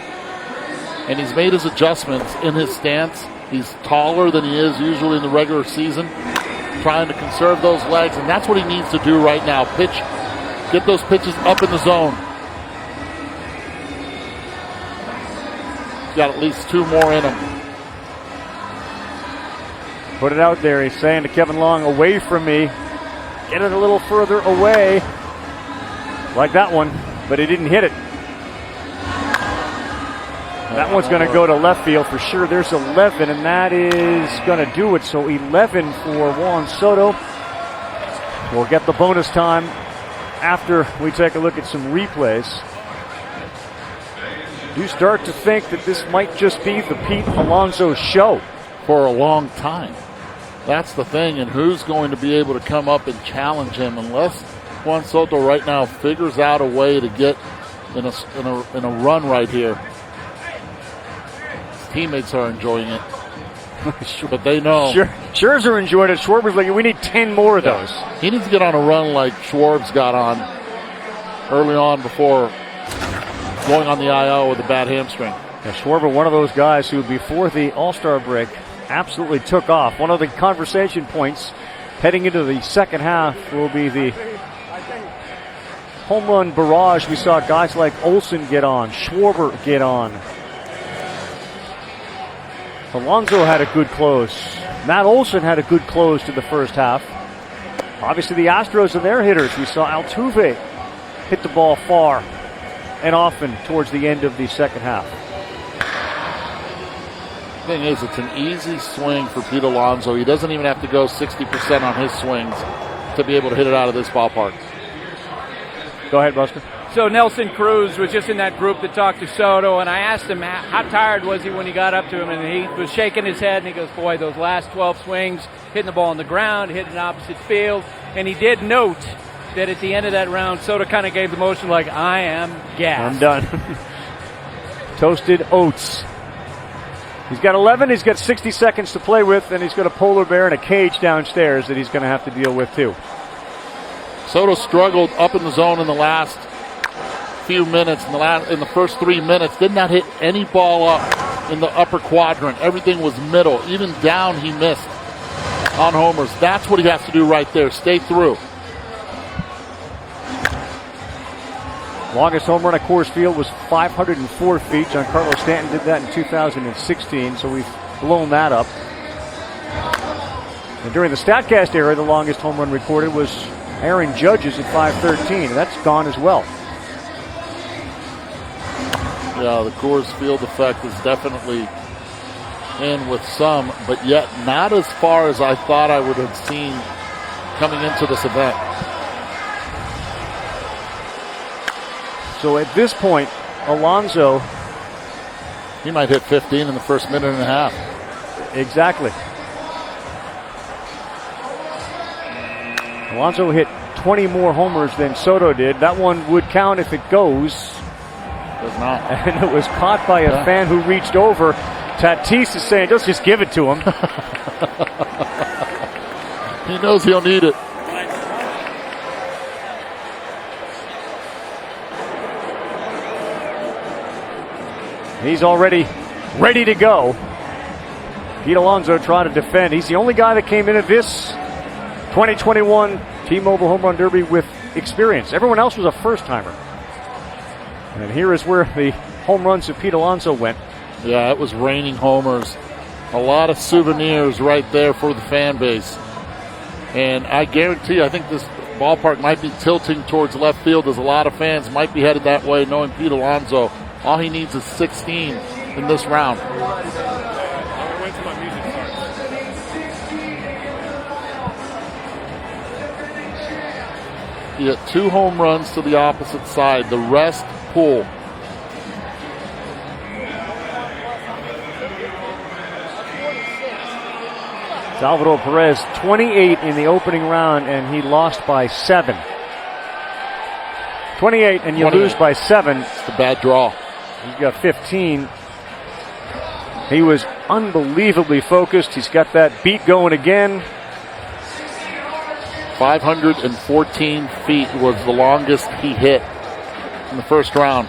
And he's made his adjustments in his stance. He's taller than he is usually in the regular season, trying to conserve those legs, and that's what he needs to do right now. Get those pitches up in the zone. He's got at least 2 more in him. Put it out there. He's saying to Kevin Long, away from me. Get it a little further away. Like that one, but he didn't hit it. That one's going to go to left field for sure. There's 11, and that is going to do it. So 11 for Juan Soto. We'll get the bonus time after we take a look at some replays. You start to think that this might just be the Pete Alonso show for a long time. That's the thing, and who's going to be able to come up and challenge him unless Juan Soto right now figures out a way to get in a run right here. His teammates are enjoying it, but they know. Scherzer enjoyed it. Schwarber's like, we need 10 more of those. He needs to get on a run like Schwarb's got on early on before going on the IL with a bad hamstring. Yeah, Schwarber, one of those guys who before the All-Star break absolutely took off. One of the conversation points heading into the second half will be the home run barrage. We saw guys like Olson get on, Schwarber get on. Alonso had a good close. Matt Olson had a good close to the first half. Obviously the Astros and their hitters. We saw Altuve hit the ball far and often towards the end of the second half. Thing is, it's an easy swing for Pete Alonso. He doesn't even have to go 60% on his swings to be able to hit it out of this ballpark. Go ahead, Buster. So Nelson Cruz was just in that group that talked to Soto, and I asked him how tired was he when he got up to him, and he was shaking his head, and he goes, boy, those last 12 swings, hitting the ball on the ground, hitting the opposite field, and he did note that at the end of that round, Soto kind of gave the motion like, I am gassed. I'm done. Toasted oats. He's got 11, he's got 60 seconds to play with, and he's got a polar bear and a cage downstairs that he's going to have to deal with too. Soto struggled up in the zone in the last few minutes, in the first 3 minutes. Did not hit any ball up in the upper quadrant. Everything was middle. Even down he missed on homers. That's what he has to do right there. Stay through. Longest home run at Coors Field was 504 feet. Giancarlo Stanton did that in 2016, so we've blown that up. And during the StatCast era, the longest home run recorded was Aaron Judge's at 513, and that's gone as well. Yeah, the Coors Field effect is definitely in with some, but yet not as far as I thought I would have seen coming into this event. So at this point, Alonso, he might hit 15 in the first minute and a half. Exactly. Alonso hit 20 more homers than Soto did. That one would count if it goes. Does not. And it was caught by a fan who reached over. Tatis is saying, let's just give it to him. He knows he'll need it. He's already ready to go. Pete Alonso trying to defend. He's the only guy that came into this 2021 T-Mobile Home Run Derby with experience. Everyone else was a first-timer. And here is where the home runs of Pete Alonso went. Yeah, it was raining homers. A lot of souvenirs right there for the fan base. And I guarantee, I think this ballpark might be tilting towards left field as a lot of fans might be headed that way, knowing Pete Alonso. All he needs is 16 in this round. He hit 2 home runs to the opposite side. The rest pull. Salvador Perez, 28 in the opening round, and he lost by 7. 28, and you lose by 7. It's a bad draw. He's got 15. He was unbelievably focused. He's got that beat going again. 514 feet was the longest he hit in the first round.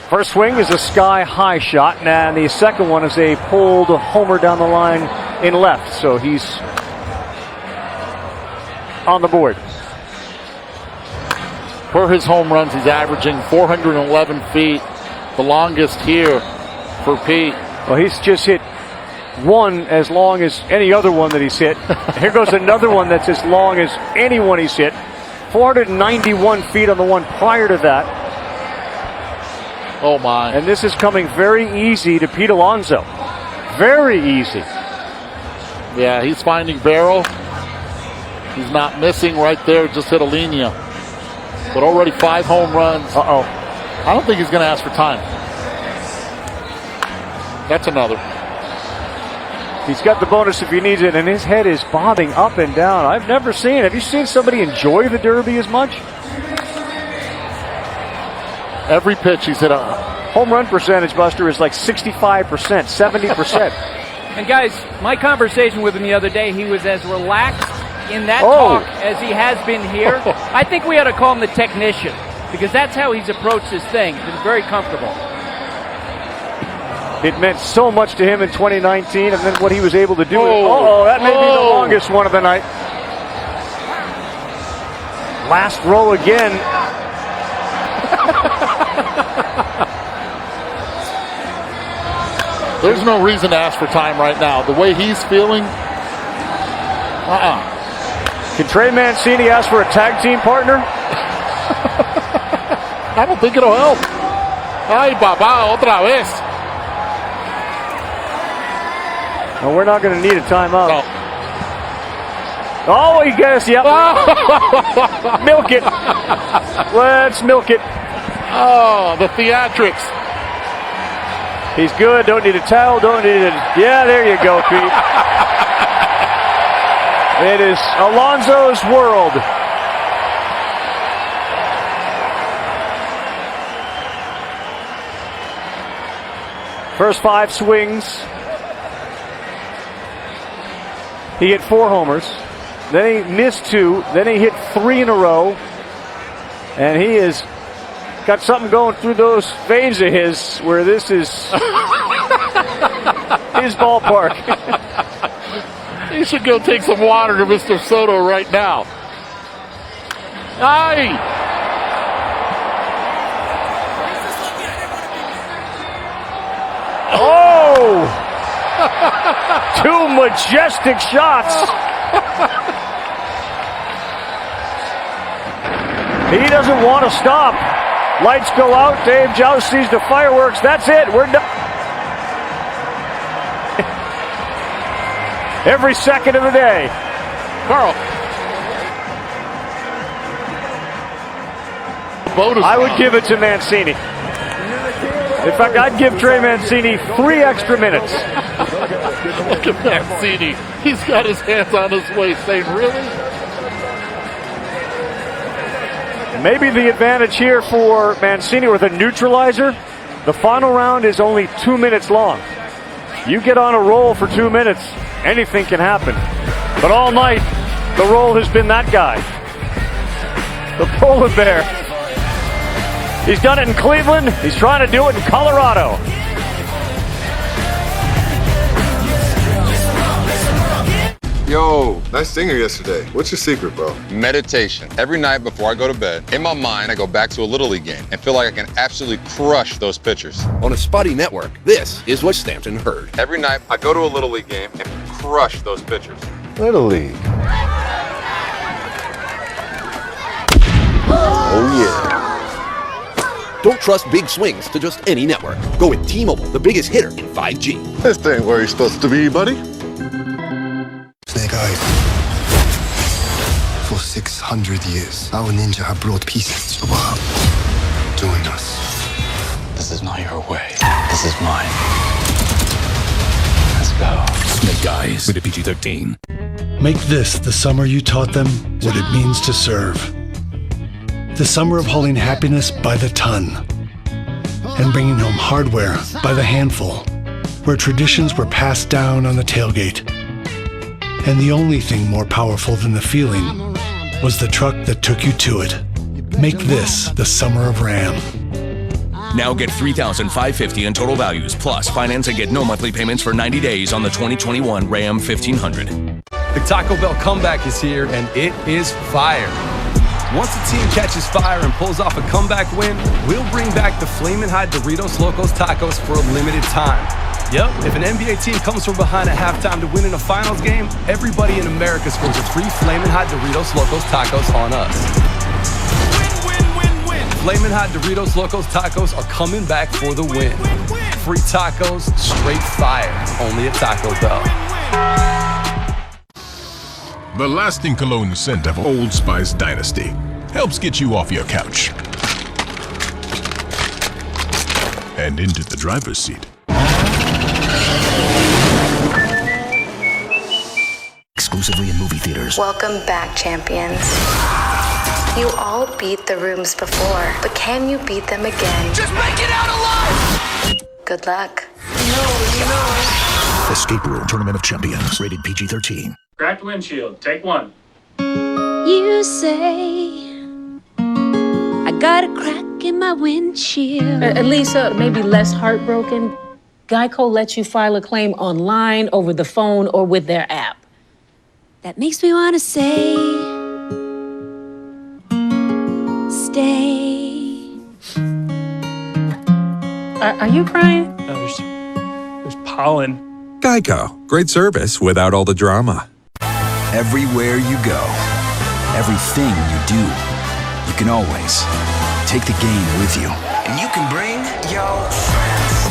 First swing is a sky-high shot, and the second one is a pulled homer down the line in left. So he's on the board. For his home runs, he's averaging 411 feet, the longest here for Pete. Well, he's just hit one as long as any other one that he's hit. Here goes another one that's as long as anyone he's hit. 491 feet on the one prior to that. Oh, my. And this is coming very easy to Pete Alonso. Very easy. Yeah, he's finding barrel. He's not missing right there, just hit a linea. But already 5 home runs. Uh-oh. I don't think he's going to ask for time. That's another. He's got the bonus if he needs it, and his head is bobbing up and down. I've never seen. Have you seen somebody enjoy the Derby as much? Every pitch he's hit a home run percentage, Buster, is like 65%, 70%. And guys, my conversation with him the other day, he was as relaxed in that talk as he has been here. I think we ought to call him the technician, because that's how he's approached this thing. He's been very comfortable. It meant so much to him in 2019, and then what he was able to do. That may be the longest one of the night. Last row again. There's no reason to ask for time right now. The way he's feeling, Can Trey Mancini ask for a tag team partner? I don't think it'll help. Ay, papá, otra vez. No, we're not going to need a timeout. No. Oh, he gets, yep. Milk it. Let's milk it. Oh, the theatrics. He's good. Don't need a towel. Don't need it. Yeah, there you go, Pete. It is Alonso's world. First 5 swings. He hit 4 homers. Then he missed 2. Then he hit 3 in a row. And he is got something going through those veins of his where this is his ballpark. He should go take some water to Mr. Soto right now. Aye! Oh! 2 majestic shots. He doesn't want to stop. Lights go out. Dave Joust sees the fireworks. That's it. We're done. Every second of the day. Carl. I would give it to Mancini. In fact, I'd give Trey Mancini 3 extra minutes. Look at Mancini. He's got his hands on his waist saying, really? Maybe the advantage here for Mancini with a neutralizer, the final round is only 2 minutes long. You get on a roll for 2 minutes, anything can happen. But all night, the roll has been that guy. The polar bear. He's done it in Cleveland. He's trying to do it in Colorado. Yo, nice singer yesterday. What's your secret, bro? Meditation. Every night before I go to bed, in my mind, I go back to a Little League game and feel like I can absolutely crush those pitchers. On a spotty network, this is what Stampton heard. Every night, I go to a Little League game and crush those pitchers. Little League. Oh, yeah. Don't trust big swings to just any network. Go with T-Mobile, the biggest hitter in 5G. This ain't where you're supposed to be, buddy. Snake eyes. For 600 years, our ninja have brought peace to the world. Join us. This is not your way. This is mine. Let's go. Snake Eyes with a PG-13. Make this the summer you taught them what it means to serve. The summer of hauling happiness by the ton and bringing home hardware by the handful, where traditions were passed down on the tailgate. And the only thing more powerful than the feeling was the truck that took you to it. Make this the summer of Ram. Now get $3,550 in total values, plus finance and get no monthly payments for 90 days on the 2021 Ram 1500. The Taco Bell comeback is here, and it is fire. Once the team catches fire and pulls off a comeback win, we'll bring back the Flamin' Hot Doritos Locos Tacos for a limited time. Yep, if an NBA team comes from behind at halftime to win in a finals game, everybody in America scores a free Flamin' Hot Doritos Locos Tacos on us. Flamin' Hot Doritos Locos Tacos are coming back for the win. Free tacos, straight fire, only at Taco Bell. The lasting cologne scent of Old Spice Dynasty helps get you off your couch and into the driver's seat. Exclusively in movie theaters. Welcome back, champions. You all beat the rooms before, but can you beat them again? Just make it out alive! Good luck. Escape Room Tournament of Champions. Rated PG-13. Cracked windshield. Take one. You say I got a crack in my windshield. At least maybe less heartbroken. Geico lets you file a claim online, over the phone, or with their app. That makes me want to say, stay. Are you crying? No, there's pollen. Geico. Great service without all the drama. Everywhere you go, everything you do, you can always take the game with you. And you can bring your friends.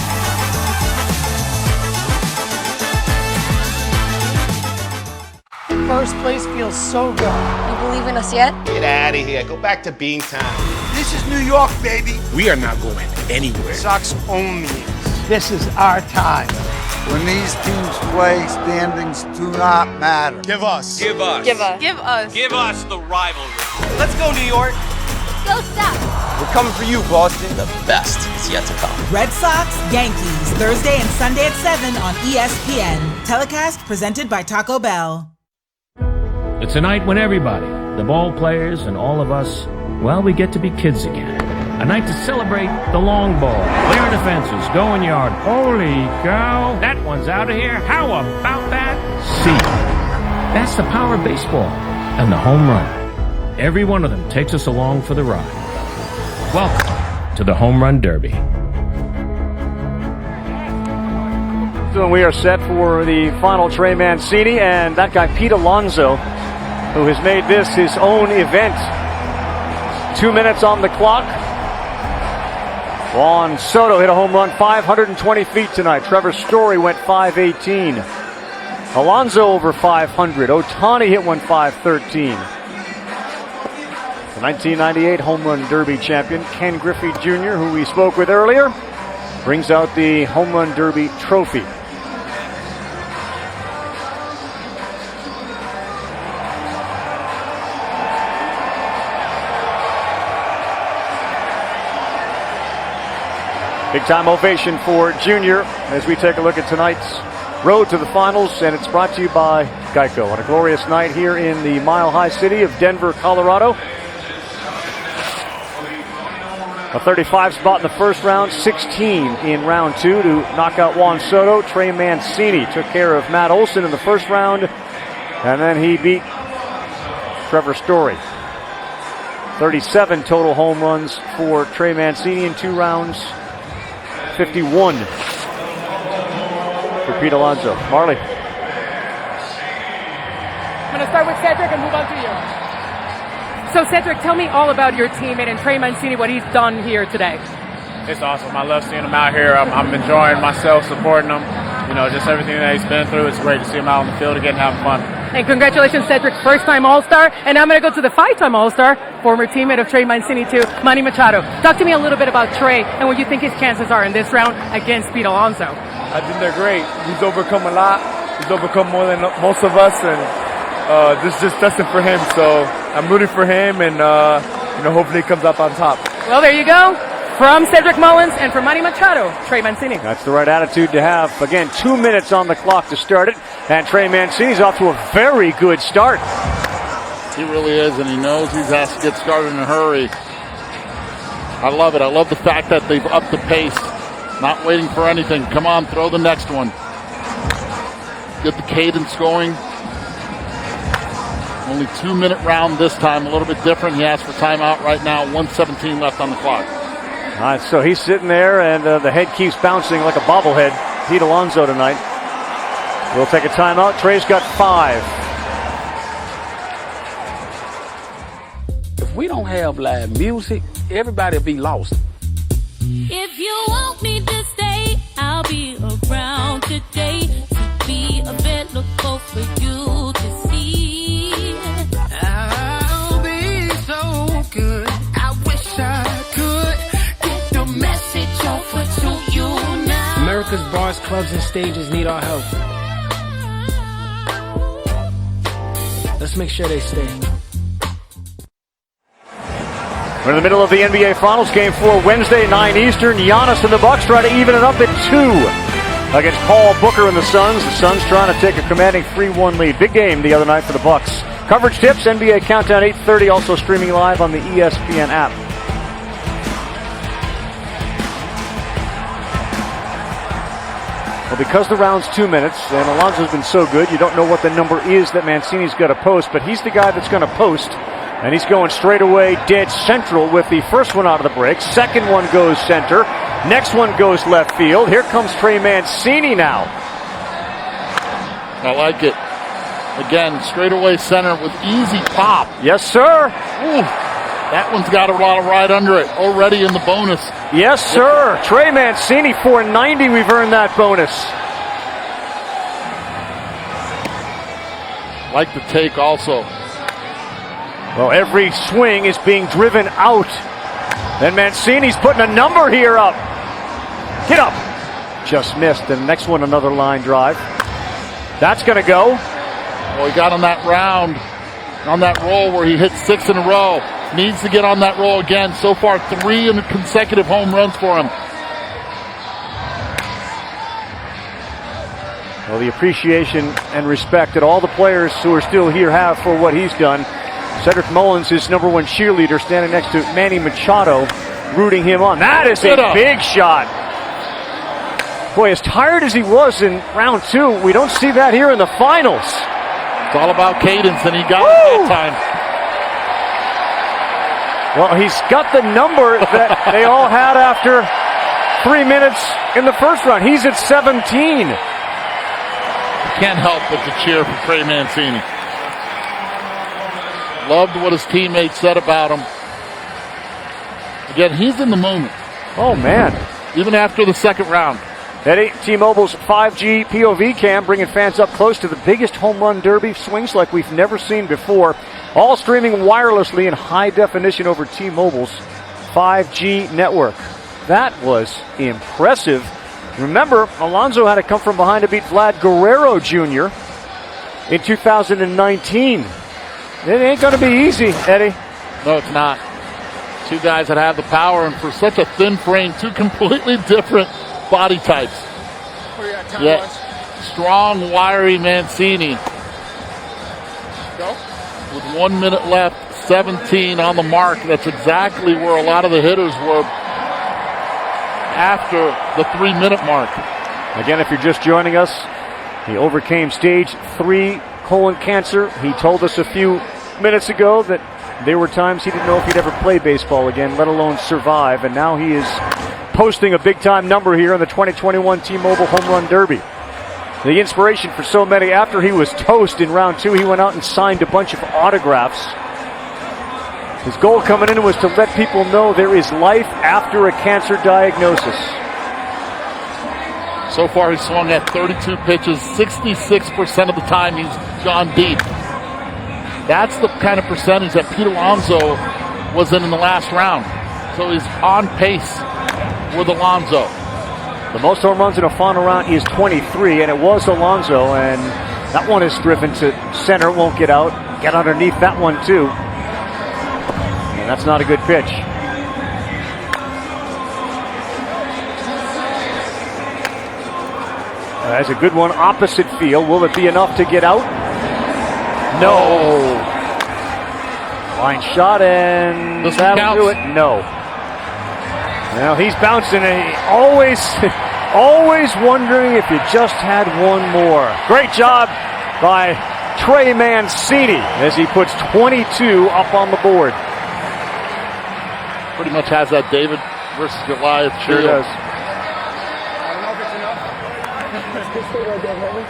First place feels so good. You believe in us yet? Get out of here. Go back to Beantown. This is New York, baby. We are not going anywhere. Sox only. This is our time. When these teams play, standings do not matter. Give us. Give us. Give us. Give us. Give us the rivalry. Let's go, New York. Go Sox. We're coming for you, Boston. The best is yet to come. Red Sox, Yankees, Thursday and Sunday at 7 on ESPN. Telecast presented by Taco Bell. It's a night when everybody, the ball players and all of us, well, we get to be kids again. A night to celebrate the long ball, clear the fences, go in yard. Holy cow, that one's out of here. How about that? See, that's the power of baseball and the home run. Every one of them takes us along for the ride. Welcome to the Home Run Derby. So we are set for the final Trey Mancini and that guy Pete Alonso, who has made this his own event. 2 minutes on the clock. Juan Soto hit a home run 520 feet tonight. Trevor Story went 518. Alonso over 500. Ohtani hit one 513. The 1998 Home Run Derby champion Ken Griffey Jr., who we spoke with earlier, brings out the Home Run Derby trophy. Big time ovation for Junior as we take a look at tonight's road to the finals, and it's brought to you by Geico on a glorious night here in the Mile High city of Denver, Colorado. A 35 spot in the first round, 16 in round two to knock out Juan Soto. Trey Mancini took care of Matt Olson in the first round, and then he beat Trevor Story. 37 total home runs for Trey Mancini in 2 rounds. 51 for Pete Alonso. Marley. I'm going to start with Cedric and move on to you. So Cedric, tell me all about your teammate and Trey Mancini, what he's done here today. It's awesome. I love seeing him out here. I'm enjoying myself, supporting him. You know, just everything that he's been through. It's great to see him out on the field again, having fun. And congratulations, Cedric, first-time All-Star. And I'm going to go to the 5-time All-Star, former teammate of Trey Mancini too, Manny Machado. Talk to me a little bit about Trey and what you think his chances are in this round against Pete Alonso. I think they're great. He's overcome a lot. He's overcome more than most of us, and this is just testing for him. So I'm rooting for him, and hopefully he comes up on top. Well, there you go. From Cedric Mullins and from Manny Machado, Trey Mancini. That's the right attitude to have. Again, 2 minutes on the clock to start it, and Trey Mancini's off to a very good start. He really is, and he knows he has to get started in a hurry. I love it. I love the fact that they've upped the pace, not waiting for anything. Come on, throw the next one. Get the cadence going. Only 2-minute round this time, a little bit different. He asks for timeout right now, 1:17 left on the clock. All right, so he's sitting there, and the head keeps bouncing like a bobblehead. Pete Alonso tonight. We'll take a timeout. Trey's got 5. If we don't have live music, everybody will be lost. If you want me to stay, I'll be around today to be available for you to see. I'll be so good. I wish I could get the message over to you now. America's bars, clubs, and stages need our help. Let's make sure they stay. We're in the middle of the NBA Finals, Game 4, Wednesday, 9 Eastern. Giannis and the Bucks try to even it up at 2 against Paul Booker and the Suns. The Suns trying to take a commanding 3-1 lead. Big game the other night for the Bucks. Coverage tips, NBA Countdown 8:30, also streaming live on the ESPN app. Well, because the round's 2 minutes, and Alonso's been so good, you don't know what the number is that Mancini's got to post, but he's the guy that's going to post. And he's going straight away dead central with the first one out of the break. Second one goes center. Next one goes left field. Here comes Trey Mancini now. I like it. Again, straight away center with easy pop. Yes, sir. Ooh, that one's got a lot of right under it. Already in the bonus. Yes, sir. Trey Mancini, 490. We've earned that bonus. Like the take also. Well, every swing is being driven out. And Mancini's putting a number here up. Get up. Just missed. And the next one, another line drive. That's going to go. Well, he got on that round, on that roll where he hit 6 in a row. Needs to get on that roll again. So far, 3 consecutive home runs for him. Well, the appreciation and respect that all the players who are still here have for what he's done. Cedric Mullins, his number one cheerleader, standing next to Manny Machado, rooting him on. That is a big shot. Boy, as tired as he was in round 2, we don't see that here in the finals. It's all about cadence, and he got it that time. Well, he's got the number that they all had after 3 minutes in the first round. He's at 17. Can't help but to cheer for Trey Mancini. Loved what his teammates said about him. Again, he's in the moment. Oh, man. Even after the second round. Eddie, T-Mobile's 5G POV cam bringing fans up close to the biggest home run derby swings like we've never seen before. All streaming wirelessly in high definition over T-Mobile's 5G network. That was impressive. Remember, Alonso had to come from behind to beat Vlad Guerrero Jr. in 2019. It ain't going to be easy, Eddie. No, it's not. Two guys that have the power, and for such a thin frame, 2 completely different body types. Yeah, strong, wiry Mancini. With 1 minute left, 17 on the mark. That's exactly where a lot of the hitters were after the 3-minute mark. Again, if you're just joining us, he overcame stage 3 colon cancer. He told us a few minutes ago that there were times he didn't know if he'd ever play baseball again, let alone survive, and now he is posting a big-time number here in the 2021 T-Mobile Home Run Derby. The inspiration for so many, after he was toast in round 2, he went out and signed a bunch of autographs. His goal coming in was to let people know there is life after a cancer diagnosis. So far, he's swung at 32 pitches. 66% of the time, he's gone deep. That's the kind of percentage that Pete Alonso was in the last round. So he's on pace with Alonso. The most home runs in a final round is 23, and it was Alonso, and that one is driven to center, won't get out. Get underneath that one, too. And that's not a good pitch. That's a good one opposite field. Will it be enough to get out? No. Line shot, and that'll do it. No. Well, he's bouncing, and he always wondering if you just had one more. Great job by Trey Mancini as he puts 22 up on the board. Pretty much has that David versus Goliath Sure feel. does.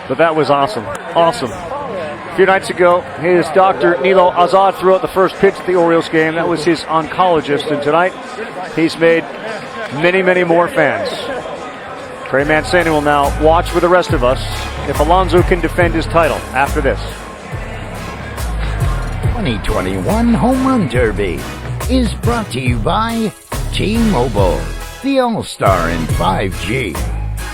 But that was awesome. Awesome. A few nights ago, his doctor, Nilo Azad, threw out the first pitch at the Orioles game. That was his oncologist. And tonight, he's made many, many more fans. Trey Mancini will now watch with the rest of us if Alonso can defend his title after this. 2021 Home Run Derby is brought to you by T-Mobile, the all-star in 5G.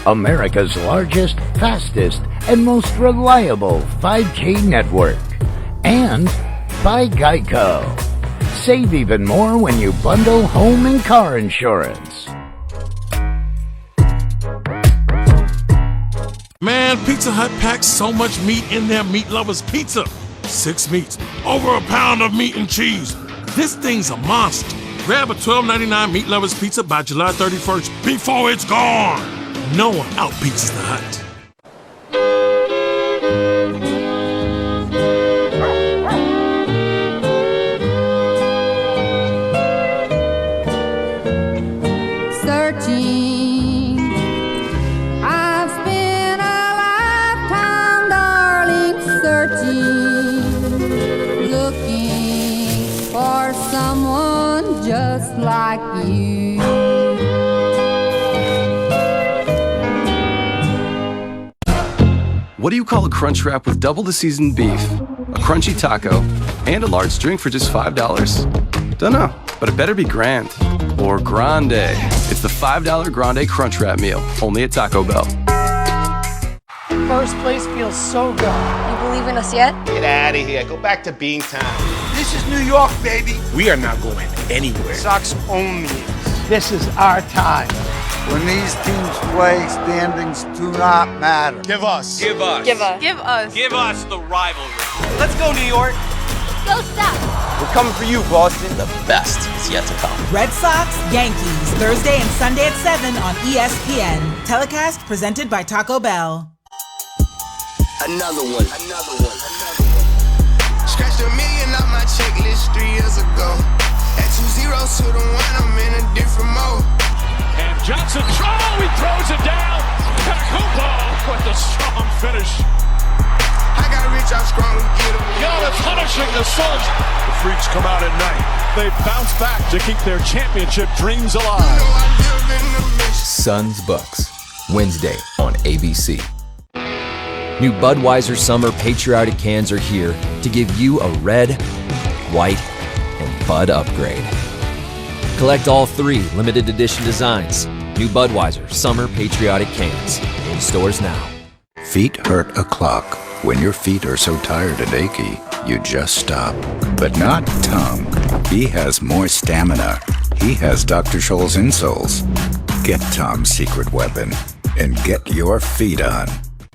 America's largest, fastest, and most reliable 5G network. And by Geico. Save even more when you bundle home and car insurance. Man, Pizza Hut packs so much meat in their meat lovers pizza. 6 meats, over a pound of meat and cheese. This thing's a monster. Grab a $12.99 meat lovers pizza by July 31st before it's gone. No one out-pizzas the Hut. Searching, I've spent a lifetime, darling, searching, looking for someone just like you. What do you call a crunch wrap with double the seasoned beef, a crunchy taco, and a large drink for just $5? Dunno, but it better be grand. Or grande. It's the $5 Grande Crunch Wrap Meal, only at Taco Bell. First place feels so good. You believe in us yet? Get out of here. Go back to Beantown. This is New York, baby. We are not going anywhere. Sox only. This is our time. When these teams play, standings do not matter. Give us. Give us. Give us. Give us. Give us the rivalry. Let's go, New York. Go Sox. We're coming for you, Boston. The best is yet to come. Red Sox, Yankees, Thursday and Sunday at 7 on ESPN. Telecast presented by Taco Bell. Another one. Scratched $1 million off my checklist 3 years ago. At 2 zeros to the 1, I'm in a different mode. And Johnson, he throws it down. Kakubo with the strong finish. I got rich off strong to get him. Gallo punishing the Suns. The Freaks come out at night. They bounce back to keep their championship dreams alive. Suns Bucks, Wednesday on ABC. New Budweiser Summer Patriotic cans are here to give you a red, white, and Bud upgrade. Collect all 3 limited edition designs. New Budweiser Summer Patriotic cans. In stores now. Feet hurt a clock. When your feet are so tired and achy, you just stop. But not Tom. He has more stamina. He has Dr. Scholl's insoles. Get Tom's secret weapon and get your feet on.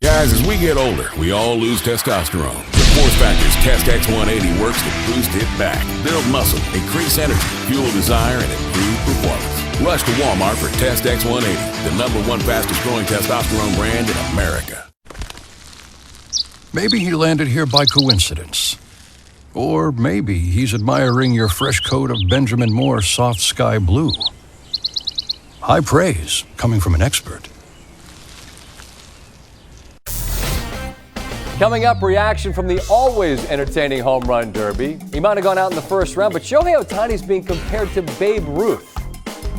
Guys, as we get older, we all lose testosterone. The Force Factor's Test X180 works to boost it back, build muscle, increase energy, fuel desire, and improve performance. Rush to Walmart for Test X180, the #1 fastest growing testosterone brand in America. Maybe he landed here by coincidence. Or maybe he's admiring your fresh coat of Benjamin Moore soft sky blue. High praise coming from an expert. Coming up, reaction from the always entertaining Home Run Derby. He might have gone out in the first round, but Shohei Ohtani is being compared to Babe Ruth.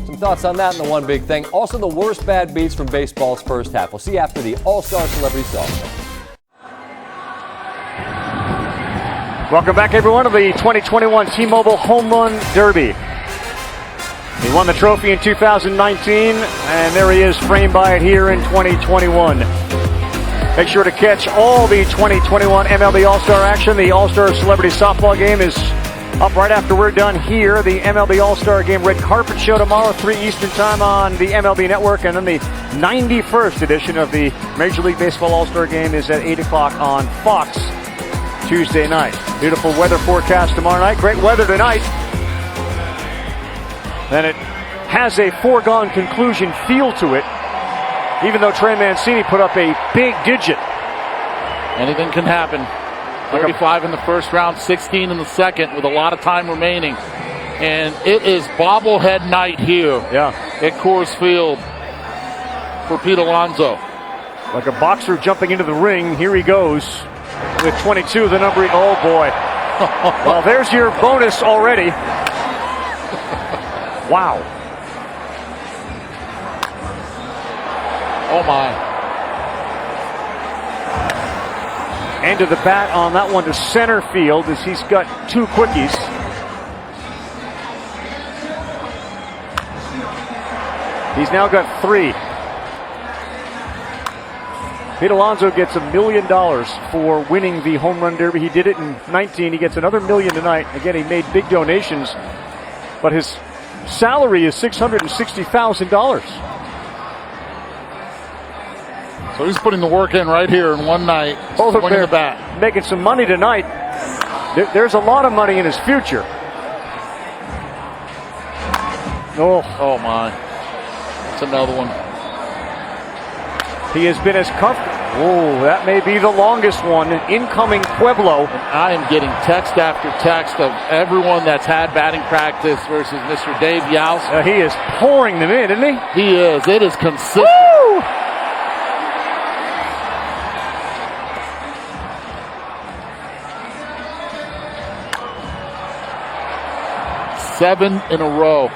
Some thoughts on that and the one big thing. Also, the worst bad beats from baseball's first half. We'll see you after the All-Star Celebrity Softball. Welcome back, everyone, to the 2021 T-Mobile Home Run Derby. He won the trophy in 2019, and there he is, framed by it here in 2021. Make sure to catch all the 2021 MLB All-Star action. The All-Star Celebrity Softball game is up right after we're done here. The MLB All-Star Game Red Carpet Show tomorrow, 3 Eastern Time on the MLB Network. And then the 91st edition of the Major League Baseball All-Star Game is at 8 o'clock on Fox Tuesday night. Beautiful weather forecast tomorrow night. Great weather tonight. And it has a foregone conclusion feel to it, even though Trey Mancini put up a big digit. Anything can happen. 35 in the first round, 16 in the second with a lot of time remaining. And it is bobblehead night here at Coors Field for Pete Alonso. Like a boxer jumping into the ring, here he goes with 22, the number. Oh, boy. Well, there's your bonus already. Wow. Oh, my. End of the bat on that one to center field as he's got 2 quickies. He's now got 3. Pete Alonso gets $1 million for winning the Home Run Derby. He did it in 19. He gets another $1 million tonight. Again, he made big donations, but his salary is $660,000. So he's putting the work in right here in one night. Both of them the bat. Making some money tonight. There's a lot of money in his future. Oh my. That's another one. He has been as comfortable. Oh, that may be the longest one. Incoming Pueblo. And I am getting text after text of everyone that's had batting practice versus Mr. Dave Youse. He is pouring them in, isn't he? He is. It is consistent. Woo! Seven in a row.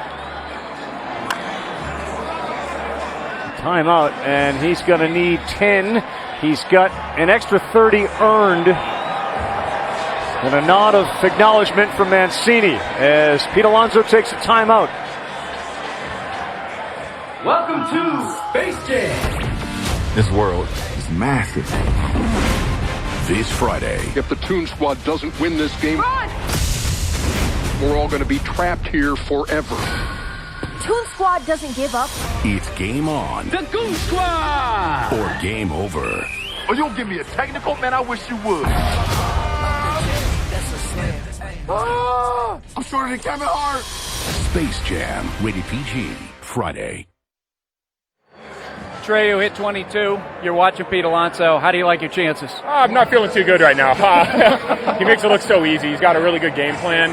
Timeout, and he's going to need 10. He's got an extra 30 earned. And a nod of acknowledgement from Mancini as Pete Alonso takes a timeout. Welcome to Space Jam. This world is massive. This Friday. If the Toon Squad doesn't win this game, we're all going to be trapped here forever. Toon Squad doesn't give up. It's game on. The Goon Squad! Or game over. Oh, you don't give me a technical? Man, I wish you would. I'm shorter than Kevin Hart. Space Jam, rated PG, Friday. Trey, you hit 22. You're watching Pete Alonso. How do you like your chances? I'm not feeling too good right now. He makes it look so easy. He's got a really good game plan.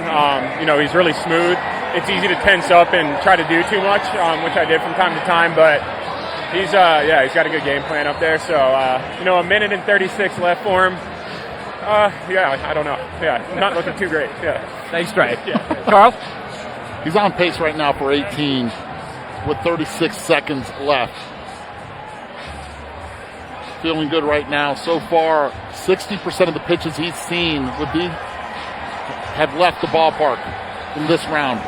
He's really smooth. It's easy to tense up and try to do too much, which I did from time to time. But he's got a good game plan up there. So, a minute and 36 left for him. I don't know. Yeah, not looking too great. Yeah. Thanks, Trey. Yeah. Carl? He's on pace right now for 18 with 36 seconds left. Feeling good right now. So far, 60% of the pitches he's seen have left the ballpark in this round.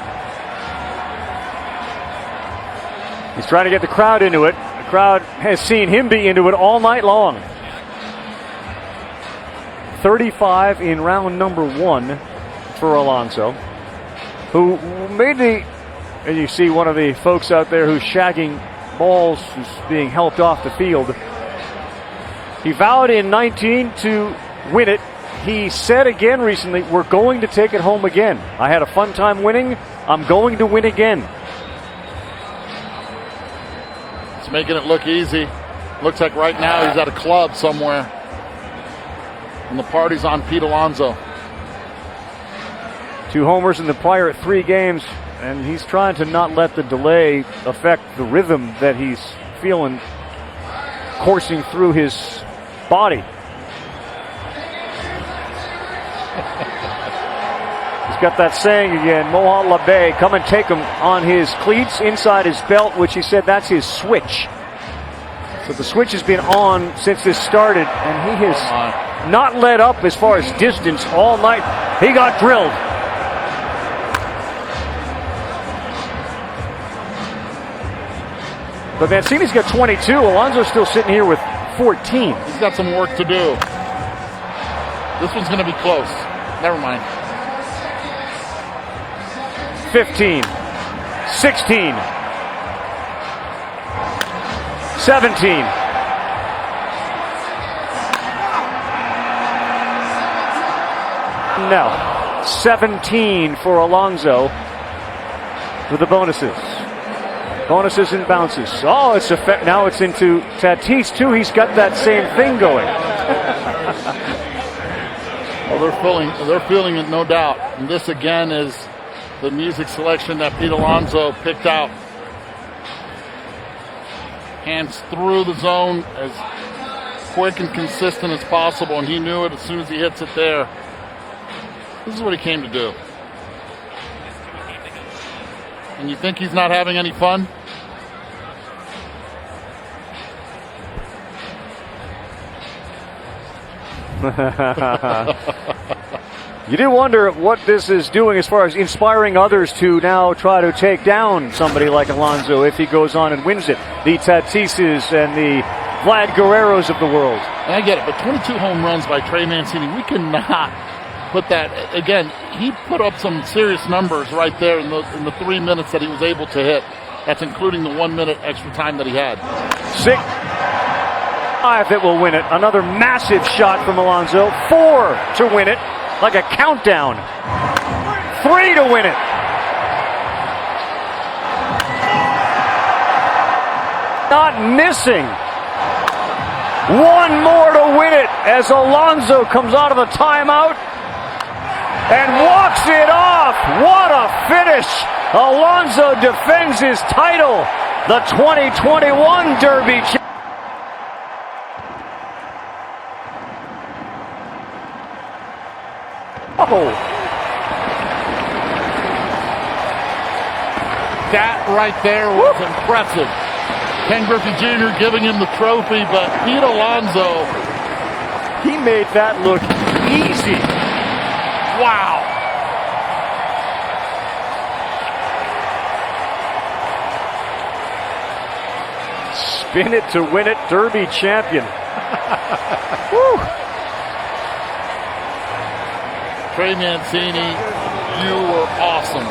He's trying to get the crowd into it. The crowd has seen him be into it all night long. 35 in round number 1 for Alonso, who made and you see one of the folks out there who's shagging balls who's being helped off the field. He vowed in 19 to win it. He said again recently, we're going to take it home again. I had a fun time winning. I'm going to win again. It's making it look easy. Looks like right now he's at a club somewhere. And the party's on Pete Alonso. 2 homers in the prior 3 games. And he's trying to not let the delay affect the rhythm that he's feeling coursing through his body. He's got that saying again, Moha Labe, come and take him on his cleats inside his belt, which he said that's his switch. So the switch has been on since this started, and he has not let up as far as distance all night. He got drilled. But Mancini's got 22. Alonso's still sitting here with 14. He's got some work to do. This one's going to be close. Never mind. 15, 16, 17. No, 17 for Alonso with the bonuses. Bonuses and bounces. Oh, it's effect. Now it's into Tatis too. He's got that same thing going. Well, they're feeling it, no doubt. And this again is the music selection that Pete Alonso picked out. Hands through the zone as quick and consistent as possible, and he knew it as soon as he hits it there. This is what he came to do. And you think he's not having any fun? You do wonder what this is doing as far as inspiring others to now try to take down somebody like Alonso if he goes on and wins it. The Tatises and the Vlad Guerreros of the world. And I get it, but 22 home runs by Trey Mancini, we cannot put that. Again, he put up some serious numbers right there in the 3 minutes that he was able to hit. That's including the 1 minute extra time that he had. 5 that will win it. Another massive shot from Alonso. 4 to win it. Like a countdown. 3 to win it. Not missing. 1 more to win it as Alonso comes out of the timeout and walks it off. What a finish. Alonso defends his title. The 2021 Derby champion. That right there was impressive. Ken Griffey Jr. giving him the trophy, but Pete Alonso, he made that look easy. Wow. Spin it to win it, Derby champion. Woo. Trey Mancini, you were awesome.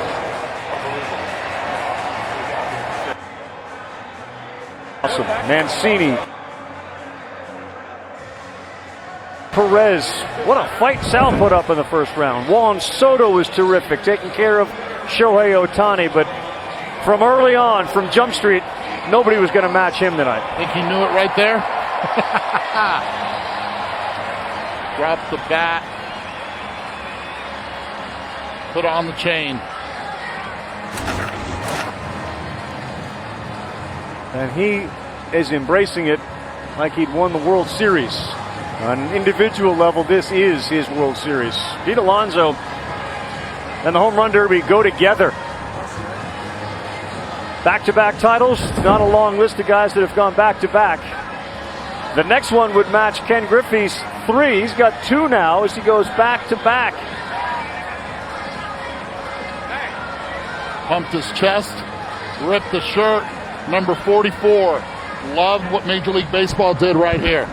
Awesome. Mancini. Perez. What a fight Sal put up in the first round. Juan Soto was terrific, taking care of Shohei Ohtani, but from early on, from Jump Street, nobody was going to match him tonight. Think he knew it right there? Drop the bat. Put on the chain. And he is embracing it like he'd won the World Series. On an individual level, this is his World Series. Pete Alonso and the Home Run Derby go together. Back-to-back titles. Not a long list of guys that have gone back-to-back. The next one would match Ken Griffey's 3. He's got 2 now as he goes back-to-back. Pumped his chest, ripped the shirt, number 44. Loved what Major League Baseball did right here.